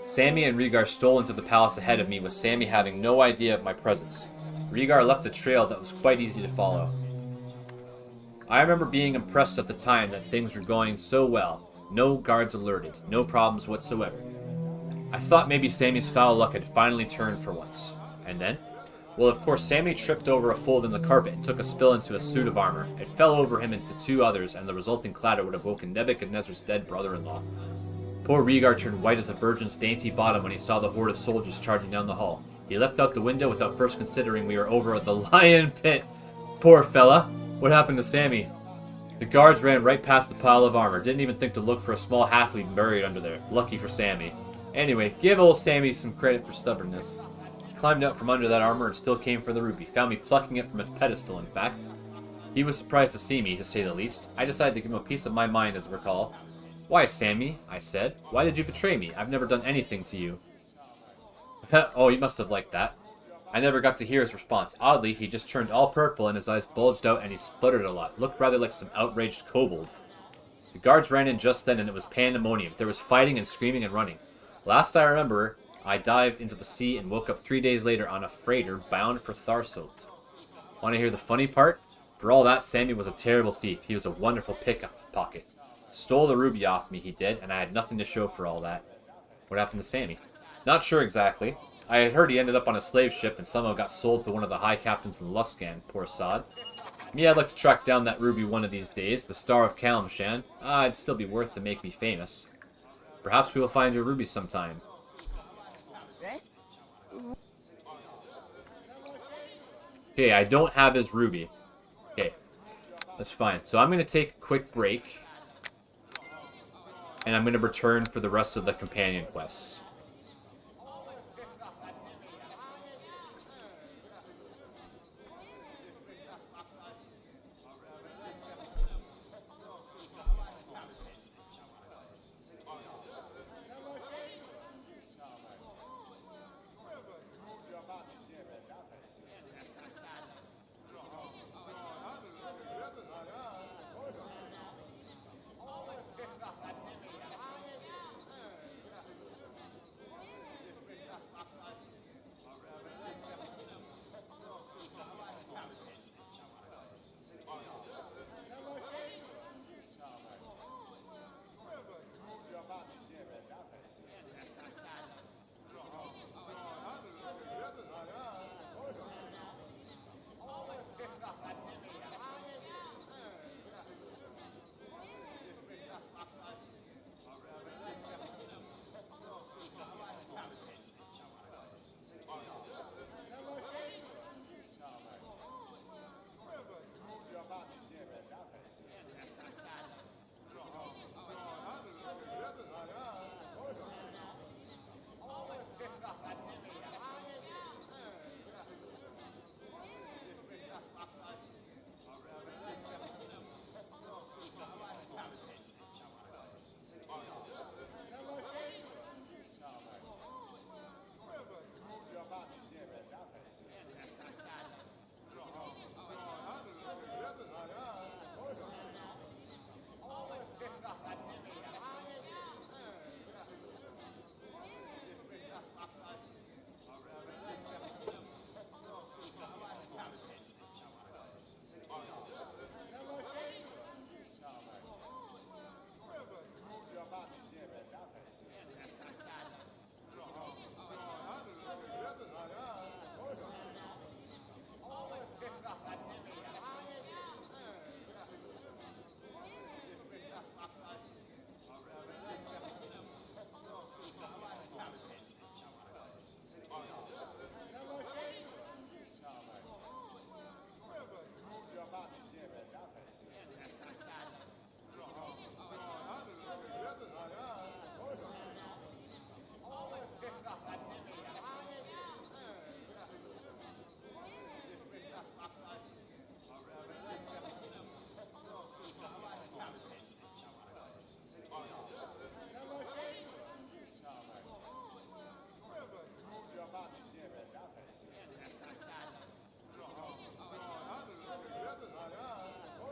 Sammy and Rhaegar stole into the palace ahead of me, with Sammy having no idea of my presence. Rhaegar left a trail that was quite easy to follow. I remember being impressed at the time that things were going so well. No guards alerted, no problems whatsoever. I thought maybe Sammy's foul luck had finally turned for once. And then? Well, of course, Sammy tripped over a fold in the carpet and took a spill into a suit of armor. It fell over him into two others, and the resulting clatter would have woken Nebuchadnezzar's dead brother-in-law. Poor Rhaegar turned white as a virgin's dainty bottom when he saw the horde of soldiers charging down the hall. He leapt out the window without first considering we were over the lion pit. Poor fella. What happened to Sammy? The guards ran right past the pile of armor. Didn't even think to look for a small halfling buried under there. Lucky for Sammy. Anyway, give old Sammy some credit for stubbornness. He climbed out from under that armor and still came for the ruby. Found me plucking it from its pedestal, in fact. He was surprised to see me, to say the least. I decided to give him a piece of my mind, as I recall. Why, Sammy? I said. Why did you betray me? I've never done anything to you. Oh, he must have liked that. I never got to hear his response. Oddly, he just turned all purple and his eyes bulged out and he spluttered a lot. Looked rather like some outraged kobold. The guards ran in just then and it was pandemonium. There was fighting and screaming and running. Last I remember, I dived into the sea and woke up 3 days later on a freighter bound for Tharsolt. Want to hear the funny part? For all that, Sammy was a terrible thief. He was a wonderful pickpocket. Stole the ruby off me, he did, and I had nothing to show for all that. What happened to Sammy? Not sure exactly. I had heard he ended up on a slave ship and somehow got sold to one of the high captains in Luskan, poor sod. Me, I'd like to track down that ruby one of these days, the Star of Kalimshan. It'd still be worth to make me famous. Perhaps we will find your ruby sometime. Okay, I don't have his ruby. Okay, that's fine. So I'm going to take a quick break. And I'm going to return for the rest of the companion quests.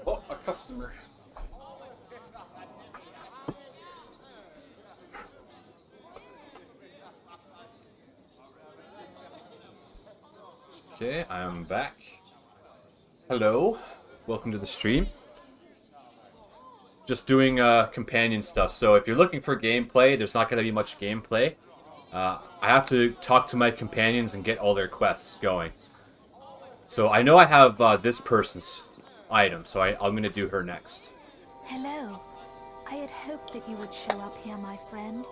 Oh, a customer. Okay, I'm back. Hello, welcome to the stream. Just doing companion stuff. So if you're looking for gameplay, there's not going to be much gameplay. I have to talk to my companions and get all their quests going. So I know I have this person's item, so I'm going to do her next. Hello. I had hoped that you would show up here, my friend.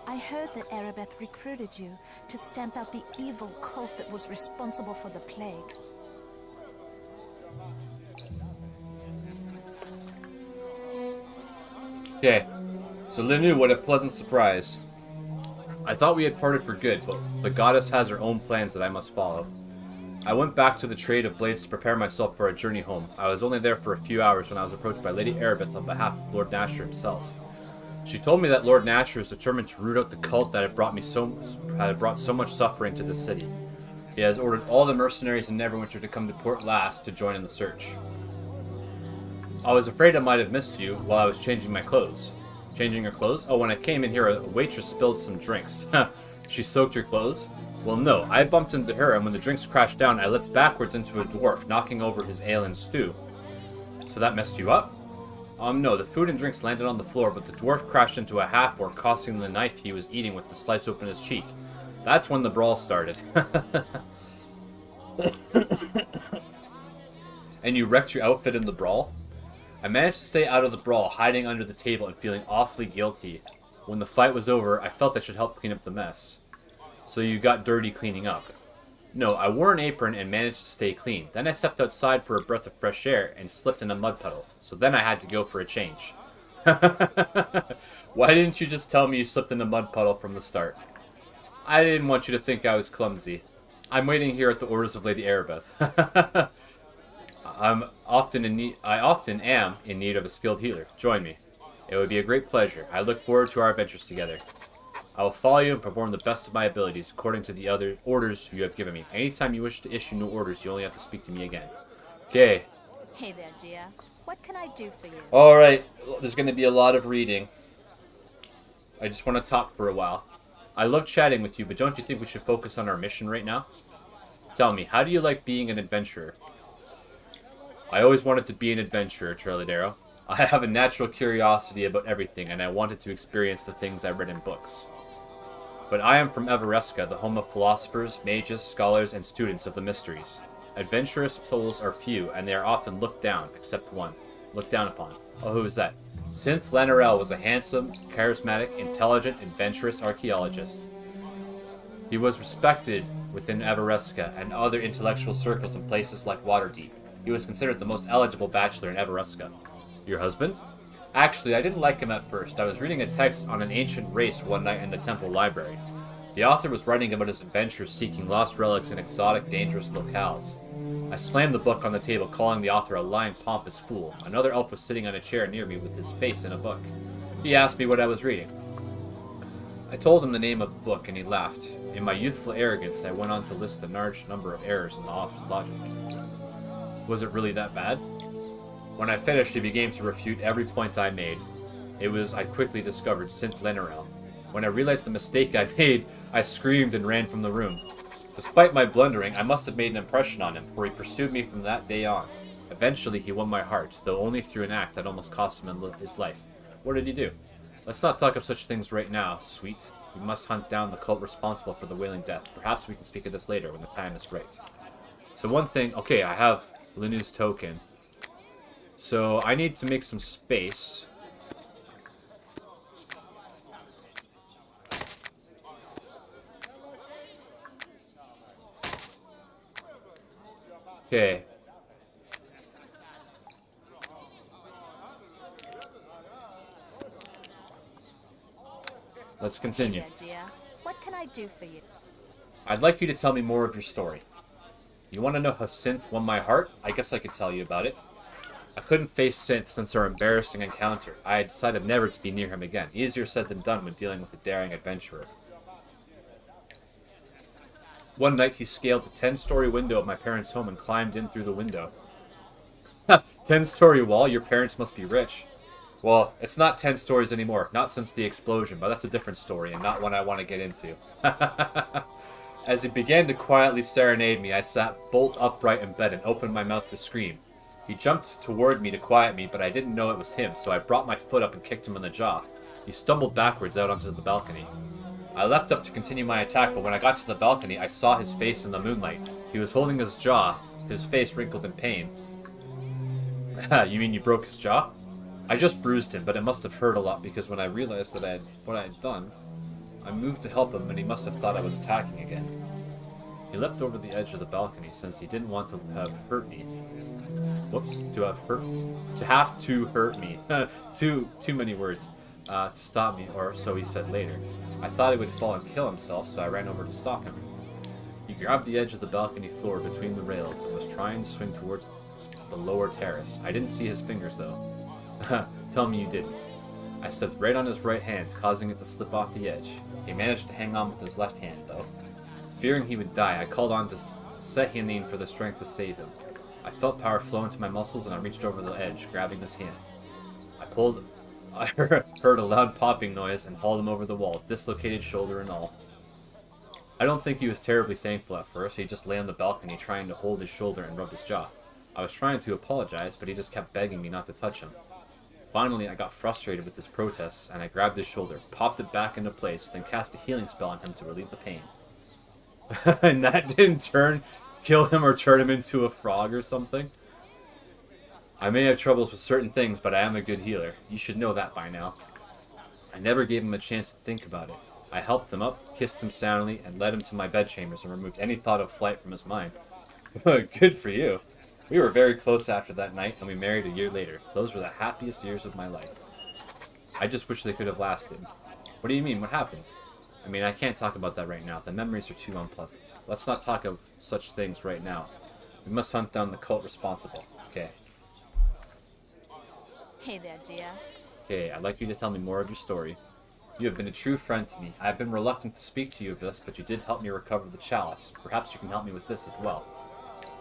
I heard that Erebeth recruited you to stamp out the evil cult that was responsible for the plague. Okay, so Linu, what a pleasant surprise. I thought we had parted for good, but the goddess has her own plans that I must follow. I went back to the trade of blades to prepare myself for a journey home. I was only there for a few hours when I was approached by Lady Erebeth on behalf of Lord Nasher himself. She told me that Lord Nasher is determined to root out the cult that had brought so much suffering to the city. He has ordered all the mercenaries in Neverwinter to come to Port Last to join in the search. I was afraid I might have missed you while I was changing my clothes. Changing her clothes? Oh, when I came in here, a waitress spilled some drinks. She soaked your clothes? Well, no. I bumped into her, and when the drinks crashed down, I leapt backwards into a dwarf, knocking over his ale and stew. So that messed you up? No. The food and drinks landed on the floor, but the dwarf crashed into a half-orc, costing the knife he was eating with to slice open his cheek. That's when the brawl started. And you wrecked your outfit in the brawl? I managed to stay out of the brawl, hiding under the table and feeling awfully guilty. When the fight was over, I felt I should help clean up the mess. So you got dirty cleaning up? No, I wore an apron and managed to stay clean. Then I stepped outside for a breath of fresh air and slipped in a mud puddle. So then I had to go for a change. Why didn't you just tell me you slipped in a mud puddle from the start? I didn't want you to think I was clumsy. I'm waiting here at the orders of Lady Erebeth. I often am in need of a skilled healer. Join me. It would be a great pleasure. I look forward to our adventures together. I will follow you and perform the best of my abilities according to the other orders you have given me. Anytime you wish to issue new orders, you only have to speak to me again. Okay. Hey there, dear. What can I do for you? Alright, there's going to be a lot of reading. I just want to talk for a while. I love chatting with you, but don't you think we should focus on our mission right now? Tell me, how do you like being an adventurer? I always wanted to be an adventurer, Trelladero. I have a natural curiosity about everything, and I wanted to experience the things I read in books. But I am from Everesca, the home of philosophers, mages, scholars, and students of the mysteries. Adventurous souls are few, and they are often looked down, except one. Looked down upon. Oh, who is that? Synth Lanarel was a handsome, charismatic, intelligent, adventurous archaeologist. He was respected within Everesca and other intellectual circles in places like Waterdeep. He was considered the most eligible bachelor in Everesca. Your husband? Actually, I didn't like him at first. I was reading a text on an ancient race one night in the temple library. The author was writing about his adventures seeking lost relics in exotic, dangerous locales. I slammed the book on the table, calling the author a lying, pompous fool. Another elf was sitting on a chair near me with his face in a book. He asked me what I was reading. I told him the name of the book, and he laughed. In my youthful arrogance, I went on to list the large number of errors in the author's logic. Was it really that bad? When I finished, he began to refute every point I made. I quickly discovered Synth Lanarel. When I realized the mistake I made, I screamed and ran from the room. Despite my blundering, I must have made an impression on him, for he pursued me from that day on. Eventually, he won my heart, though only through an act that almost cost him his life. What did he do? Let's not talk of such things right now, sweet. We must hunt down the cult responsible for the Wailing death. Perhaps we can speak of this later, when the time is right. So one thing... Okay, I have Linu's token. So I need to make some space. Okay. Let's continue. Hey there, dear. What can I do for you? I'd like you to tell me more of your story. You want to know how Synth won my heart? I guess I could tell you about it. I couldn't face Synth since our embarrassing encounter. I had decided never to be near him again. Easier said than done when dealing with a daring adventurer. One night he scaled the 10-story window of my parents' home and climbed in through the window. 10-story wall? Your parents must be rich. Well, it's not 10 stories anymore. Not since the explosion, but that's a different story and not one I want to get into. As he began to quietly serenade me, I sat bolt upright in bed and opened my mouth to scream. He jumped toward me to quiet me, but I didn't know it was him, so I brought my foot up and kicked him in the jaw. He stumbled backwards out onto the balcony. I leapt up to continue my attack, but when I got to the balcony, I saw his face in the moonlight. He was holding his jaw, his face wrinkled in pain. You mean you broke his jaw? I just bruised him, but it must have hurt a lot because when I realized that what I had done, I moved to help him and he must have thought I was attacking again. He leapt over the edge of the balcony since he didn't want to have hurt me. whoops, to have to hurt me. Too many words. To stop me, or so he said later. I thought he would fall and kill himself, so I ran over to stop him. He grabbed the edge of the balcony floor between the rails and was trying to swing towards the lower terrace. I didn't see his fingers, though. Tell me you didn't. I stepped right on his right hand, causing it to slip off the edge. He managed to hang on with his left hand, though. Fearing he would die, I called on to Sehianin for the strength to save him. I felt power flow into my muscles, and I reached over the edge, grabbing his hand. I heard a loud popping noise and hauled him over the wall, dislocated shoulder and all. I don't think he was terribly thankful at first. He just lay on the balcony trying to hold his shoulder and rub his jaw. I was trying to apologize, but he just kept begging me not to touch him. Finally, I got frustrated with his protests, and I grabbed his shoulder, popped it back into place, then cast a healing spell on him to relieve the pain. And that didn't kill him or turn him into a frog or something? I may have troubles with certain things, but I am a good healer. You should know that by now. I never gave him a chance to think about it. I helped him up, kissed him soundly, and led him to my bedchambers and removed any thought of flight from his mind. Good for you. We were very close after that night, and we married a year later. Those were the happiest years of my life. I just wish they could have lasted. What do you mean? What happened? I mean, I can't talk about that right now. The memories are too unpleasant. Let's not talk of such things right now. We must hunt down the cult responsible. Okay. Hey there, dear. Okay, I'd like you to tell me more of your story. You have been a true friend to me. I have been reluctant to speak to you of this, but you did help me recover the chalice. Perhaps you can help me with this as well.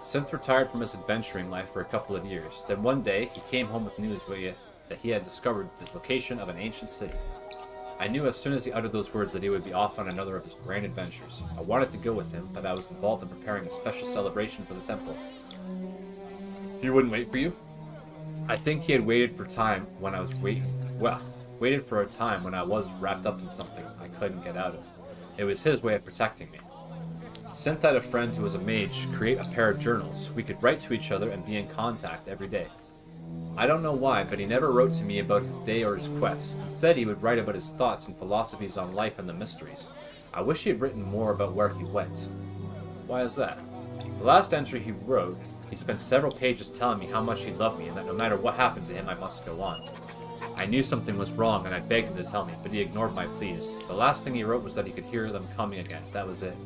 Synth retired from his adventuring life for a couple of years. Then one day, he came home with news that he had discovered the location of an ancient city. I knew as soon as he uttered those words that he would be off on another of his grand adventures. I wanted to go with him, but I was involved in preparing a special celebration for the temple. He wouldn't wait for you? I think he had waited for a time when I was wrapped up in something I couldn't get out of. It was his way of protecting me. Synth had a friend who was a mage create a pair of journals. We could write to each other and be in contact every day. I don't know why, but he never wrote to me about his day or his quest. Instead, he would write about his thoughts and philosophies on life and the mysteries. I wish he had written more about where he went. Why is that? The last entry he wrote, he spent several pages telling me how much he loved me and that no matter what happened to him, I must go on. I knew something was wrong and I begged him to tell me, but he ignored my pleas. The last thing he wrote was that he could hear them coming again. That was it.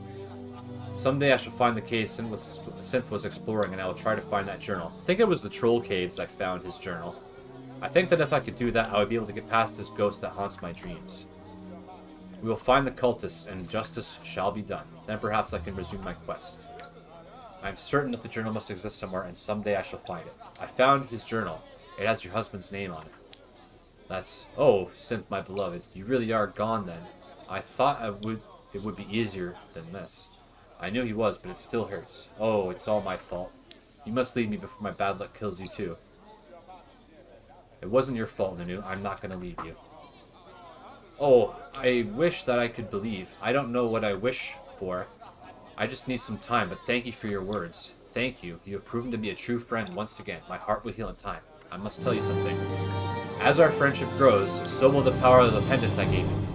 Someday I shall find the cave Synth was exploring, and I will try to find that journal. I think it was the troll caves I found his journal. I think that if I could do that, I would be able to get past this ghost that haunts my dreams. We will find the cultists, and justice shall be done. Then perhaps I can resume my quest. I am certain that the journal must exist somewhere, and someday I shall find it. I found his journal. It has your husband's name on it. That's... Oh, Synth, my beloved, you really are gone then. I thought it would be easier than this. I knew he was, but it still hurts. Oh, it's all my fault. You must leave me before my bad luck kills you too. It wasn't your fault, Nunu. I'm not going to leave you. Oh, I wish that I could believe. I don't know what I wish for. I just need some time, but thank you for your words. Thank you. You have proven to be a true friend once again. My heart will heal in time. I must tell you something. As our friendship grows, so will the power of the pendant I gave you.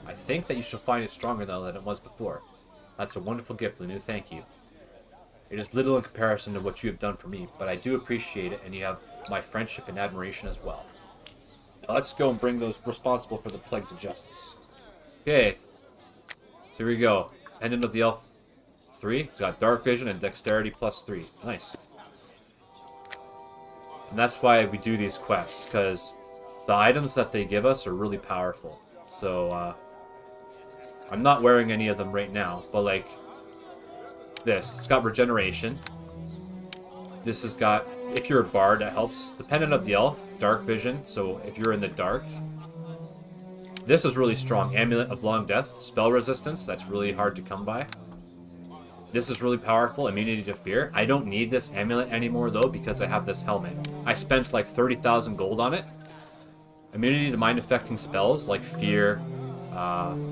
I think that you shall find it stronger now than it was before. That's a wonderful gift, Lunu. Thank you. It is little in comparison to what you have done for me, but I do appreciate it, and you have my friendship and admiration as well. Now let's go and bring those responsible for the plague to justice. Okay. So here we go. Pendant of the Elf 3. It's got dark vision and dexterity +3. Nice. And that's why we do these quests, because the items that they give us are really powerful. So, I'm not wearing any of them right now, but like this. It's got regeneration. This has got, if you're a bard, that helps. The Pendant of the Elf, dark vision, so if you're in the dark. This is really strong. Amulet of Long Death, spell resistance, that's really hard to come by. This is really powerful, immunity to fear. I don't need this amulet anymore though because I have this helmet. I spent like 30,000 gold on it. Immunity to mind-affecting spells like fear,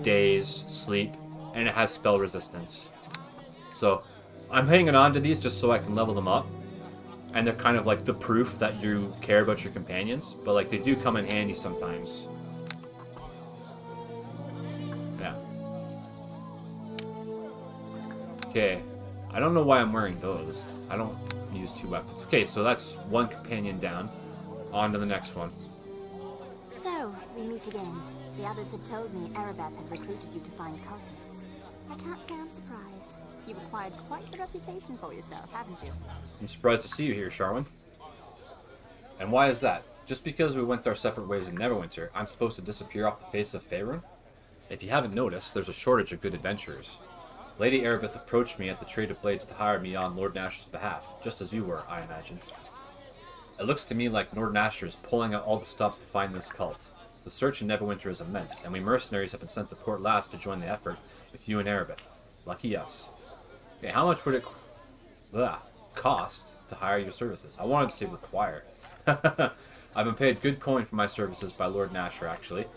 daze, sleep, and it has spell resistance. So I'm hanging on to these just so I can level them up. And they're kind of like the proof that you care about your companions, but like they do come in handy sometimes. Yeah. Okay. I don't know why I'm wearing those. I don't use 2 weapons. Okay, so that's 1 companion down. On to the next one. So, we meet again. The others had told me Erebeth had recruited you to find cultists. I can't say I'm surprised. You've acquired quite the reputation for yourself, haven't you? I'm surprised to see you here, Charwood. And why is that? Just because we went our separate ways in Neverwinter, I'm supposed to disappear off the face of Faerun? If you haven't noticed, there's a shortage of good adventurers. Lady Erebeth approached me at the Trade of Blades to hire me on Lord Nashor's behalf, just as you were, I imagine. It looks to me like Lord Nashor is pulling out all the stops to find this cult. The search in Neverwinter is immense, and we mercenaries have been sent to Port Last to join the effort with you and Erebeth. Lucky us. Okay, how much would it cost to hire your services? I wanted to say require. I've been paid good coin for my services by Lord Nashor, actually.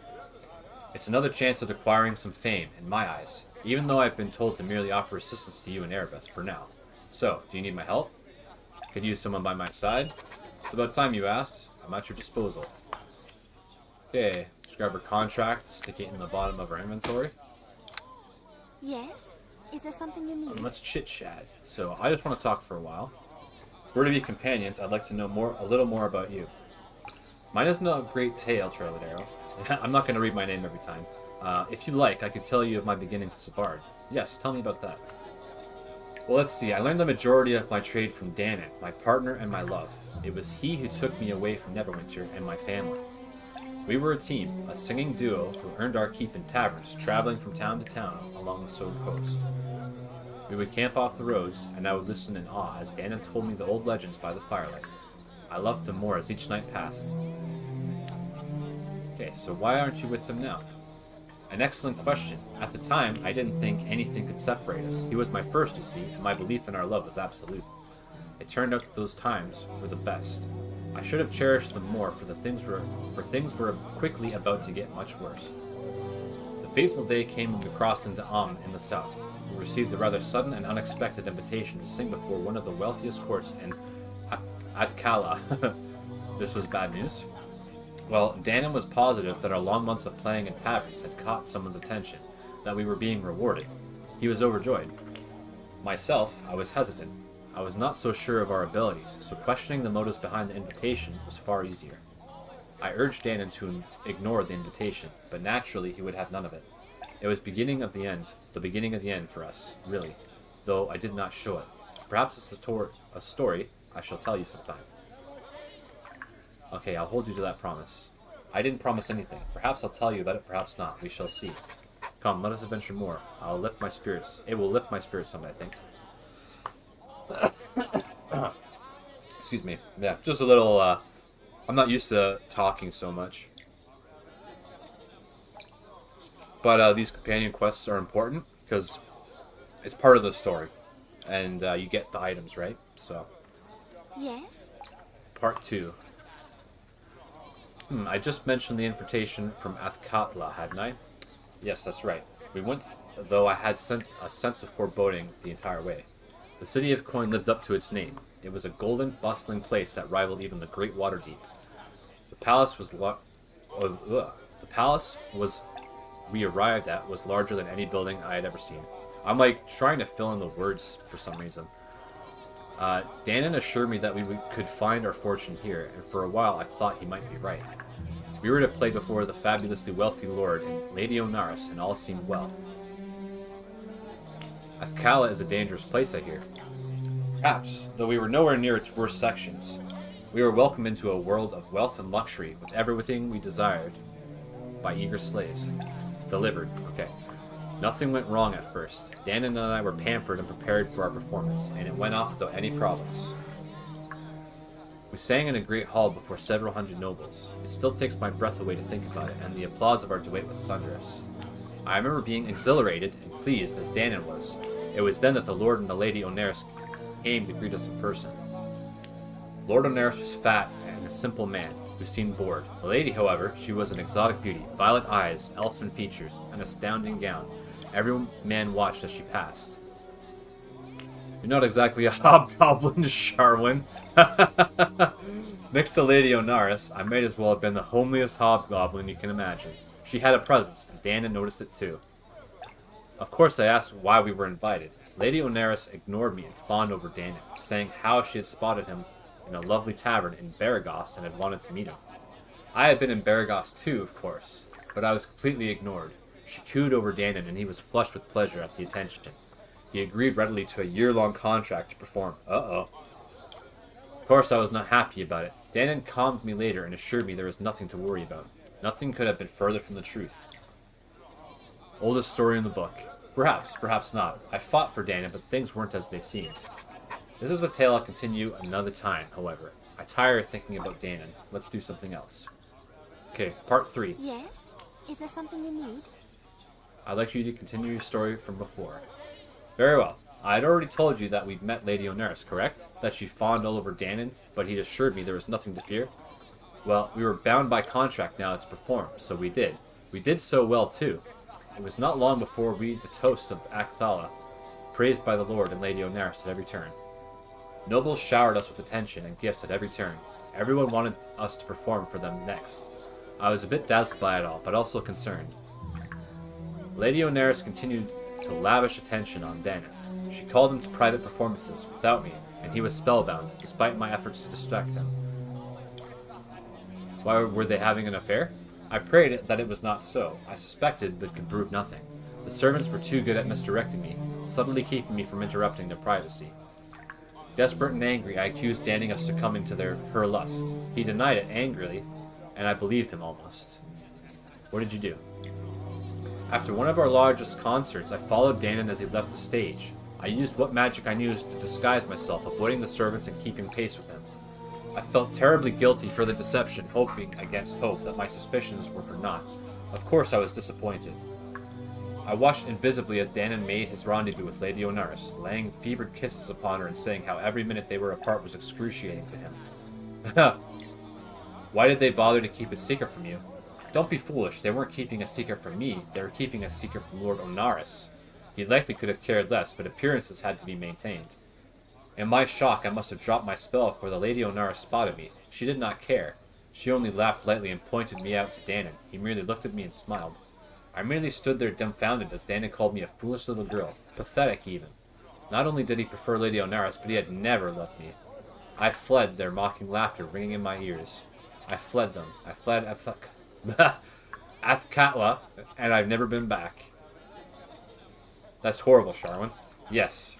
It's another chance at acquiring some fame, in my eyes, even though I've been told to merely offer assistance to you and Erebeth for now. So, do you need my help? Could use someone by my side? It's about time you asked. I'm at your disposal. Okay, let's grab our contract, stick it in the bottom of our inventory. Yes? Is there something you need? And let's chit-chat. So, I just want to talk for a while. We're to be companions. I'd like to know a little more about you. Mine is not a great tale, Trailero. I'm not going to read my name every time. If you like, I could tell you of my beginnings as a bard. Yes, tell me about that. Well, let's see. I learned the majority of my trade from Danon, my partner and my love. It was he who took me away from Neverwinter and my family. We were a team, a singing duo who earned our keep in taverns, traveling from town to town along the Sword Coast. We would camp off the roads, and I would listen in awe as Danon told me the old legends by the firelight. I loved him more as each night passed. Okay, so why aren't you with him now? An excellent question. At the time, I didn't think anything could separate us. He was my first, you see, and my belief in our love was absolute. It turned out that those times were the best. I should have cherished them more, for things were quickly about to get much worse. The fateful day came when we crossed into in the south. We received a rather sudden and unexpected invitation to sing before one of the wealthiest courts in Atkala. This was bad news. Well, Danon was positive that our long months of playing in taverns had caught someone's attention, that we were being rewarded. He was overjoyed. Myself, I was hesitant. I was not so sure of our abilities, so questioning the motives behind the invitation was far easier. I urged Danon to ignore the invitation, but naturally he would have none of it. It was the beginning of the end for us, really, though I did not show it. Perhaps it's a story I shall tell you sometime. Okay, I'll hold you to that promise. I didn't promise anything. Perhaps I'll tell you about it, perhaps not. We shall see. Come, let us adventure more. I'll lift my spirits. It will lift my spirits some, I think. Excuse me. Yeah, just a little, I'm not used to talking so much. But these companion quests are important, because it's part of the story. And you get the items, right? So. Yes? Part 2. I just mentioned the invitation from Athkatla, hadn't I? Yes, that's right. We went, though I had a sense of foreboding the entire way. The city of Coin lived up to its name. It was a golden, bustling place that rivaled even the great Waterdeep. The palace we arrived at was larger than any building I had ever seen. I'm like trying to fill in the words for some reason. Danon assured me that we could find our fortune here, and for a while I thought he might be right. We were to play before the fabulously wealthy lord and Lady Onaris, and all seemed well. Athkala is a dangerous place, I hear. Perhaps, though we were nowhere near its worst sections. We were welcomed into a world of wealth and luxury, with everything we desired, by eager slaves. Delivered. Okay. Nothing went wrong at first. Danon and I were pampered and prepared for our performance, and it went off without any problems. We sang in a great hall before several hundred nobles. It still takes my breath away to think about it, and the applause of our duet was thunderous. I remember being exhilarated and pleased as Danon was. It was then that the Lord and the Lady Onaris came to greet us in person. Lord Onaris was fat and a simple man, who seemed bored. The lady, however, she was an exotic beauty, violet eyes, elfin features, an astounding gown. Every man watched as she passed. You're not exactly a hobgoblin, Charwood. Next to Lady Onaris, I might as well have been the homeliest hobgoblin you can imagine. She had a presence, and Danon noticed it too. Of course I asked why we were invited. Lady Oneris ignored me and fawned over Danon, saying how she had spotted him in a lovely tavern in Baragos and had wanted to meet him. I had been in Baragos too, of course, but I was completely ignored. She cooed over Danon, and he was flushed with pleasure at the attention. He agreed readily to a year-long contract to perform. Uh-oh. Of course, I was not happy about it. Danon calmed me later and assured me there was nothing to worry about. Nothing could have been further from the truth. Oldest story in the book. Perhaps, perhaps not. I fought for Danon, but things weren't as they seemed. This is a tale I'll continue another time, however. I tire of thinking about Danon. Let's do something else. Okay, part 3. Yes? Is there something you need? I'd like you to continue your story from before. Very well. I had already told you that we'd met Lady Oneris, correct? That she fawned all over Danon, but he'd assured me there was nothing to fear? Well, we were bound by contract now to perform, so we did. We did so well, too. It was not long before we the toast of Acthala, praised by the Lord and Lady Oneris at every turn. Nobles showered us with attention and gifts at every turn. Everyone wanted us to perform for them next. I was a bit dazzled by it all, but also concerned. Lady Oneris continued to lavish attention on Danon. She called him to private performances without me, and he was spellbound, despite my efforts to distract him. Why were they having an affair? I prayed that it was not so. I suspected, but could prove nothing. The servants were too good at misdirecting me, subtly keeping me from interrupting their privacy. Desperate and angry, I accused Danon of succumbing to her lust. He denied it angrily, and I believed him almost. What did you do? After one of our largest concerts, I followed Danon as he left the stage. I used what magic I knew to disguise myself, avoiding the servants and keeping pace with them. I felt terribly guilty for the deception, hoping against hope that my suspicions were for naught. Of course I was disappointed. I watched invisibly as Danon made his rendezvous with Lady Oneris, laying fevered kisses upon her and saying how every minute they were apart was excruciating to him. Why did they bother to keep it secret from you? Don't be foolish, they weren't keeping a secret from me, they were keeping a secret from Lord Oneris. He likely could have cared less, but appearances had to be maintained. In my shock, I must have dropped my spell, for the Lady Oneris spotted me. She did not care. She only laughed lightly and pointed me out to Danon. He merely looked at me and smiled. I merely stood there dumbfounded as Danon called me a foolish little girl. Pathetic, even. Not only did he prefer Lady Oneris, but he had never loved me. I fled, their mocking laughter ringing in my ears. I fled them. I fled Athkatla, and I've never been back. That's horrible, Charwood. Yes.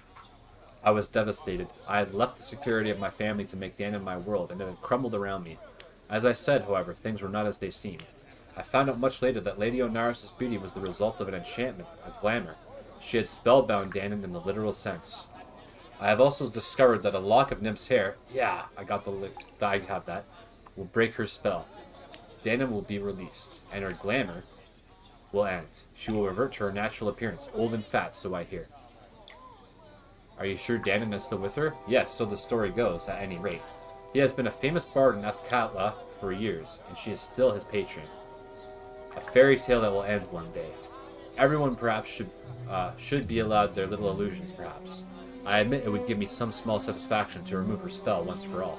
I was devastated. I had left the security of my family to make Danon my world, and it had crumbled around me. As I said, however, things were not as they seemed. I found out much later that Lady Oneris' beauty was the result of an enchantment, a glamour. She had spellbound Danon in the literal sense. I have also discovered that a lock of Nymph's hair, yeah, I have that, will break her spell. Danon will be released, and her glamour will end. She will revert to her natural appearance, old and fat, so I hear. Are you sure Danon is still with her? Yes, so the story goes, at any rate. He has been a famous bard in Athkatla for years, and she is still his patron. A fairy tale that will end one day. Everyone perhaps should be allowed their little illusions, perhaps. I admit it would give me some small satisfaction to remove her spell once for all.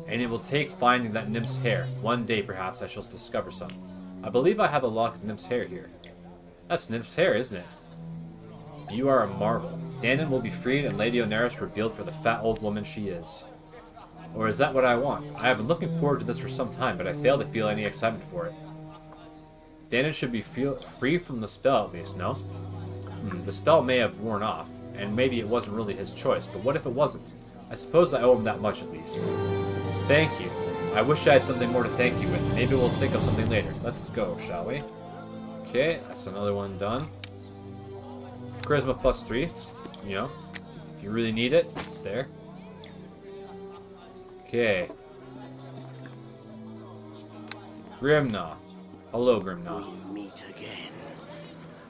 And it will take finding that Nymph's hair. One day, perhaps, I shall discover some. I believe I have a lock of Nymph's hair here. That's Nymph's hair, isn't it? You are a marvel. Danon will be freed and Lady Oneris revealed for the fat old woman she is. Or is that what I want? I have been looking forward to this for some time, but I fail to feel any excitement for it. Danon should be free from the spell at least, no? The spell may have worn off, and maybe it wasn't really his choice, but what if it wasn't? I suppose I owe him that much at least. Thank you. I wish I had something more to thank you with. Maybe we'll think of something later. Let's go, shall we? Okay, that's another one done. Charisma +3, you know, if you really need it, it's there. Okay. Grimna. Hello, Grimna. We meet again.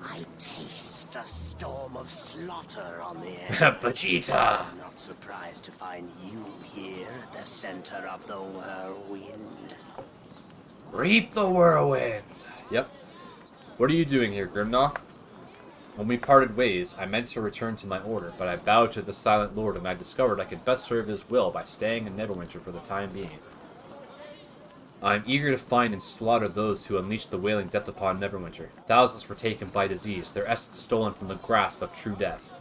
I taste a storm of slaughter on the air. Vegeta! I'm not surprised to find you here at the center of the whirlwind. Reap the whirlwind! Yep. What are you doing here, Grimna? When we parted ways, I meant to return to my order, but I bowed to the Silent Lord and I discovered I could best serve his will by staying in Neverwinter for the time being. I am eager to find and slaughter those who unleashed the wailing death upon Neverwinter. Thousands were taken by disease, their essence stolen from the grasp of true death.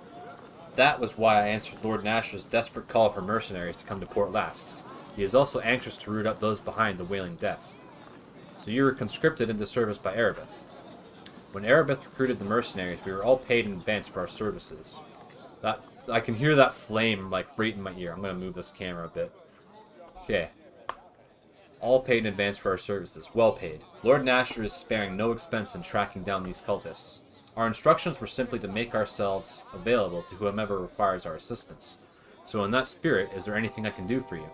That was why I answered Lord Nashor's desperate call for mercenaries to come to Port Last. He is also anxious to root out those behind the wailing death. So you were conscripted into service by Erebeth. When Erebeth recruited the mercenaries, we were all paid in advance for our services. That I can hear that flame like right in my ear. I'm going to move this camera a bit. Okay. All paid in advance for our services. Well paid. Lord Nashor is sparing no expense in tracking down these cultists. Our instructions were simply to make ourselves available to whomever requires our assistance. So in that spirit, is there anything I can do for you?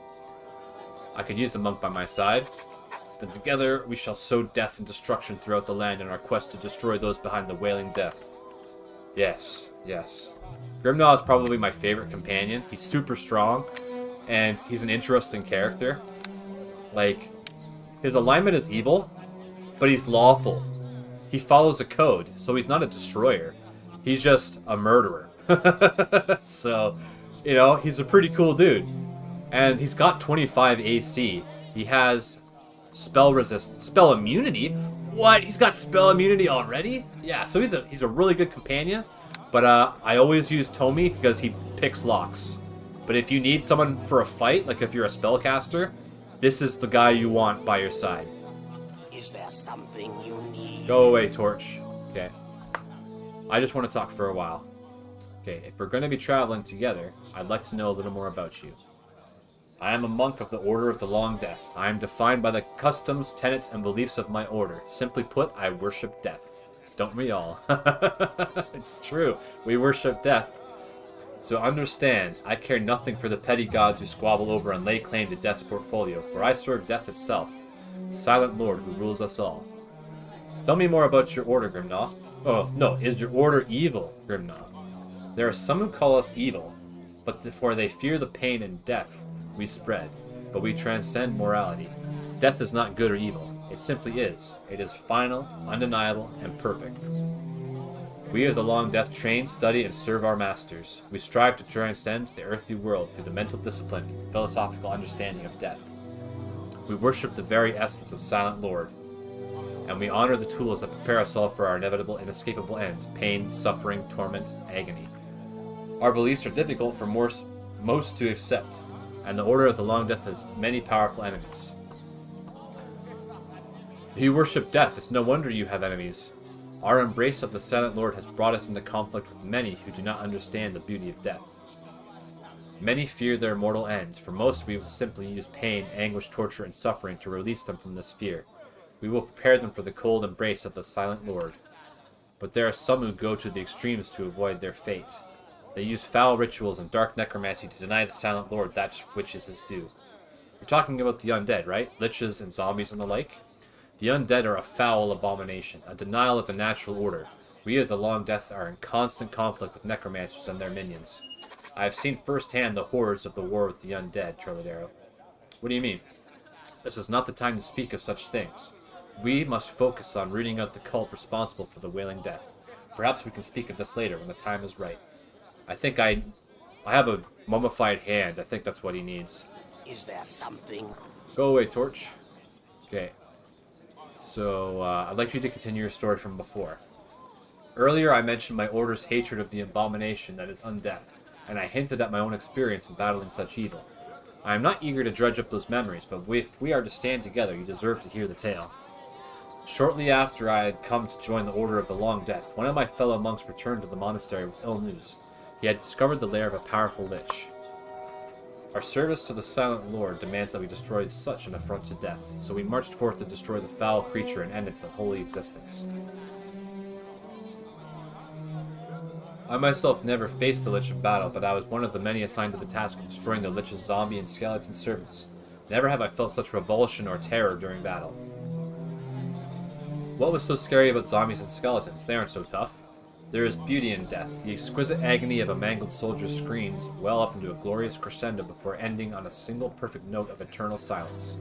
I could use a monk by my side. Then together we shall sow death and destruction throughout the land in our quest to destroy those behind the wailing death. Yes, yes. Grimnaw is probably my favorite companion. He's super strong, and he's an interesting character. Like, his alignment is evil, but he's lawful. He follows a code, so he's not a destroyer. He's just a murderer. So, you know, he's a pretty cool dude. And he's got 25 AC. He has spell resist, spell immunity. What? He's got spell immunity already? Yeah, so he's a really good companion. But I always use Tomi because he picks locks. But if you need someone for a fight, like if you're a spellcaster, this is the guy you want by your side. Is there something you need? Go away, Torch. Okay. I just want to talk for a while. Okay, if we're going to be traveling together, I'd like to know a little more about you. I am a monk of the Order of the Long Death. I am defined by the customs, tenets, and beliefs of my order. Simply put, I worship death. Don't we all? It's true. We worship death. So understand, I care nothing for the petty gods who squabble over and lay claim to death's portfolio, for I serve death itself, the silent lord who rules us all. Tell me more about your order, Grimnaw. Oh, no, is your order evil, Grimnaw? There are some who call us evil, but for they fear the pain and death we spread, but we transcend morality. Death is not good or evil. It simply is. It is final, undeniable, and perfect. We of the Long Death train, study, and serve our masters. We strive to transcend the earthly world through the mental discipline and philosophical understanding of death. We worship the very essence of Silent Lord, and we honor the tools that prepare us all for our inevitable, inescapable end: pain, suffering, torment, agony. Our beliefs are difficult for most to accept, and the Order of the Long Death has many powerful enemies. You worship death. It's no wonder you have enemies. Our embrace of the Silent Lord has brought us into conflict with many who do not understand the beauty of death. Many fear their mortal end. For most, we will simply use pain, anguish, torture, and suffering to release them from this fear. We will prepare them for the cold embrace of the Silent Lord. But there are some who go to the extremes to avoid their fate. They use foul rituals and dark necromancy to deny the Silent Lord that which is his due. You're talking about the undead, right? Liches and zombies and the like? The undead are a foul abomination, a denial of the natural order. We of the Long Death are in constant conflict with necromancers and their minions. I have seen firsthand the horrors of the war with the undead, Trollodero. What do you mean? This is not the time to speak of such things. We must focus on rooting out the cult responsible for the Wailing Death. Perhaps we can speak of this later when the time is right. I think I have a mummified hand. I think that's what he needs. Is there something? Go away, Torch. Okay. So, I'd like you to continue your story from before. Earlier, I mentioned my order's hatred of the abomination that is undeath, and I hinted at my own experience in battling such evil. I am not eager to dredge up those memories, but if we are to stand together, you deserve to hear the tale. Shortly after I had come to join the Order of the Long Death, one of my fellow monks returned to the monastery with ill news. He had discovered the lair of a powerful lich. Our service to the Silent Lord demands that we destroy such an affront to death, so we marched forth to destroy the foul creature and end its unholy existence. I myself never faced the Lich in battle, but I was one of the many assigned to the task of destroying the Lich's zombie and skeleton servants. Never have I felt such revulsion or terror during battle. What was so scary about zombies and skeletons? They aren't so tough. There is beauty in death. The exquisite agony of a mangled soldier's screams well up into a glorious crescendo before ending on a single perfect note of eternal silence.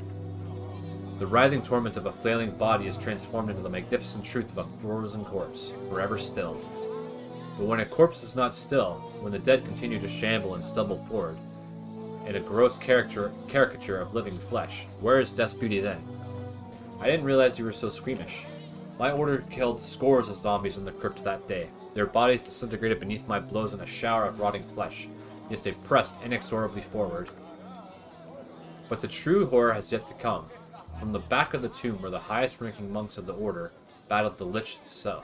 The writhing torment of a flailing body is transformed into the magnificent truth of a frozen corpse, forever stilled. But when a corpse is not still, when the dead continue to shamble and stumble forward, in a gross caricature of living flesh, where is death's beauty then? I didn't realize you were so squeamish. My order killed scores of zombies in the crypt that day. Their bodies disintegrated beneath my blows in a shower of rotting flesh, yet they pressed inexorably forward. But the true horror has yet to come. From the back of the tomb where the highest-ranking monks of the order battled the Lich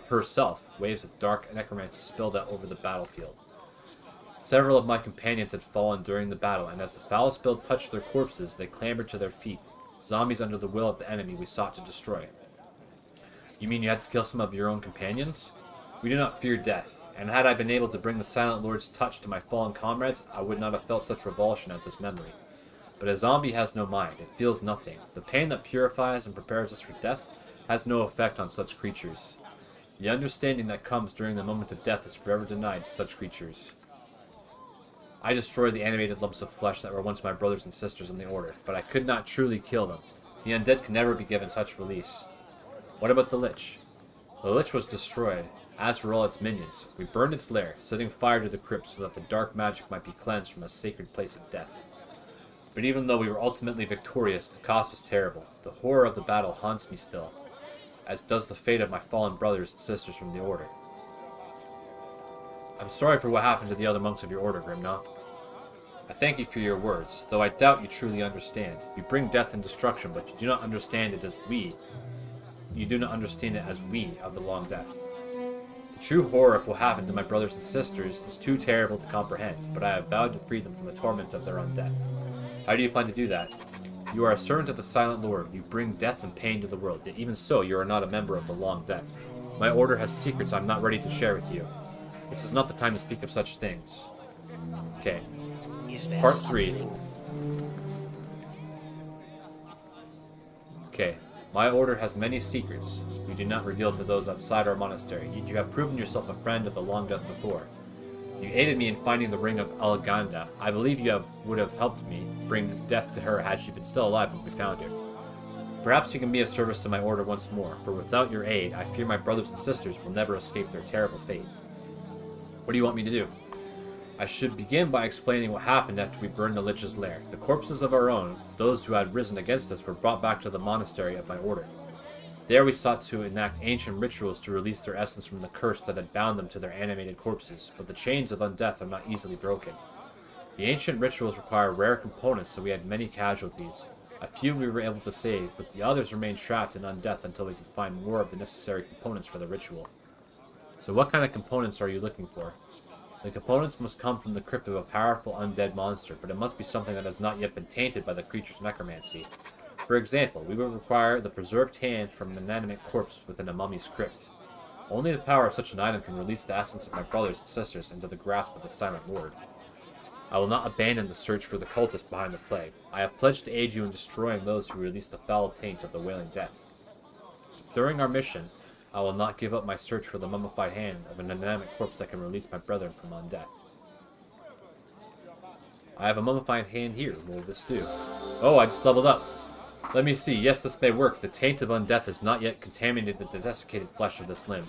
herself, waves of dark necromancy spilled out over the battlefield. Several of my companions had fallen during the battle, and as the foul spill touched their corpses, they clambered to their feet, zombies under the will of the enemy we sought to destroy. You mean you had to kill some of your own companions? We do not fear death, and had I been able to bring the Silent Lord's touch to my fallen comrades, I would not have felt such revulsion at this memory. But a zombie has no mind, it feels nothing. The pain that purifies and prepares us for death has no effect on such creatures. The understanding that comes during the moment of death is forever denied to such creatures. I destroyed the animated lumps of flesh that were once my brothers and sisters in the Order, but I could not truly kill them. The undead can never be given such release. What about the Lich? The Lich was destroyed, as were all its minions. We burned its lair, setting fire to the crypt so that the dark magic might be cleansed from a sacred place of death. But even though we were ultimately victorious, the cost was terrible. The horror of the battle haunts me still, as does the fate of my fallen brothers and sisters from the Order. I'm sorry for what happened to the other monks of your Order, Grimnock. I thank you for your words, though I doubt you truly understand. You bring death and destruction, but you do not understand it as we. You do not understand it as we of the Long Death. The true horror of what happened to my brothers and sisters is too terrible to comprehend, but I have vowed to free them from the torment of their own death. How do you plan to do that? You are a servant of the Silent Lord. You bring death and pain to the world, yet even so, you are not a member of the Long Death. My Order has secrets I'm not ready to share with you. This is not the time to speak of such things. Okay. Part 3. Okay. My Order has many secrets we do not reveal to those outside our monastery, yet you have proven yourself a friend of the Long Death before. You aided me in finding the ring of Eleganda. I believe you would have helped me bring death to her had she been still alive when we found her. Perhaps you can be of service to my Order once more, for without your aid, I fear my brothers and sisters will never escape their terrible fate. What do you want me to do? I should begin by explaining what happened after we burned the Lich's lair. The corpses of our own, those who had risen against us, were brought back to the monastery of my Order. There we sought to enact ancient rituals to release their essence from the curse that had bound them to their animated corpses, but the chains of undeath are not easily broken. The ancient rituals require rare components, so we had many casualties. A few we were able to save, but the others remained trapped in undeath until we could find more of the necessary components for the ritual. So what kind of components are you looking for? The components must come from the crypt of a powerful undead monster, but it must be something that has not yet been tainted by the creature's necromancy. For example, we would require the preserved hand from an inanimate corpse within a mummy's crypt. Only the power of such an item can release the essence of my brothers and sisters into the grasp of the Silent Lord. I will not abandon the search for the cultist behind the plague. I have pledged to aid you in destroying those who release the foul taint of the Wailing Death. During our mission, I will not give up my search for the mummified hand of an inanimate corpse that can release my brethren from undeath. I have a mummified hand here. What will this do? Oh, I just leveled up. Let me see. Yes, this may work. The taint of undeath has not yet contaminated the desiccated flesh of this limb.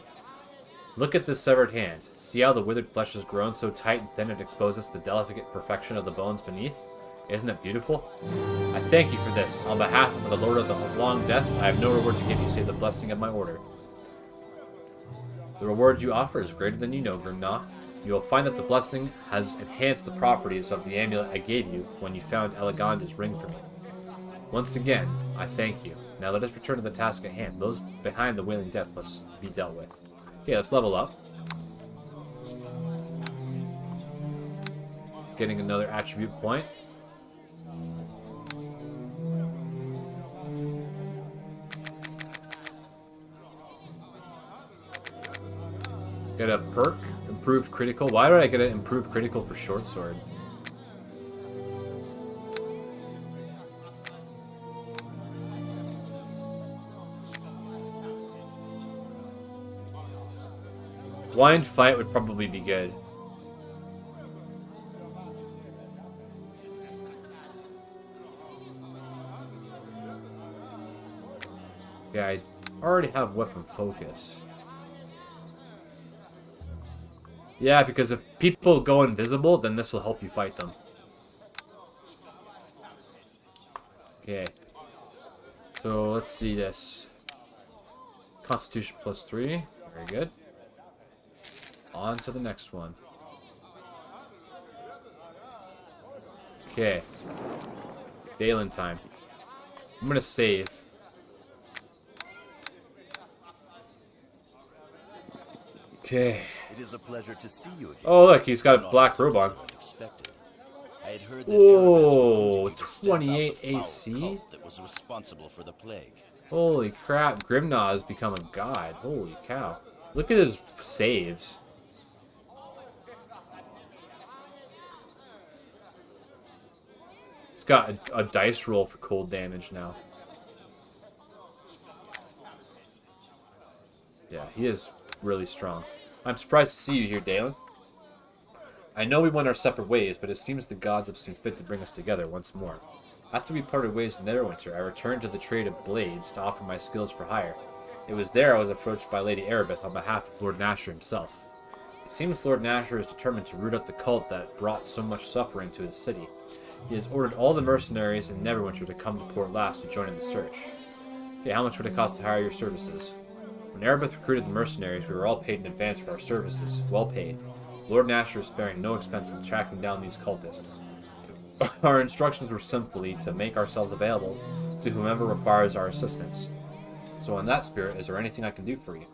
Look at this severed hand. See how the withered flesh has grown so tight and thin it exposes the delicate perfection of the bones beneath? Isn't it beautiful? I thank you for this. On behalf of the Lord of the Long Death, I have no reward to give you save the blessing of my Order. The reward you offer is greater than you know, Grimnock. You will find that the blessing has enhanced the properties of the amulet I gave you when you found Eleganda's ring for me. Once again, I thank you. Now let us return to the task at hand. Those behind the Wailing Death must be dealt with. Okay, let's level up. Getting another attribute point. Get a perk, improved critical. Why did I get an improved critical for short sword? Blind fight would probably be good. Yeah, I already have weapon focus. Yeah, because if people go invisible, then this will help you fight them. Okay. So let's see this. Constitution +3. Very good. On to the next one. Okay. Dalen time. I'm gonna save. Okay. It is a pleasure to see you again. Oh look, he's got a black robe on. I had heard that Whoa, Erebeth recruited you to stamp out 28 the foul AC? cult that was responsible for the plague. Holy crap, Grimnaw has become a god. Holy cow. Look at his saves. He's got a dice roll for cold damage now. Yeah, he is really strong. I'm surprised to see you here, Dalen. I know we went our separate ways, but it seems the gods have seen fit to bring us together once more. After we parted ways in Neverwinter, I returned to the trade of blades to offer my skills for hire. It was there I was approached by Lady Erebeth on behalf of Lord Nasher himself. It seems Lord Nasher is determined to root out the cult that brought so much suffering to his city. He has ordered all the mercenaries in Neverwinter to come to Port Last to join in the search. Okay, how much would it cost to hire your services? When Erebeth recruited the mercenaries, we were all paid in advance for our services. Well paid. Lord Nasher is sparing no expense in tracking down these cultists. Our instructions were simply to make ourselves available to whomever requires our assistance. So in that spirit, is there anything I can do for you?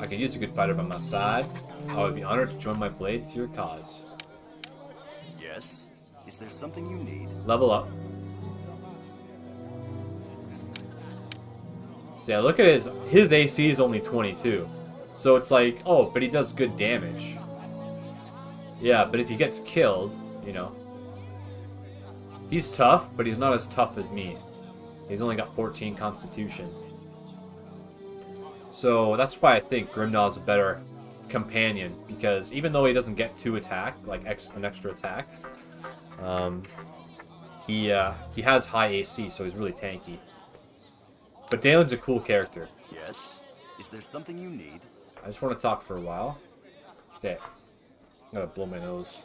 I could use a good fighter by my side. I would be honored to join my blade to your cause. Yes? Is there something you need? Level up. So yeah, look at his AC is only 22. So it's like, oh, but he does good damage. Yeah, but if he gets killed, you know. He's tough, but he's not as tough as me. He's only got 14 constitution. So that's why I think Grimnaw is a better companion. Because even though he doesn't get 2 attack, like an extra attack, he has high AC, so he's really tanky. But Dalen's a cool character. Yes? Is there something you need? I just want to talk for a while. Okay. I'm gonna blow my nose.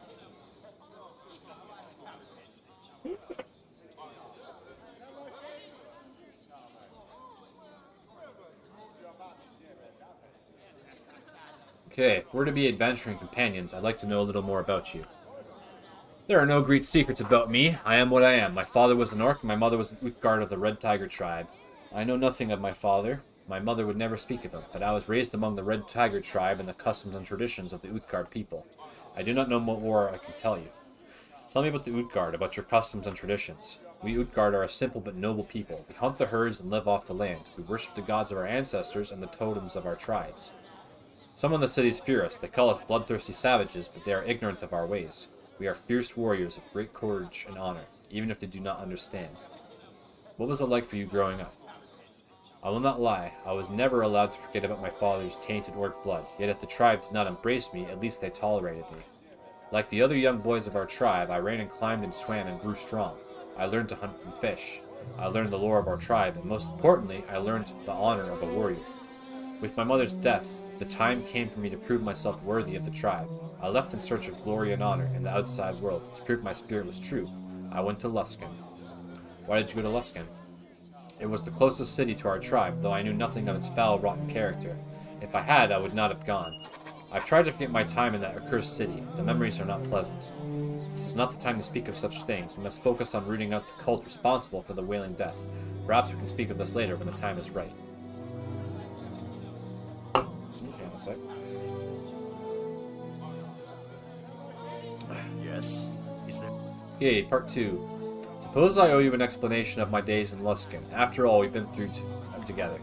Okay, if we're to be adventuring companions, I'd like to know a little more about you. There are no great secrets about me. I am what I am. My father was an orc, and my mother was an Utgard of the Red Tiger tribe. I know nothing of my father. My mother would never speak of him, but I was raised among the Red Tiger tribe and the customs and traditions of the Utgard people. I do not know what more I can tell you. Tell me about the Utgard, about your customs and traditions. We Utgard are a simple but noble people. We hunt the herds and live off the land. We worship the gods of our ancestors and the totems of our tribes. Some in the cities fear us. They call us bloodthirsty savages, but they are ignorant of our ways. We are fierce warriors of great courage and honor, even if they do not understand. What was it like for you growing up? I will not lie, I was never allowed to forget about my father's tainted orc blood, yet if the tribe did not embrace me, at least they tolerated me. Like the other young boys of our tribe, I ran and climbed and swam and grew strong. I learned to hunt from fish. I learned the lore of our tribe, and most importantly, I learned the honor of a warrior. With my mother's death, the time came for me to prove myself worthy of the tribe. I left in search of glory and honor in the outside world. To prove my spirit was true, I went to Luskan. Why did you go to Luskan? It was the closest city to our tribe, though I knew nothing of its foul, rotten character. If I had, I would not have gone. I've tried to forget my time in that accursed city. The memories are not pleasant. This is not the time to speak of such things. We must focus on rooting out the cult responsible for the Wailing death. Perhaps we can speak of this later when the time is right. Hang on a sec. Yes? Is there... Okay, part 2. Suppose I owe you an explanation of my days in Luskan. After all we've been through together.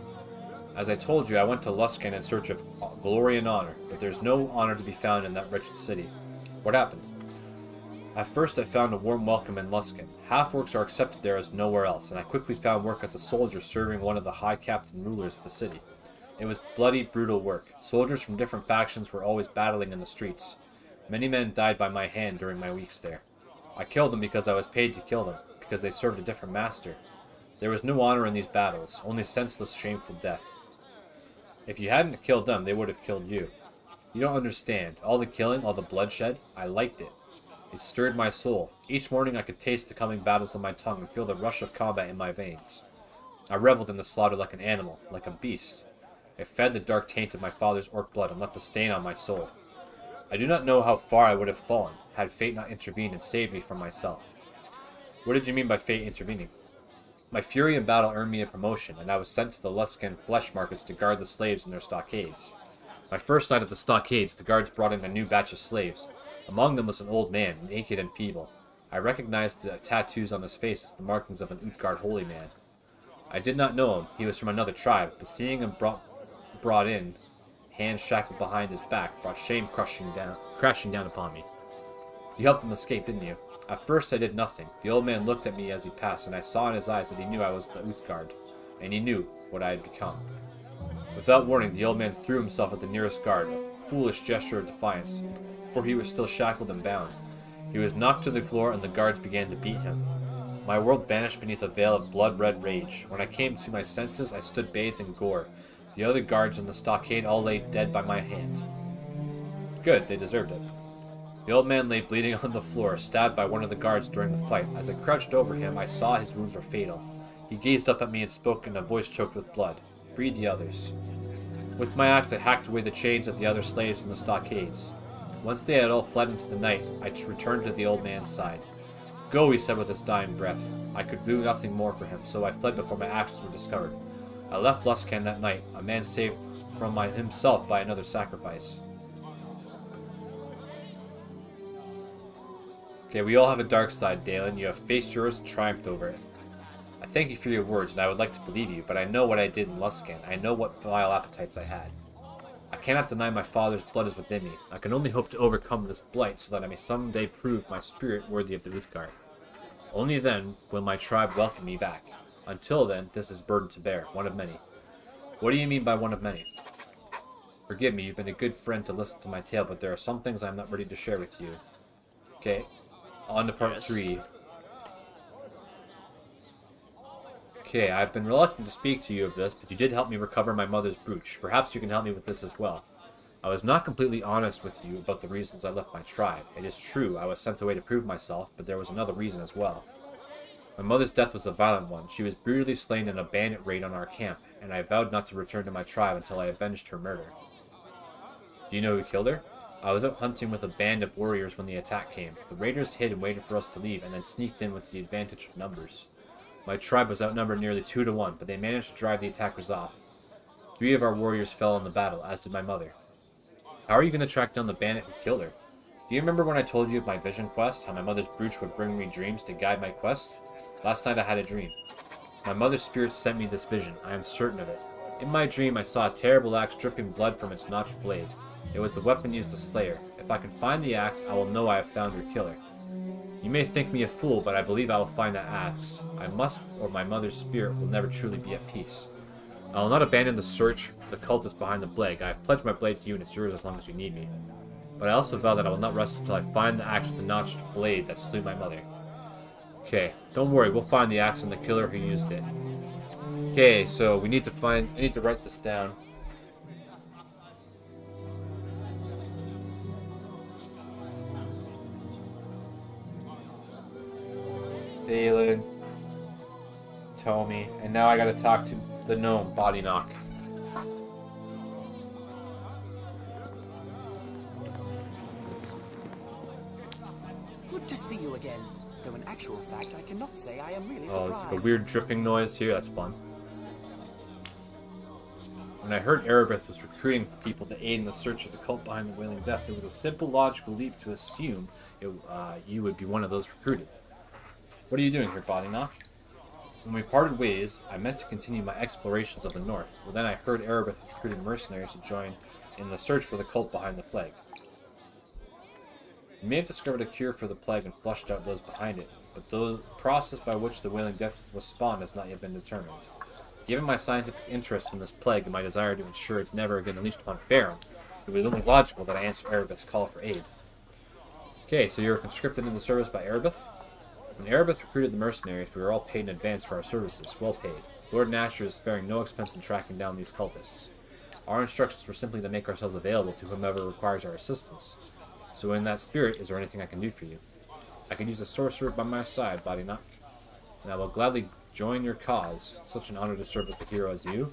As I told you, I went to Luskan in search of glory and honor, but there's no honor to be found in that wretched city. What happened? At first I found a warm welcome in Luskan. Half-orcs are accepted there as nowhere else, and I quickly found work as a soldier serving one of the high captain rulers of the city. It was bloody, brutal work. Soldiers from different factions were always battling in the streets. Many men died by my hand during my weeks there. I killed them because I was paid to kill them, because they served a different master. There was no honor in these battles, only senseless, shameful death. If you hadn't killed them, they would have killed you. You don't understand. All the killing, all the bloodshed, I liked it. It stirred my soul. Each morning I could taste the coming battles on my tongue and feel the rush of combat in my veins. I reveled in the slaughter like an animal, like a beast. I fed the dark taint of my father's orc blood and left a stain on my soul. I do not know how far I would have fallen, had fate not intervened and saved me from myself. What did you mean by fate intervening? My fury in battle earned me a promotion, and I was sent to the Luskan flesh markets to guard the slaves in their stockades. My first night at the stockades, the guards brought in a new batch of slaves. Among them was an old man, naked and feeble. I recognized the tattoos on his face as the markings of an Utgard holy man. I did not know him, he was from another tribe, but seeing him brought in, hands shackled behind his back, brought shame crashing down upon me. You helped him escape, didn't you? At first I did nothing. The old man looked at me as he passed, and I saw in his eyes that he knew I was the Utgard, and he knew what I had become. Without warning, the old man threw himself at the nearest guard, a foolish gesture of defiance, for he was still shackled and bound. He was knocked to the floor, and the guards began to beat him. My world vanished beneath a veil of blood-red rage. When I came to my senses, I stood bathed in gore. The other guards in the stockade all lay dead by my hand. Good, they deserved it. The old man lay bleeding on the floor, stabbed by one of the guards during the fight. As I crouched over him, I saw his wounds were fatal. He gazed up at me and spoke in a voice choked with blood. Free the others. With my axe, I hacked away the chains of the other slaves in the stockades. Once they had all fled into the night, I returned to the old man's side. Go, he said with his dying breath. I could do nothing more for him, so I fled before my actions were discovered. I left Luskan that night, a man saved from himself by another sacrifice. Okay, we all have a dark side, Dalen. You have faced yours and triumphed over it. I thank you for your words, and I would like to believe you, but I know what I did in Luskan. I know what vile appetites I had. I cannot deny my father's blood is within me. I can only hope to overcome this blight so that I may someday prove my spirit worthy of the Uthgar. Only then will my tribe welcome me back. Until then, this is a burden to bear, one of many. What do you mean by one of many? Forgive me, you've been a good friend to listen to my tale, but there are some things I'm not ready to share with you. Okay, on to part 3. Okay, I've been reluctant to speak to you of this, but you did help me recover my mother's brooch. Perhaps you can help me with this as well. I was not completely honest with you about the reasons I left my tribe. It is true, I was sent away to prove myself, but there was another reason as well. My mother's death was a violent one. She was brutally slain in a bandit raid on our camp, and I vowed not to return to my tribe until I avenged her murder. Do you know who killed her? I was out hunting with a band of warriors when the attack came. The raiders hid and waited for us to leave, and then sneaked in with the advantage of numbers. My tribe was outnumbered nearly 2 to 1, but they managed to drive the attackers off. 3 of our warriors fell in the battle, as did my mother. How are you going to track down the bandit who killed her? Do you remember when I told you of my vision quest, how my mother's brooch would bring me dreams to guide my quest? Last night I had a dream. My mother's spirit sent me this vision, I am certain of it. In my dream I saw a terrible axe dripping blood from its notched blade. It was the weapon used to slay her. If I can find the axe, I will know I have found her killer. You may think me a fool, but I believe I will find that axe. I must, or my mother's spirit will never truly be at peace. I will not abandon the search for the cultist behind the blade. I have pledged my blade to you, and it's yours as long as you need me. But I also vow that I will not rest until I find the axe with the notched blade that slew my mother. Okay, don't worry, we'll find the axe and the killer who used it. Okay, so I need to write this down. Dalen, Tommy, and now I gotta talk to the gnome, Body Knock. Good to see you again. Though in actual fact, I cannot say I am really surprised. Oh, there's like a weird dripping noise here. That's fun. When I heard Erebeth was recruiting people to aid in the search of the cult behind the Wailing Death, it was a simple logical leap to assume you would be one of those recruited. What are you doing here, Body Knock? When we parted ways, I meant to continue my explorations of the north, but then I heard Erebeth was recruiting mercenaries to join in the search for the cult behind the plague. You may have discovered a cure for the plague and flushed out those behind it, but the process by which the Wailing Death was spawned has not yet been determined. Given my scientific interest in this plague and my desire to ensure it's never again unleashed upon Faerun, it was only logical that I answer Erebeth's call for aid. Okay, so you were conscripted into service by Erebeth? When Erebeth recruited the mercenaries, we were all paid in advance for our services, well paid. Lord Nasher is sparing no expense in tracking down these cultists. Our instructions were simply to make ourselves available to whomever requires our assistance. So in that spirit, is there anything I can do for you? I can use a sorcerer by my side, Body Knock, and I will gladly join your cause. Such an honor to serve as the hero as you.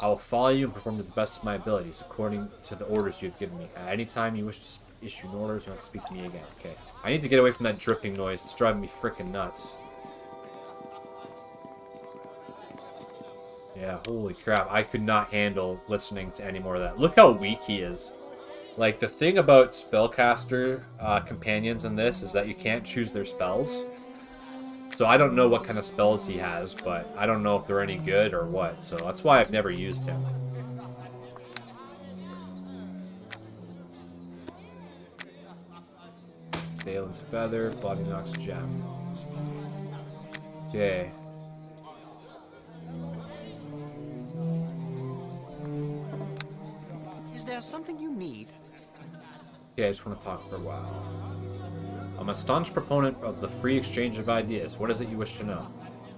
I will follow you and perform to the best of my abilities according to the orders you have given me. At any time you wish to issue an orders, you have to speak to me again. Okay. I need to get away from that dripping noise. It's driving me freaking nuts. Yeah, holy crap. I could not handle listening to any more of that. Look how weak he is. Like, the thing about spellcaster companions in this is that you can't choose their spells. So I don't know what kind of spells he has, but I don't know if they're any good or what. So that's why I've never used him. Valen's Feather, Body Knock's Gem. Okay. Is there something you need? Yeah, I just want to talk for a while. I'm a staunch proponent of the free exchange of ideas. What is it you wish to know?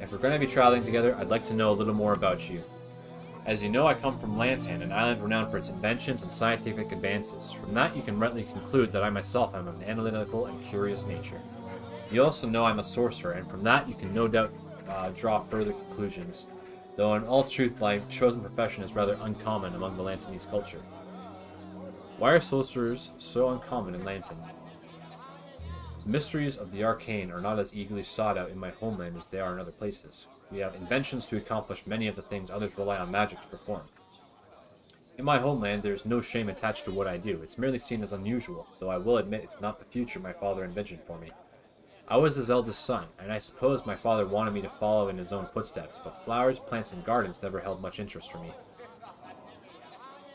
If we're going to be traveling together, I'd like to know a little more about you. As you know, I come from Lantan, an island renowned for its inventions and scientific advances. From that, you can rightly conclude that I myself am of an analytical and curious nature. You also know I'm a sorcerer, and from that you can no doubt draw further conclusions, though in all truth my chosen profession is rather uncommon among the Lantanese culture. Why are sorcerers so uncommon in Lantan? The mysteries of the arcane are not as eagerly sought out in my homeland as they are in other places. We have inventions to accomplish many of the things others rely on magic to perform. In my homeland, there is no shame attached to what I do. It's merely seen as unusual, though I will admit it's not the future my father envisioned for me. I was his eldest son, and I suppose my father wanted me to follow in his own footsteps, but flowers, plants, and gardens never held much interest for me.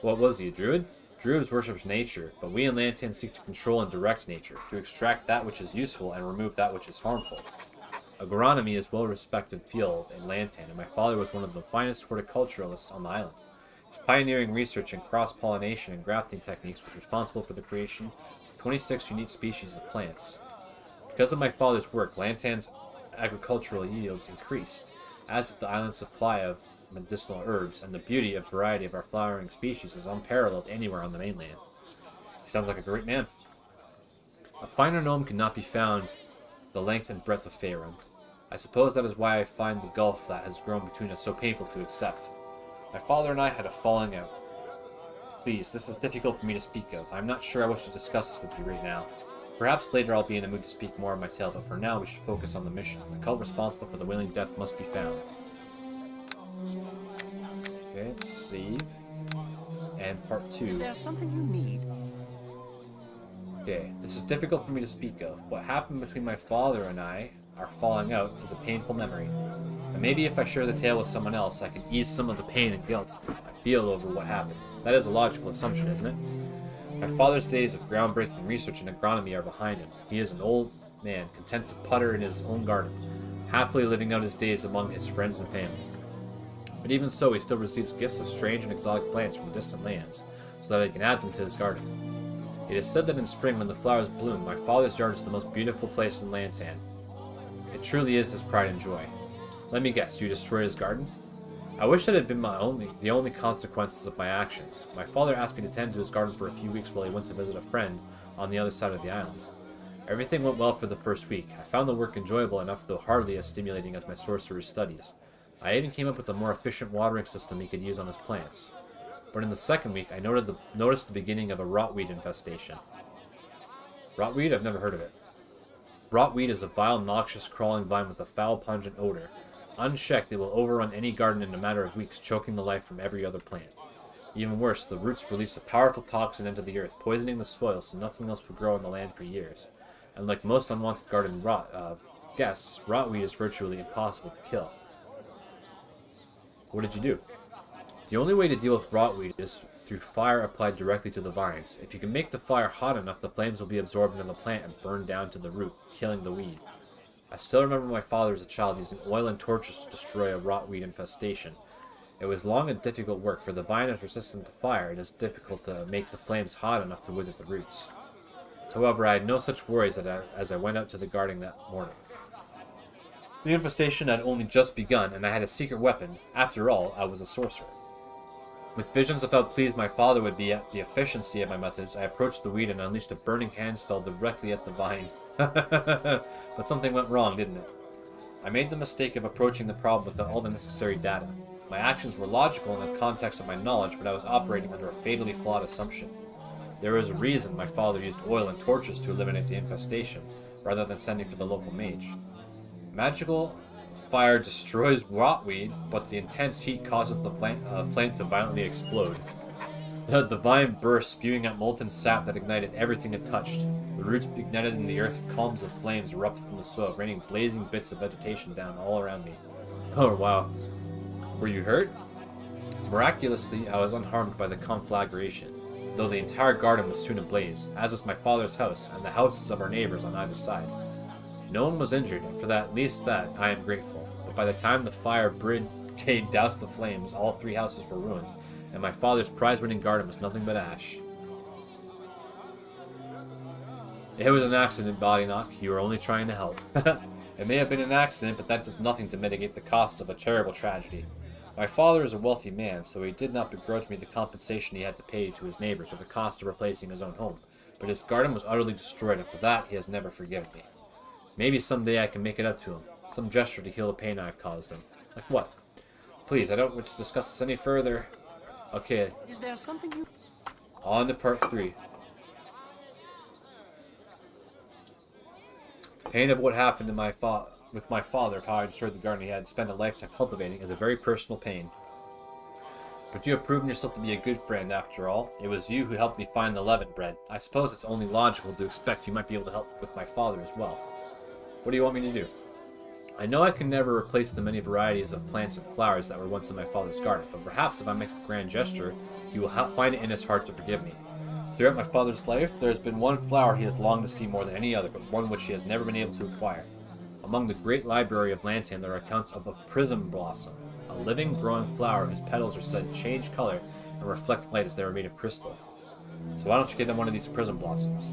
What was he, a druid? Druids worship nature, but we in Lantan seek to control and direct nature, to extract that which is useful and remove that which is harmful. Agronomy is a well-respected field in Lantan, and my father was one of the finest horticulturalists on the island. His pioneering research in cross-pollination and grafting techniques was responsible for the creation of 26 unique species of plants. Because of my father's work, Lantan's agricultural yields increased, as did the island's supply of medicinal herbs, and the beauty of variety of our flowering species is unparalleled anywhere on the mainland. He sounds like a great man. A finer gnome could not be found the length and breadth of Faerun. I suppose that is why I find the gulf that has grown between us so painful to accept. My father and I had a falling out. Please, this is difficult for me to speak of. I'm not sure I wish to discuss this with you right now. Perhaps later I'll be in a mood to speak more of my tale, but for now we should focus on the mission. The cult responsible for the Wailing death must be found. Okay, let's save. And part 2. Is there something you need? Okay, this is difficult for me to speak of. What happened between my father and I, our falling out, is a painful memory. And maybe if I share the tale with someone else, I can ease some of the pain and guilt I feel over what happened. That is a logical assumption, isn't it? My father's days of groundbreaking research in agronomy are behind him. He is an old man, content to putter in his own garden, happily living out his days among his friends and family. But even so, he still receives gifts of strange and exotic plants from distant lands, so that he can add them to his garden. It is said that in spring, when the flowers bloom, my father's yard is the most beautiful place in Lantan. It truly is his pride and joy. Let me guess, you destroyed his garden? I wish that had been the only consequences of my actions. My father asked me to tend to his garden for a few weeks while he went to visit a friend on the other side of the island. Everything went well for the first week. I found the work enjoyable enough, though hardly as stimulating as my sorcerer's studies. I even came up with a more efficient watering system he could use on his plants. But in the second week, I noticed the beginning of a rotweed infestation. Rotweed? I've never heard of it. Rotweed is a vile, noxious, crawling vine with a foul, pungent odor. Unchecked, it will overrun any garden in a matter of weeks, choking the life from every other plant. Even worse, the roots release a powerful toxin into the earth, poisoning the soil so nothing else will grow on the land for years. And like most unwanted garden guests, rotweed is virtually impossible to kill. What did you do? The only way to deal with rotweed is through fire applied directly to the vines. If you can make the fire hot enough, the flames will be absorbed into the plant and burned down to the root, killing the weed. I still remember my father as a child using oil and torches to destroy a rotweed infestation. It was long and difficult work, for the vine is resistant to fire. It is difficult to make the flames hot enough to wither the roots. However, I had no such worries as I went out to the garden that morning. The infestation had only just begun, and I had a secret weapon. After all, I was a sorcerer. With visions of how pleased my father would be at the efficiency of my methods, I approached the weed and unleashed a burning hand spell directly at the vine. But something went wrong, didn't it? I made the mistake of approaching the problem without all the necessary data. My actions were logical in the context of my knowledge, but I was operating under a fatally flawed assumption. There was a reason my father used oil and torches to eliminate the infestation, rather than sending for the local mage. Magical fire destroys rotweed, but the intense heat causes the plant to violently explode. The vine burst, spewing out molten sap that ignited everything it touched. The roots ignited in the earth, columns of flames erupted from the soil, raining blazing bits of vegetation down all around me. Oh wow. Were you hurt? Miraculously, I was unharmed by the conflagration, though the entire garden was soon ablaze, as was my father's house and the houses of our neighbors on either side. No one was injured, and for that, at least that, I am grateful. But by the time the fire brigade doused the flames, all 3 houses were ruined, and my father's prize-winning garden was nothing but ash. It was an accident, Body Knock. You were only trying to help. It may have been an accident, but that does nothing to mitigate the cost of a terrible tragedy. My father is a wealthy man, so he did not begrudge me the compensation he had to pay to his neighbors or the cost of replacing his own home. But his garden was utterly destroyed, and for that he has never forgiven me. Maybe someday I can make it up to him. Some gesture to heal the pain I've caused him. Like what? Please, I don't wish to discuss this any further. Okay. Is there something you... On to part 3. The pain of what happened to with my father, of how I destroyed the garden he had spent a lifetime cultivating, is a very personal pain. But you have proven yourself to be a good friend, after all. It was you who helped me find the leavened bread. I suppose it's only logical to expect you might be able to help with my father as well. What do you want me to do? I know I can never replace the many varieties of plants and flowers that were once in my father's garden, but perhaps if I make a grand gesture, he will find it in his heart to forgive me. Throughout my father's life, there has been one flower he has longed to see more than any other, but one which he has never been able to acquire. Among the great library of Lantan, there are accounts of a prism blossom, a living, growing flower whose petals are said to change color and reflect light as they are made of crystal. So why don't you get him one of these prism blossoms?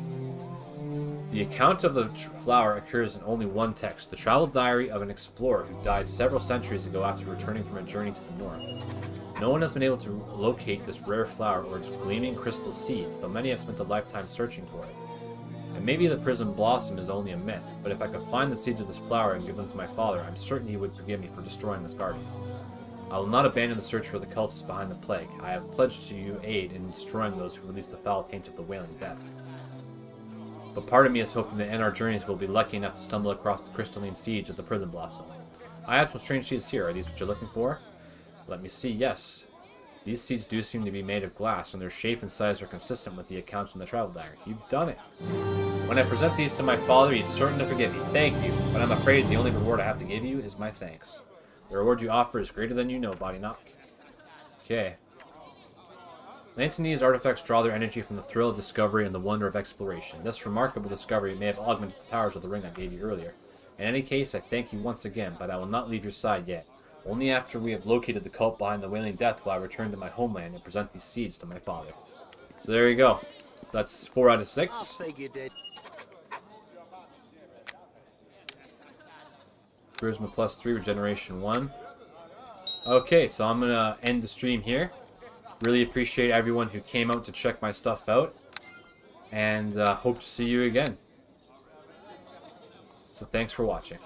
The account of the flower occurs in only one text, the travel diary of an explorer who died several centuries ago after returning from a journey to the north. No one has been able to locate this rare flower or its gleaming crystal seeds, though many have spent a lifetime searching for it. And maybe the prism blossom is only a myth, but if I could find the seeds of this flower and give them to my father, I'm certain he would forgive me for destroying this garden. I will not abandon the search for the cultists behind the plague. I have pledged to you aid in destroying those who release the foul taint of the Wailing Death. But part of me is hoping that in our journeys we'll be lucky enough to stumble across the crystalline seeds of the prism blossom. I have some strange seeds here. Are these what you're looking for? Let me see. Yes. These seeds do seem to be made of glass, and their shape and size are consistent with the accounts in the travel diary. You've done it. When I present these to my father, he's certain to forgive me. Thank you. But I'm afraid the only reward I have to give you is my thanks. The reward you offer is greater than you know, Body Knock. Okay. Lantanese artifacts draw their energy from the thrill of discovery and the wonder of exploration. This remarkable discovery may have augmented the powers of the ring I gave you earlier. In any case, I thank you once again, but I will not leave your side yet. Only after we have located the cult behind the Wailing Death will I return to my homeland and present these seeds to my father. So there you go. That's 4 out of 6. Charisma plus 3, regeneration 1. Okay, so I'm going to end the stream here. Really appreciate everyone who came out to check my stuff out. And hope to see you again. So thanks for watching.